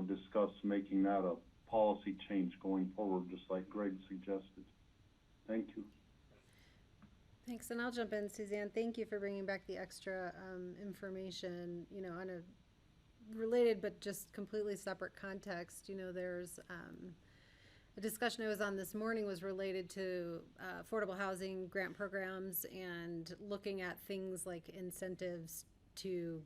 discuss making that a policy change going forward, just like Greg suggested. Thank you. Thanks, and I'll jump in, Suzanne. Thank you for bringing back the extra information, on a related but just completely separate context. There's a discussion I was on this morning was related to affordable housing grant programs and looking at things like incentives to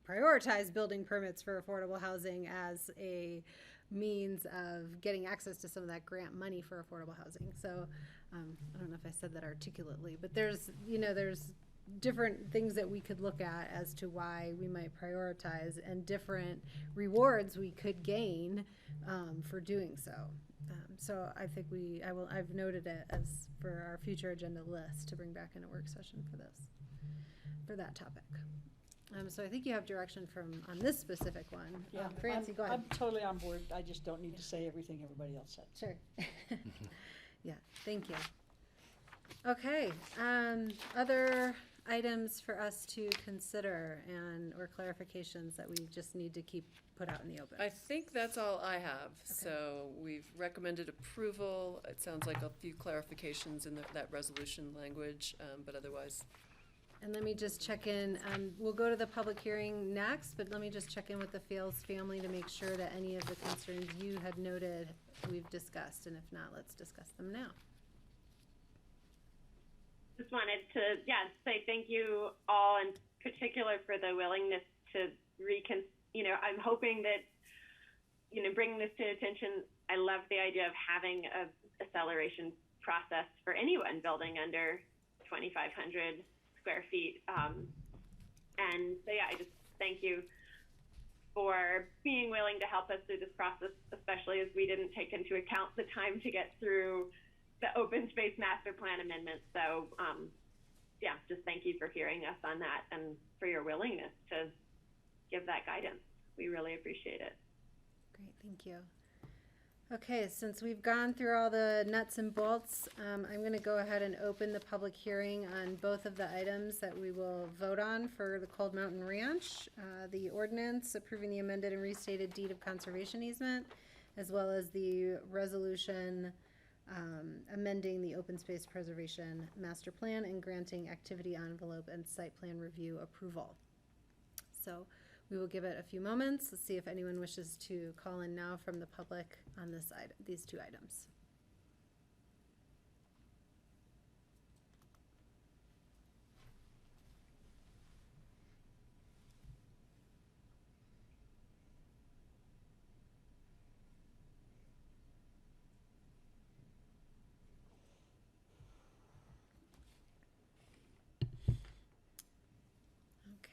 prioritize building permits for affordable housing as a means of getting access to some of that grant money for affordable housing. So I don't know if I said that articulately, but there's different things that we could look at as to why we might prioritize and different rewards we could gain for doing so. So I think I've noted it as for our future agenda list to bring back in a work session for that topic. So I think you have direction on this specific one. Yeah, Francie, go ahead. I'm totally on board. I just don't need to say everything everybody else said. Sure. Yeah, thank you. Okay, other items for us to consider or clarifications that we just need to keep put out in the open? I think that's all I have. Okay. So we've recommended approval. It sounds like a few clarifications in that resolution language, but otherwise. And let me just check in. We'll go to the public hearing next, but let me just check in with the Fails family to make sure that any of the concerns you had noted we've discussed, and if not, let's discuss them now. Just wanted to, say thank you all in particular for the willingness to I'm hoping that, bringing this to attention, I love the idea of having a acceleration process for anyone building under 2,500 square feet. And so, I just thank you for being willing to help us through this process, especially as we didn't take into account the time to get through the open space master plan amendment. So, just thank you for hearing us on that and for your willingness to give that guidance. We really appreciate it. Great, thank you. Okay, since we've gone through all the nuts and bolts, I'm going to go ahead and open the public hearing on both of the items that we will vote on for the Cold Mountain Ranch, the ordinance approving the amended and restated deed of conservation easement, as well as the resolution amending the open space preservation master plan and granting activity envelope and site plan review approval. So we will give it a few moments. Let's see if anyone wishes to call in now from the public on these two items.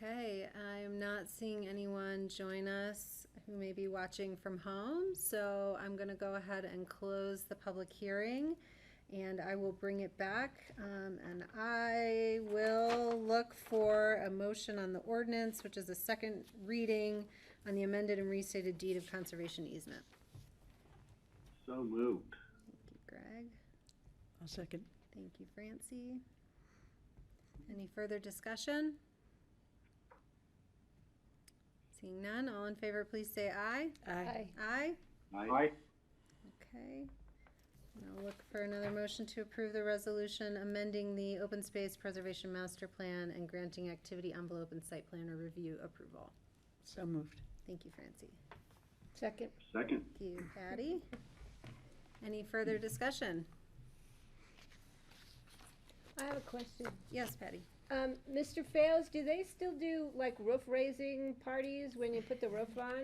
Okay, I'm not seeing anyone join us who may be watching from home, so I'm going to go ahead and close the public hearing, and I will bring it back, and I will look for a motion on the ordinance, which is a second reading on the amended and restated deed of conservation easement. So moved. Thank you, Greg. I'll second. Thank you, Francie. Any further discussion? Seeing none, all in favor, please say aye. Aye. Aye? Aye. Okay. I'll look for another motion to approve the resolution amending the open space preservation master plan and granting activity envelope and site plan or review approval. So moved. Thank you, Francie. Second. Second. Thank you, Patty. Any further discussion? I have a question. Yes, Patty. Mr. Fales, do they still do like roof raising parties when you put the roof on?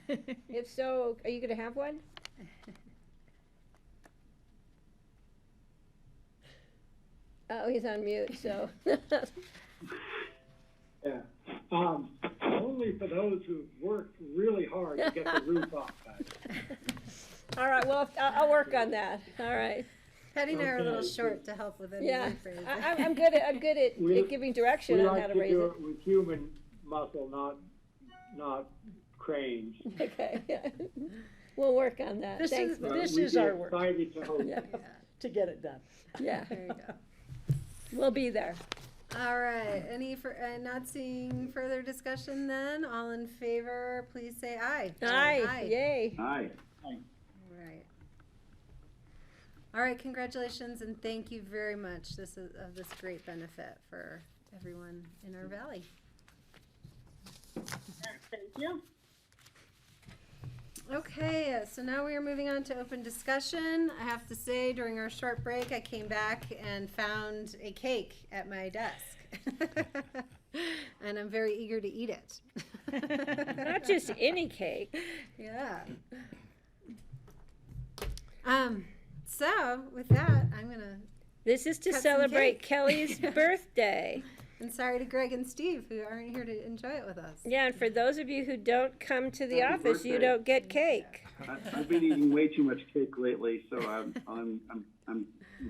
And if so, are you gonna have one? Oh, he's on mute, so. Yeah, only for those who've worked really hard to get the roof off. All right, well, I'll work on that. All right. Patty and I are a little short to help with any Yeah, roof raising. I'm good at giving direction on how to raise We it. like to do it with human muscle, not cranes. Okay, yeah. We'll work on that. This Thanks, is, Mel. this We'd is be our work, excited to host Yeah. you. to get it done. Yeah, There you go. we'll be there. All right, not seeing further discussion then, all in favor, please say aye. Aye, yay. Aye. Right. All right, congratulations and thank you very much. This is of this great benefit for everyone in our valley. Thank you. Okay, so now we are moving on to open discussion. I have to say, during our short break, I came back and found a cake at my desk. And I'm very eager to eat it. Not just any cake. Yeah. So with that, I'm gonna. This is to cut some celebrate cake. Kelly's birthday. And sorry to Greg and Steve who aren't here to enjoy it with us. Yeah, and for those of you who don't come to the Happy office, you birthday. don't get cake. I've been eating way too much cake lately, so I'm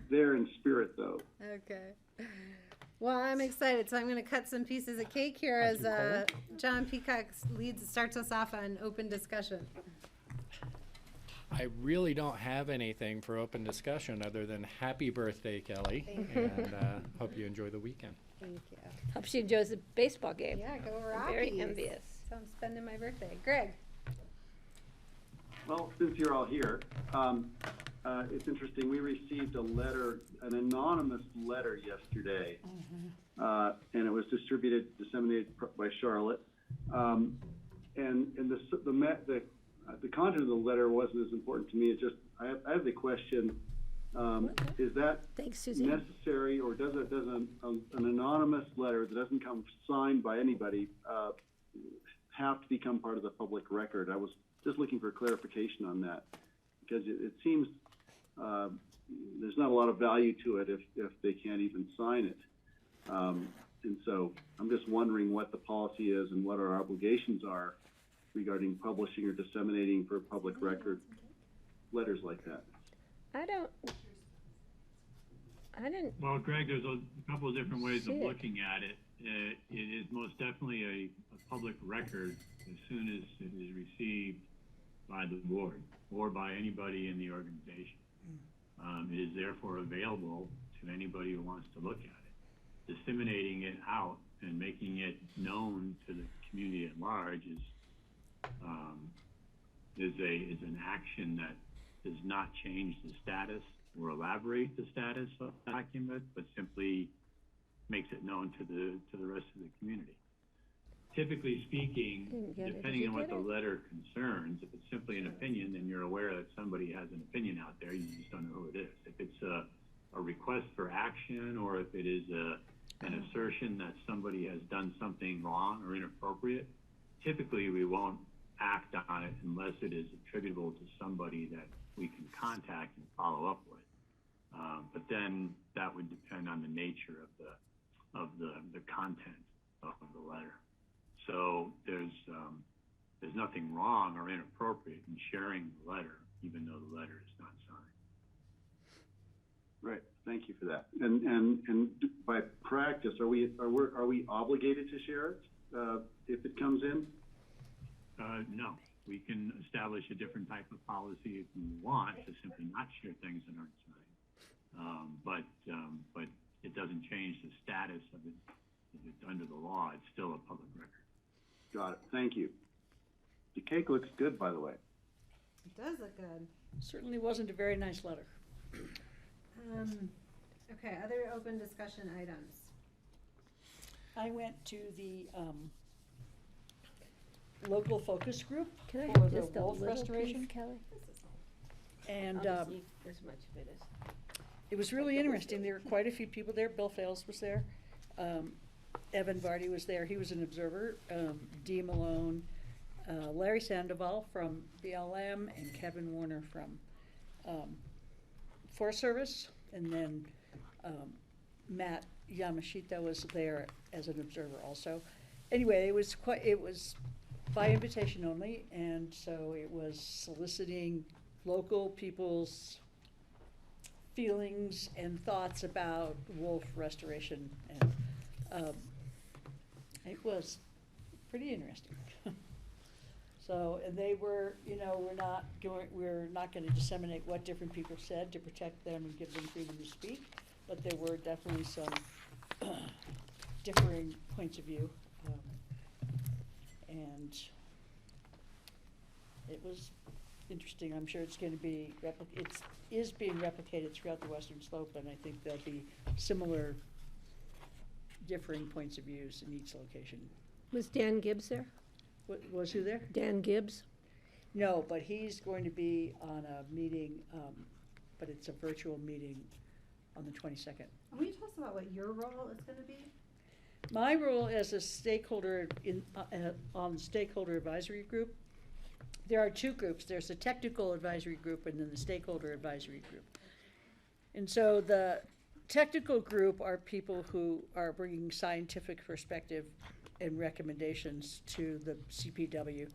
there in spirit though. Okay. Well, I'm excited, so I'm going to cut some pieces of cake here as John Peacock starts us off on open discussion. I really don't have anything for open discussion other than happy birthday, Kelly. Thank you. And hope you enjoy the weekend. Thank you. Hope she enjoys the baseball game. Yeah, go I'm Rockies. very envious. So I'm spending my birthday. Greg. Well, since you're all here, it's interesting. We received a letter, an anonymous letter yesterday, and it was disseminated by Charlotte. And the content of the letter wasn't as important to me. It's just I have the question: is that Thanks, Suzanne. necessary, or does an anonymous letter that doesn't come signed by anybody have to become part of the public record? I was just looking for clarification on that, because it seems there's not a lot of value to it if they can't even sign it. And so I'm just wondering what the policy is and what our obligations are regarding publishing or disseminating for public record letters like that. I didn't. Well, Greg, there's a couple of different ways of See it. looking at it. It is most definitely a public record as soon as it is received by the board or by anybody in the organization. It is therefore available to anybody who wants to look at it. Disseminating it out and making it known to the community at large is an action that does not change the status or elaborate the status of the document, but simply makes it known to the rest of the community. Typically speaking, Didn't get it. depending Did on you what get the it? letter concerns, if it's simply an opinion, then you're aware that somebody has an opinion out there, you just don't know who it is. If it's a request for action, or if it is an assertion that somebody has done something wrong or inappropriate, typically we won't act on it unless it is attributable to somebody that we can contact and follow up with. But then that would depend on the nature of the content of the letter. So there's nothing wrong or inappropriate in sharing the letter, even though the letter is not signed. Right, thank you for that. And by practice, are we obligated to share it if it comes in? No, we can establish a different type of policy if we want to simply not share things that aren't signed. But it doesn't change the status of it. If it's under the law, it's still a public record. Got it, thank you. The cake looks good, by the way. It does look good. Certainly wasn't a very nice letter. Okay, other open discussion items. I went to the local focus group Can I for have the just a wolf little restoration. piece, Kelly? And I'll just eat as much of it as. it was really interesting. There were quite a few people there. Bill Fales was there. Evan Vardy was there. He was an observer. Dee Malone, Larry Sandoval from BLM, and Kevin Warner from Forest Service. And then Matt Yamashita was there as an observer also. Anyway, it was by invitation only, and so it was soliciting local people's feelings and thoughts about wolf restoration, and it was pretty interesting. So, and they were, we're not going to disseminate what different people said to protect them and give them freedom to speak, but there were definitely some differing points of view, and it was interesting. I'm sure it's going to be it is being replicated throughout the Western Slope, and I think there'll be similar differing points of views in each location. Was Dan Gibbs there? Was who there? Dan Gibbs? No, but he's going to be on a meeting, but it's a virtual meeting on the 22nd. Will you tell us about what your role is going to be? My role as a stakeholder on the stakeholder advisory group, there are two groups. There's the technical advisory group and then the stakeholder advisory group. And so the technical group are people who are bringing scientific perspective and recommendations to the CPW.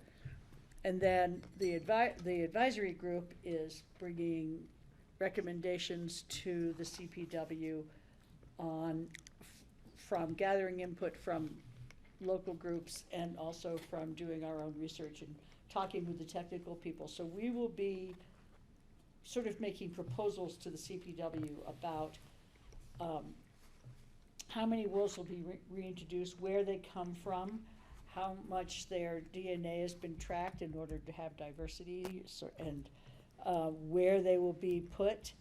And then the advisory group is bringing recommendations to the CPW from gathering input from local groups and also from doing our own research and talking with the technical people. So we will be sort of making proposals to the CPW about how many wolves will be reintroduced, where they come from, how much their DNA has been tracked in order to have diversity, and where they will be put,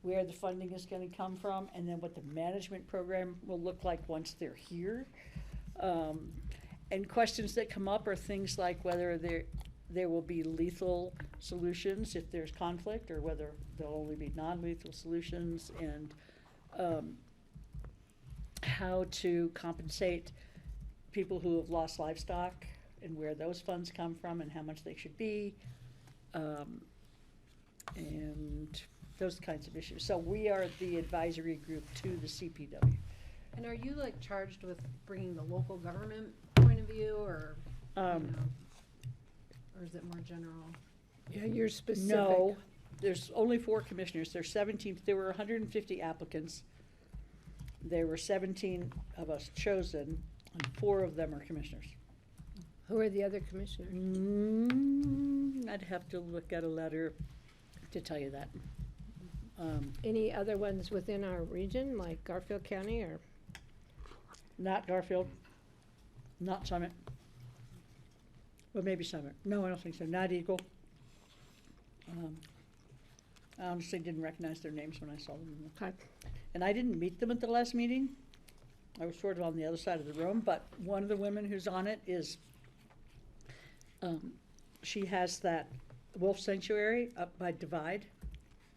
where the funding is going to come from, and then what the management program will look like once they're here. And questions that come up are things like whether there will be lethal solutions if there's conflict, or whether there'll only be non-lethal solutions, and how to compensate people who have lost livestock and where those funds come from and how much they should be, and those kinds of issues. So we are the advisory group to the CPW. And are you like charged with bringing the local government point of view, or or is it more general? Yeah, you're specific. No, there's only 4 commissioners. There's 17. There were 150 applicants. There were 17 of us chosen, and 4 of them are commissioners. Who are the other commissioners? I'd have to look at a letter to tell you that. Any other ones within our region, like Garfield County, or? Not Garfield, not Summit. Well, maybe Summit. No, I don't think so. Not Eagle. I honestly didn't recognize their names when I saw them. Okay. And I didn't meet them at the last meeting. I was sort of on the other side of the room, but one of the women who's on it is, she has that wolf sanctuary up by Divide.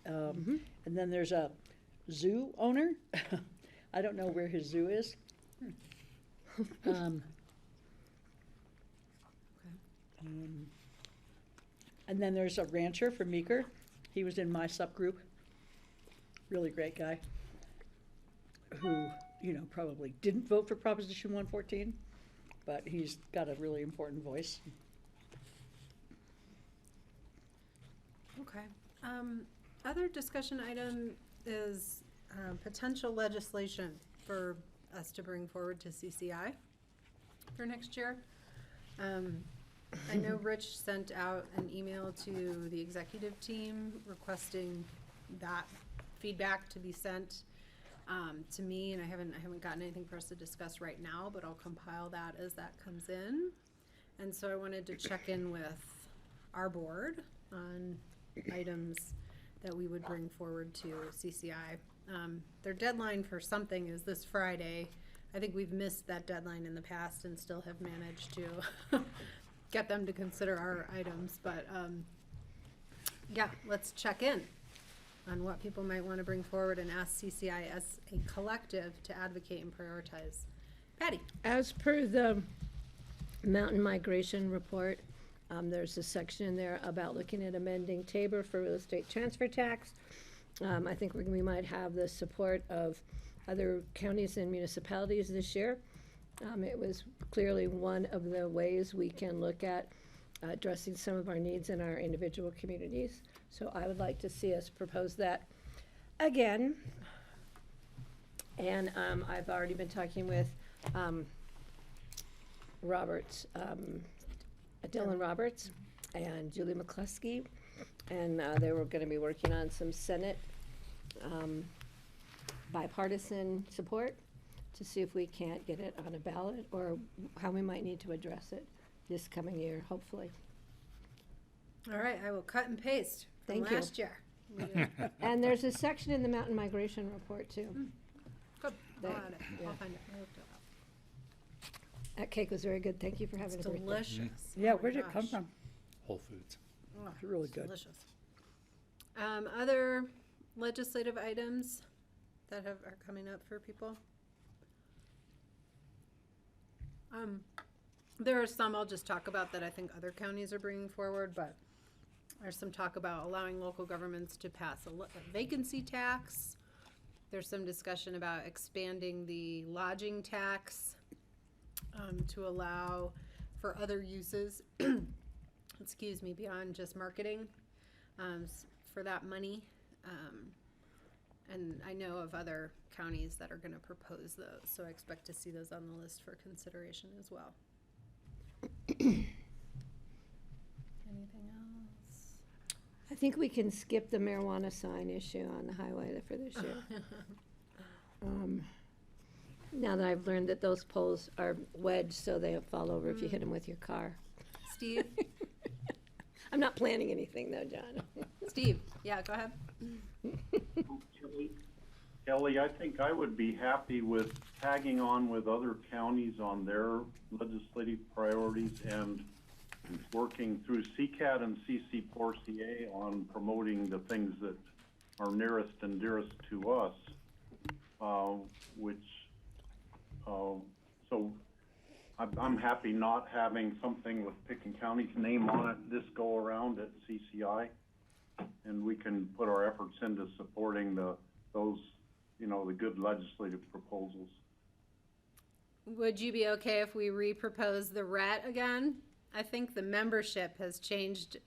And then there's a zoo owner. I don't know where his zoo is. And then there's a rancher from Meeker. He was in my subgroup. Really great guy who, probably didn't vote for Proposition 114, but he's got a really important voice. Okay. Other discussion item is potential legislation for us to bring forward to CCI for next year. I know Rich sent out an email to the executive team requesting that feedback to be sent to me, and I haven't gotten anything for us to discuss right now, but I'll compile that as that comes in. And so I wanted to check in with our board on items that we would bring forward to CCI. Their deadline for something is this Friday. I think we've missed that deadline in the past and still have managed to get them to consider our items, but yeah, let's check in on what people might want to bring forward and ask CCI as a collective to advocate and prioritize. Patty? As per the mountain migration report, there's a section in there about looking at amending Tabor for real estate transfer tax. I think we might have the support of other counties and municipalities this year. It was clearly one of the ways we can look at addressing some of our needs in our individual communities. So I would like to see us propose that again. And I've already been talking with Dylan Roberts and Julie McCluskey, and they were going to be working on some Senate bipartisan support to see if we can't get it on a ballot or how we might need to address it this coming year, hopefully. All right, I will cut and paste from Thank you. last year. And there's a section in the mountain migration report too. Good, I'll That- add it, yeah. I'll find it, I looked it up. That cake was very good. Thank you for having It's a birthday. delicious. Yeah, Oh my where'd it come gosh. from? Whole Foods. Oh, It's really it's good. delicious. Other legislative items that are coming up for people? There are some I'll just talk about that I think other counties are bringing forward, but there's some talk about allowing local governments to pass a vacancy tax. There's some discussion about expanding the lodging tax to allow for other uses, excuse me, beyond just marketing for that money. And I know of other counties that are going to propose those, so I expect to see those on the list for consideration as well. Anything else? I think we can skip the marijuana sign issue on the highway for this year. Now that I've learned that those poles are wedged so they fall over if you hit them with your car. Steve? I'm not planning anything though, John. Steve, yeah, go ahead. Kelly, I think I would be happy with tagging on with other counties on their legislative priorities and working through CCAT and CC4CA on promoting the things that are nearest and dearest to us, so I'm happy not having something with Picken County's name on it this go around at CCI, and we can put our efforts into supporting those the good legislative proposals. Would you be okay if we re-propose the RET again? I think the membership has changed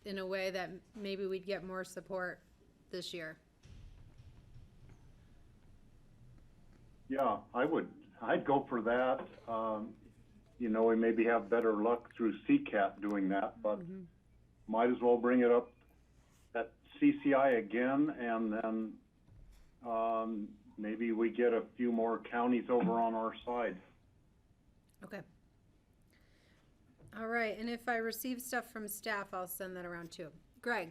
in a way that maybe we'd get more support this year. Yeah, I'd go for that. We maybe have better luck through CCAT doing that, but might as well bring it up at CCI again, and then maybe we get a few more counties over on our side. Okay. All right, and if I receive stuff from staff, I'll send that around too. Greg?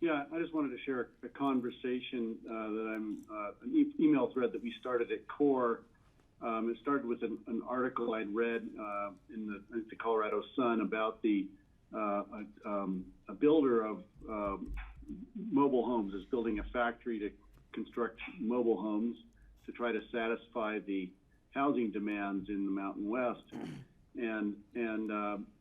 Yeah, I just wanted to share a conversation that an email thread that we started at CORE. It started with an article I'd read in the Colorado Sun about a builder of mobile homes is building a factory to construct mobile homes to try to satisfy the housing demands in the Mountain West. And in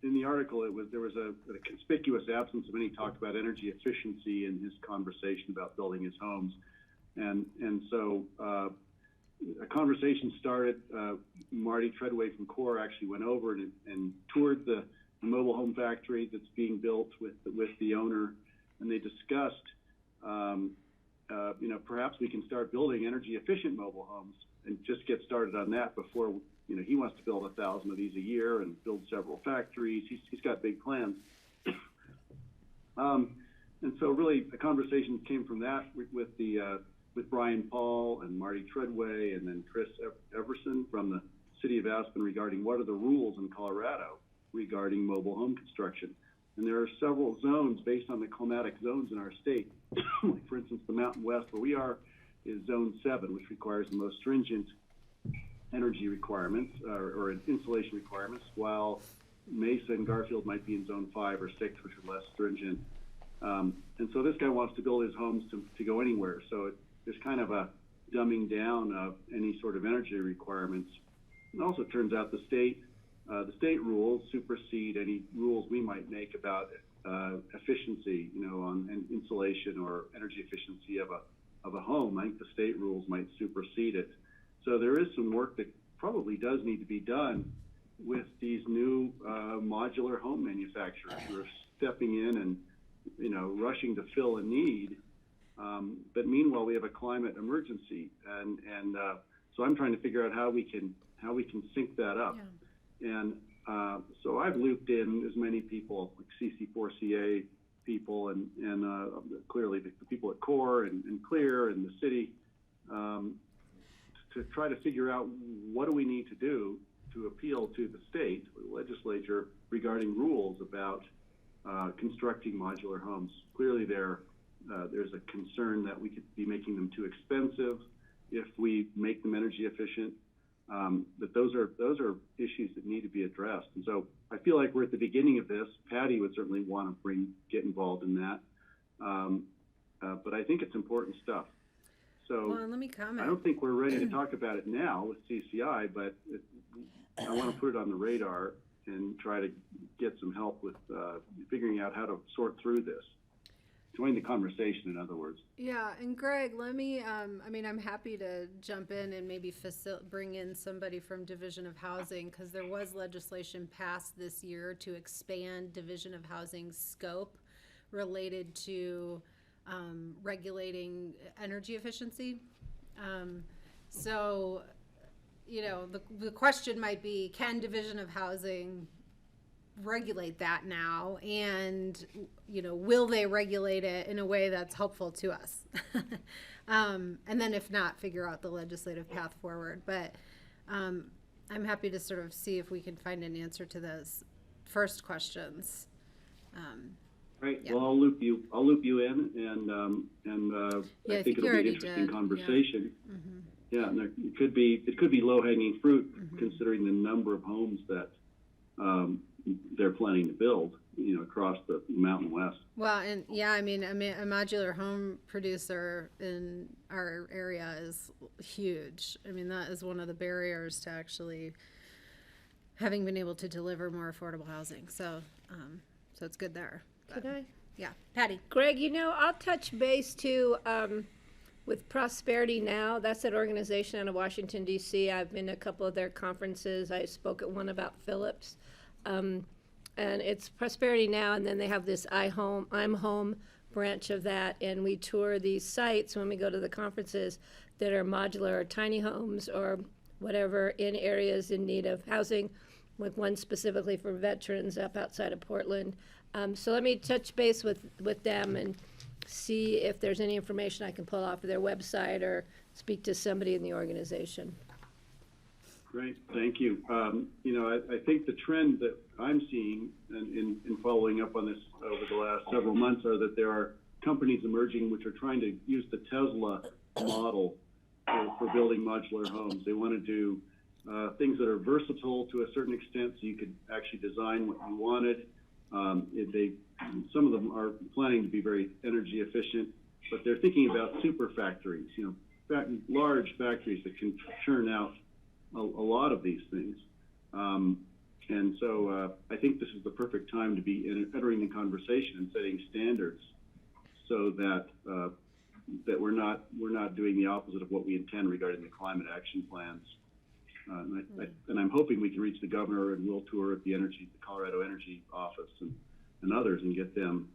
the article, there was a conspicuous absence of any talk about energy efficiency in his conversation about building his homes. And so a conversation started. Marty Treadway from CORE actually went over and toured the mobile home factory that's being built with the owner, and they discussed, perhaps we can start building energy efficient mobile homes and just get started on that before, he wants to build 1,000 of these a year and build several factories. He's got big plans. And so really the conversation came from that with Brian Paul and Marty Treadway and then Chris Everson from the city of Aspen regarding what are the rules in Colorado regarding mobile home construction. And there are several zones based on the climatic zones in our state. Like for instance, the Mountain West where we are is zone 7, which requires the most stringent energy requirements or insulation requirements, while Mesa and Garfield might be in zone 5 or 6, which are less stringent. And so this guy wants to build his homes to go anywhere. So there's kind of a dumbing down of any sort of energy requirements. It also turns out the state rules supersede any rules we might make about efficiency, on insulation or energy efficiency of a home. I think the state rules might supersede it. So there is some work that probably does need to be done with these new modular home manufacturers who are stepping in and rushing to fill a need. But meanwhile, we have a climate emergency, and so I'm trying to figure out how we can sync that up. Yeah. And so I've looped in as many people, like CC4CA people, and clearly the people at CORE and CLEAR and the city, to try to figure out what do we need to do to appeal to the state legislature regarding rules about constructing modular homes. Clearly there's a concern that we could be making them too expensive if we make them energy efficient. But those are issues that need to be addressed. And so I feel like we're at the beginning of this. Patty would certainly want to get involved in that. But I think it's important stuff. So well, let me comment. I don't think we're ready to talk about it now with CCI, but I want to put it on the radar and try to get some help with figuring out how to sort through this. Join the conversation, in other words. Yeah, and Greg, let me, I'm happy to jump in and maybe bring in somebody from Division of Housing, because there was legislation passed this year to expand Division of Housing's scope related to regulating energy efficiency. So, the question might be, can Division of Housing regulate that now, and will they regulate it in a way that's helpful to us? And then if not, figure out the legislative path forward. But I'm happy to sort of see if we can find an answer to those first questions. Right. Yeah. Well, I'll loop you in, and I think it'll be an interesting conversation. Yeah. Mm-hmm. Yeah, and it could be low-hanging fruit, mm-hmm. considering the number of homes that they're planning to build, across the Mountain West. Well, and yeah, a modular home producer in our area is huge. That is one of the barriers to actually having been able to deliver more affordable housing. So, so it's good there. Could I? Yeah, Patty. Greg, I'll touch base too with Prosperity Now. That's an organization out of Washington, D.C. I've been to a couple of their conferences. I spoke at one about Phillips. And it's Prosperity Now, and then they have this I'm Home branch of that, and we tour these sites when we go to the conferences that are modular or tiny homes or whatever in areas in need of housing, with one specifically for veterans up outside of Portland. So let me touch base with them and see if there's any information I can pull off of their website or speak to somebody in the organization. Great, thank you. I think the trend that I'm seeing in following up on this over the last several months are that there are companies emerging which are trying to use the Tesla model for building modular homes. They want to do things that are versatile to a certain extent, so you could actually design what you wanted. Some of them are planning to be very energy efficient, but they're thinking about super factories, large factories that can churn out a lot of these things. And so I think this is the perfect time to be entering the conversation and setting standards so that that we're not doing the opposite of what we intend regarding the climate action plans. And I'm hoping we can reach the governor and we'll tour at the Colorado Energy Office and others and get them,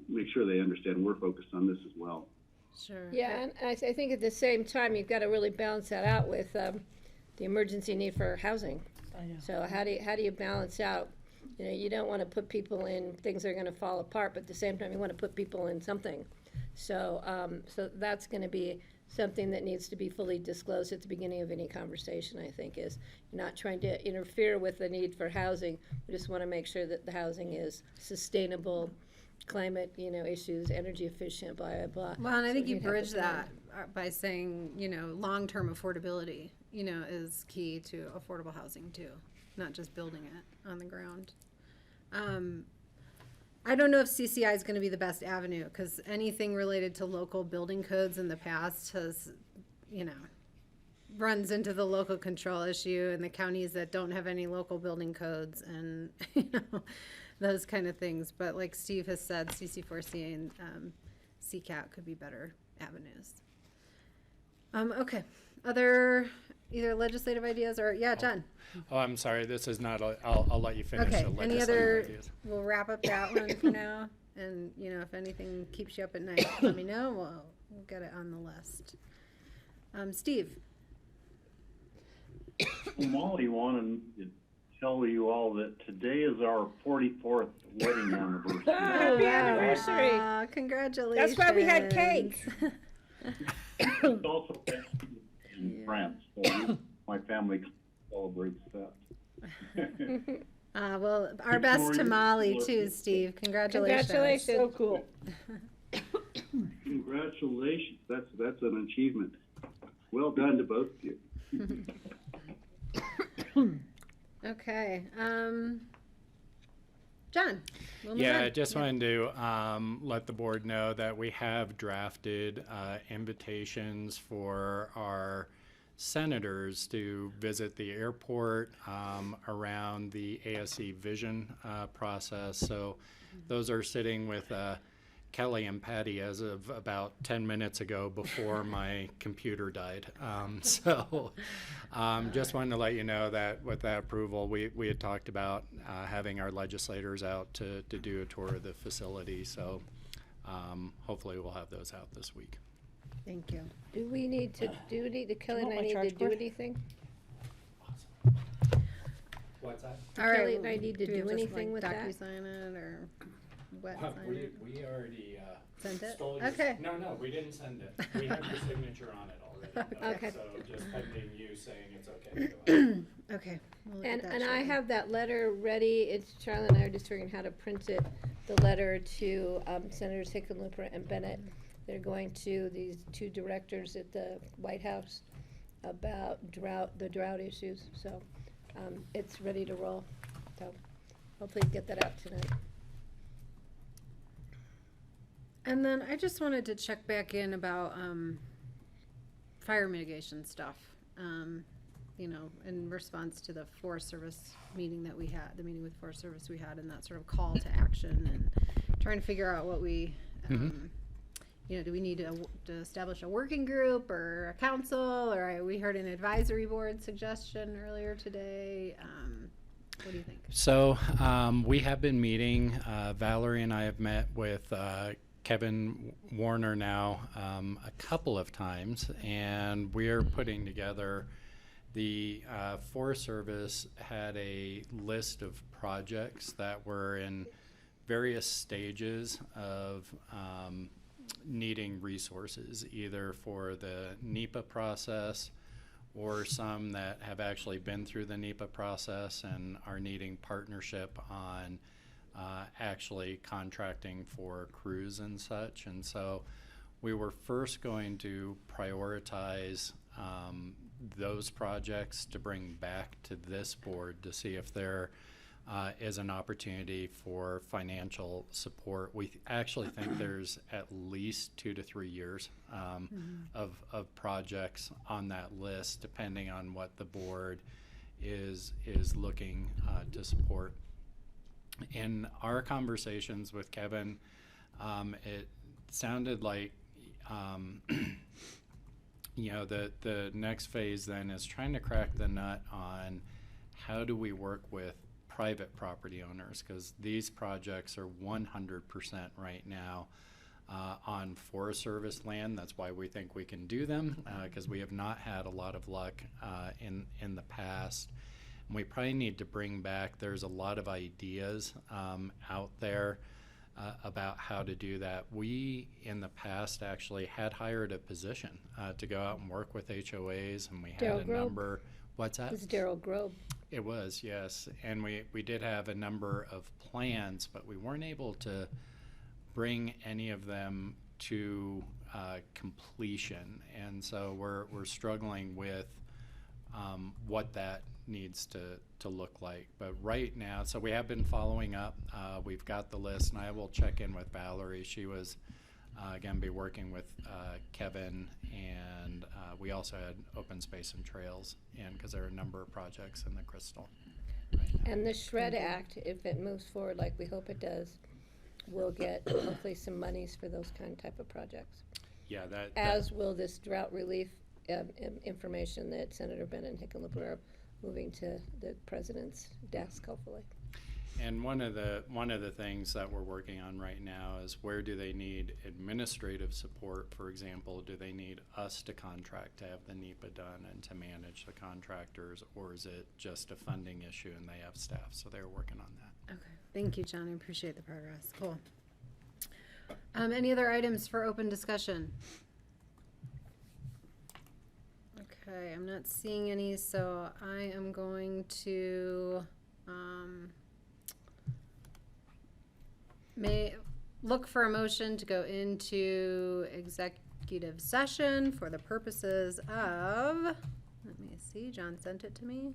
make sure they understand we're focused on this as well. Sure. Yeah, and I think at the same time, you've got to really balance that out with the emergency need for housing. So how do you balance out? You don't want to put people in things that are going to fall apart, but at the same time, you want to put people in something. So so that's going to be something that needs to be fully disclosed at the beginning of any conversation, I think, is you're not trying to interfere with the need for housing. We just want to make sure that the housing is sustainable, climate, issues, energy efficient, blah, blah, blah. Well, and I So think you we'd have bridge to plan. that by saying, long-term affordability, is key to affordable housing too, not just building it on the ground. I don't know if CCI is going to be the best avenue, because anything related to local building codes in the past has, runs into the local control issue and the counties that don't have any local building codes and, those kind of things. But like Steve has said, CC4C and CCAT could be better avenues. Okay. Other either legislative ideas or, John. Oh, I'm sorry, this is not, I'll let you finish Okay, the any legislative other, ideas. we'll wrap up that one for now. And, if anything keeps you up at night, let me know. We'll get it on the list. Steve? Molly wanted to tell you all that today is our 44th wedding anniversary. Happy anniversary. Congratulations. That's why we had cake. It's also in France, so my family celebrates that. Well, our best to Molly too, Steve. Congratulations. Congratulations. So cool. Congratulations. That's an achievement. Well done to both of you. Okay. John? we'll move Yeah, on. I just wanted to let the board know that we have drafted invitations for our senators to visit the airport around the ASE vision process. So those are sitting with Kelly and Patty as of about 10 minutes ago before my computer died. So just wanted to let you know that with that approval, we had talked about having our legislators out to do a tour of the facility. So hopefully we'll have those out this week. Thank you. Do we need to, Kelly and want I my need to charge do cord? anything? What's that? All right. Kelly and I need to do we do just, anything with that? DocuSign it or wet sign it? We already Sent it? stole your- Okay. No, we didn't send it. We have your signature on it already. Okay. So just pending you saying it's okay to go ahead. Okay. We'll look And, at that and I shortly. have that letter ready. It's Charlie and I are just figuring how to print it. The letter to Senators Hickenlooper and Bennett. They're going to these two directors at the White House about the drought issues. So it's ready to roll. So hopefully get that out tonight. And then I just wanted to check back in about fire mitigation stuff. In response to the Forest Service meeting that we had, the meeting with Forest Service we had, and that sort of call to action and trying to figure out what we, do we need to establish a working group or a council, or we heard an advisory board suggestion earlier today. What do you think? So we have been meeting. Valerie and I have met with Kevin Warner now a couple of times, and we're putting together the Forest Service had a list of projects that were in various stages of needing resources, either for the NEPA process or some that have actually been through the NEPA process and are needing partnership on actually contracting for crews and such. And so we were first going to prioritize those projects to bring back to this board to see if there is an opportunity for financial support. We actually think there's at least 2 to 3 years of projects on that list, depending on what the board is looking to support. In our conversations with Kevin, it sounded like you know, the next phase then is trying to crack the nut on how do we work with private property owners, because these projects are 100% right now on Forest Service land. That's why we think we can do them, because we have not had a lot of luck in the past. And we probably need to bring back, there's a lot of ideas out there about how to do that. We, in the past, actually had hired a position to go out and work with HOAs, and we had Darryl a Grove. number. What's that? It's Darryl Grove. It was, yes. And we did have a number of plans, but we weren't able to bring any of them to completion. And so we're struggling with what that needs to look like. But right now, so we have been following up. We've got the list, and I will check in with Valerie. She was again be working with Kevin, and we also had open space and trails in, because there are a number of projects in the Crystal right now. And the SHRED Act, if it moves forward like we hope it does, will get hopefully some monies for those type of projects. Yeah, As will this drought relief information that Senator Bennett Hickenlooper are moving to the president's desk, hopefully. And one of the things that we're working on right now is, where do they need administrative support? For example, do they need us to contract to have the NEPA done and to manage the contractors, or is it just a funding issue and they have staff? So they're working on that. Okay, thank you, John. I appreciate the progress. Cool. Any other items for open discussion? Okay, I'm not seeing any, so I am going to look for a motion to go into executive session for the purposes of, let me see, John sent it to me.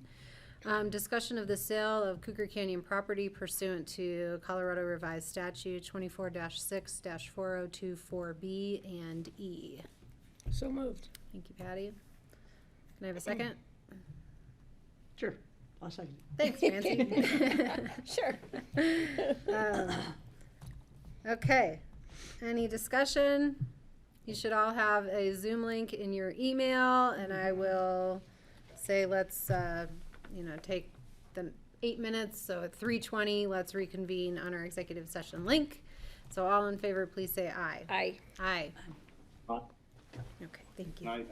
Discussion of the sale of Cougar Canyon property pursuant to Colorado Revised Statute 24-6-4024B and E. So moved. Thank you, Patty. Can I have a second? Sure, I'll second. Thanks, Nancy. Sure. Okay, any discussion? You should all have a Zoom link in your email, and I will say let's, take the 8 minutes. So at 3:20, let's reconvene on our executive session link. So all in favor, please say aye. Aye. Aye. Aye. Okay, thank you. Aye.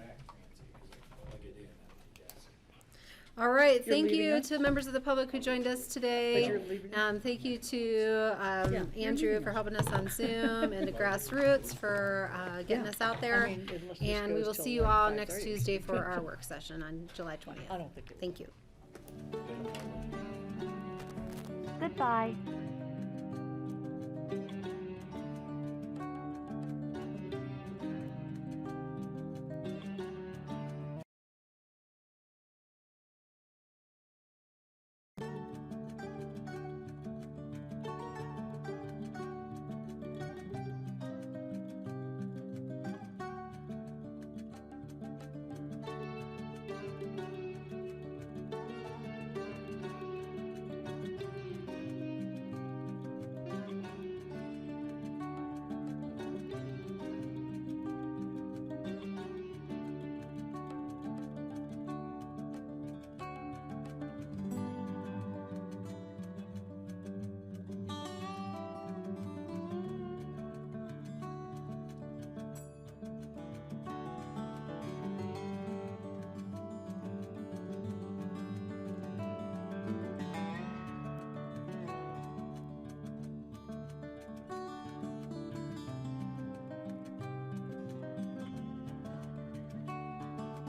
All right, You're thank leaving you us? to members of the public who joined us today. But you're leaving us? Thank you to you're Andrew leaving for us. helping us on Zoom, and to Grassroots for getting Yeah. us out there. I mean, unless this And we goes will till see you like all next 5:30. Tuesday for our work session on July 20th. I don't think it will. Thank you. Goodbye.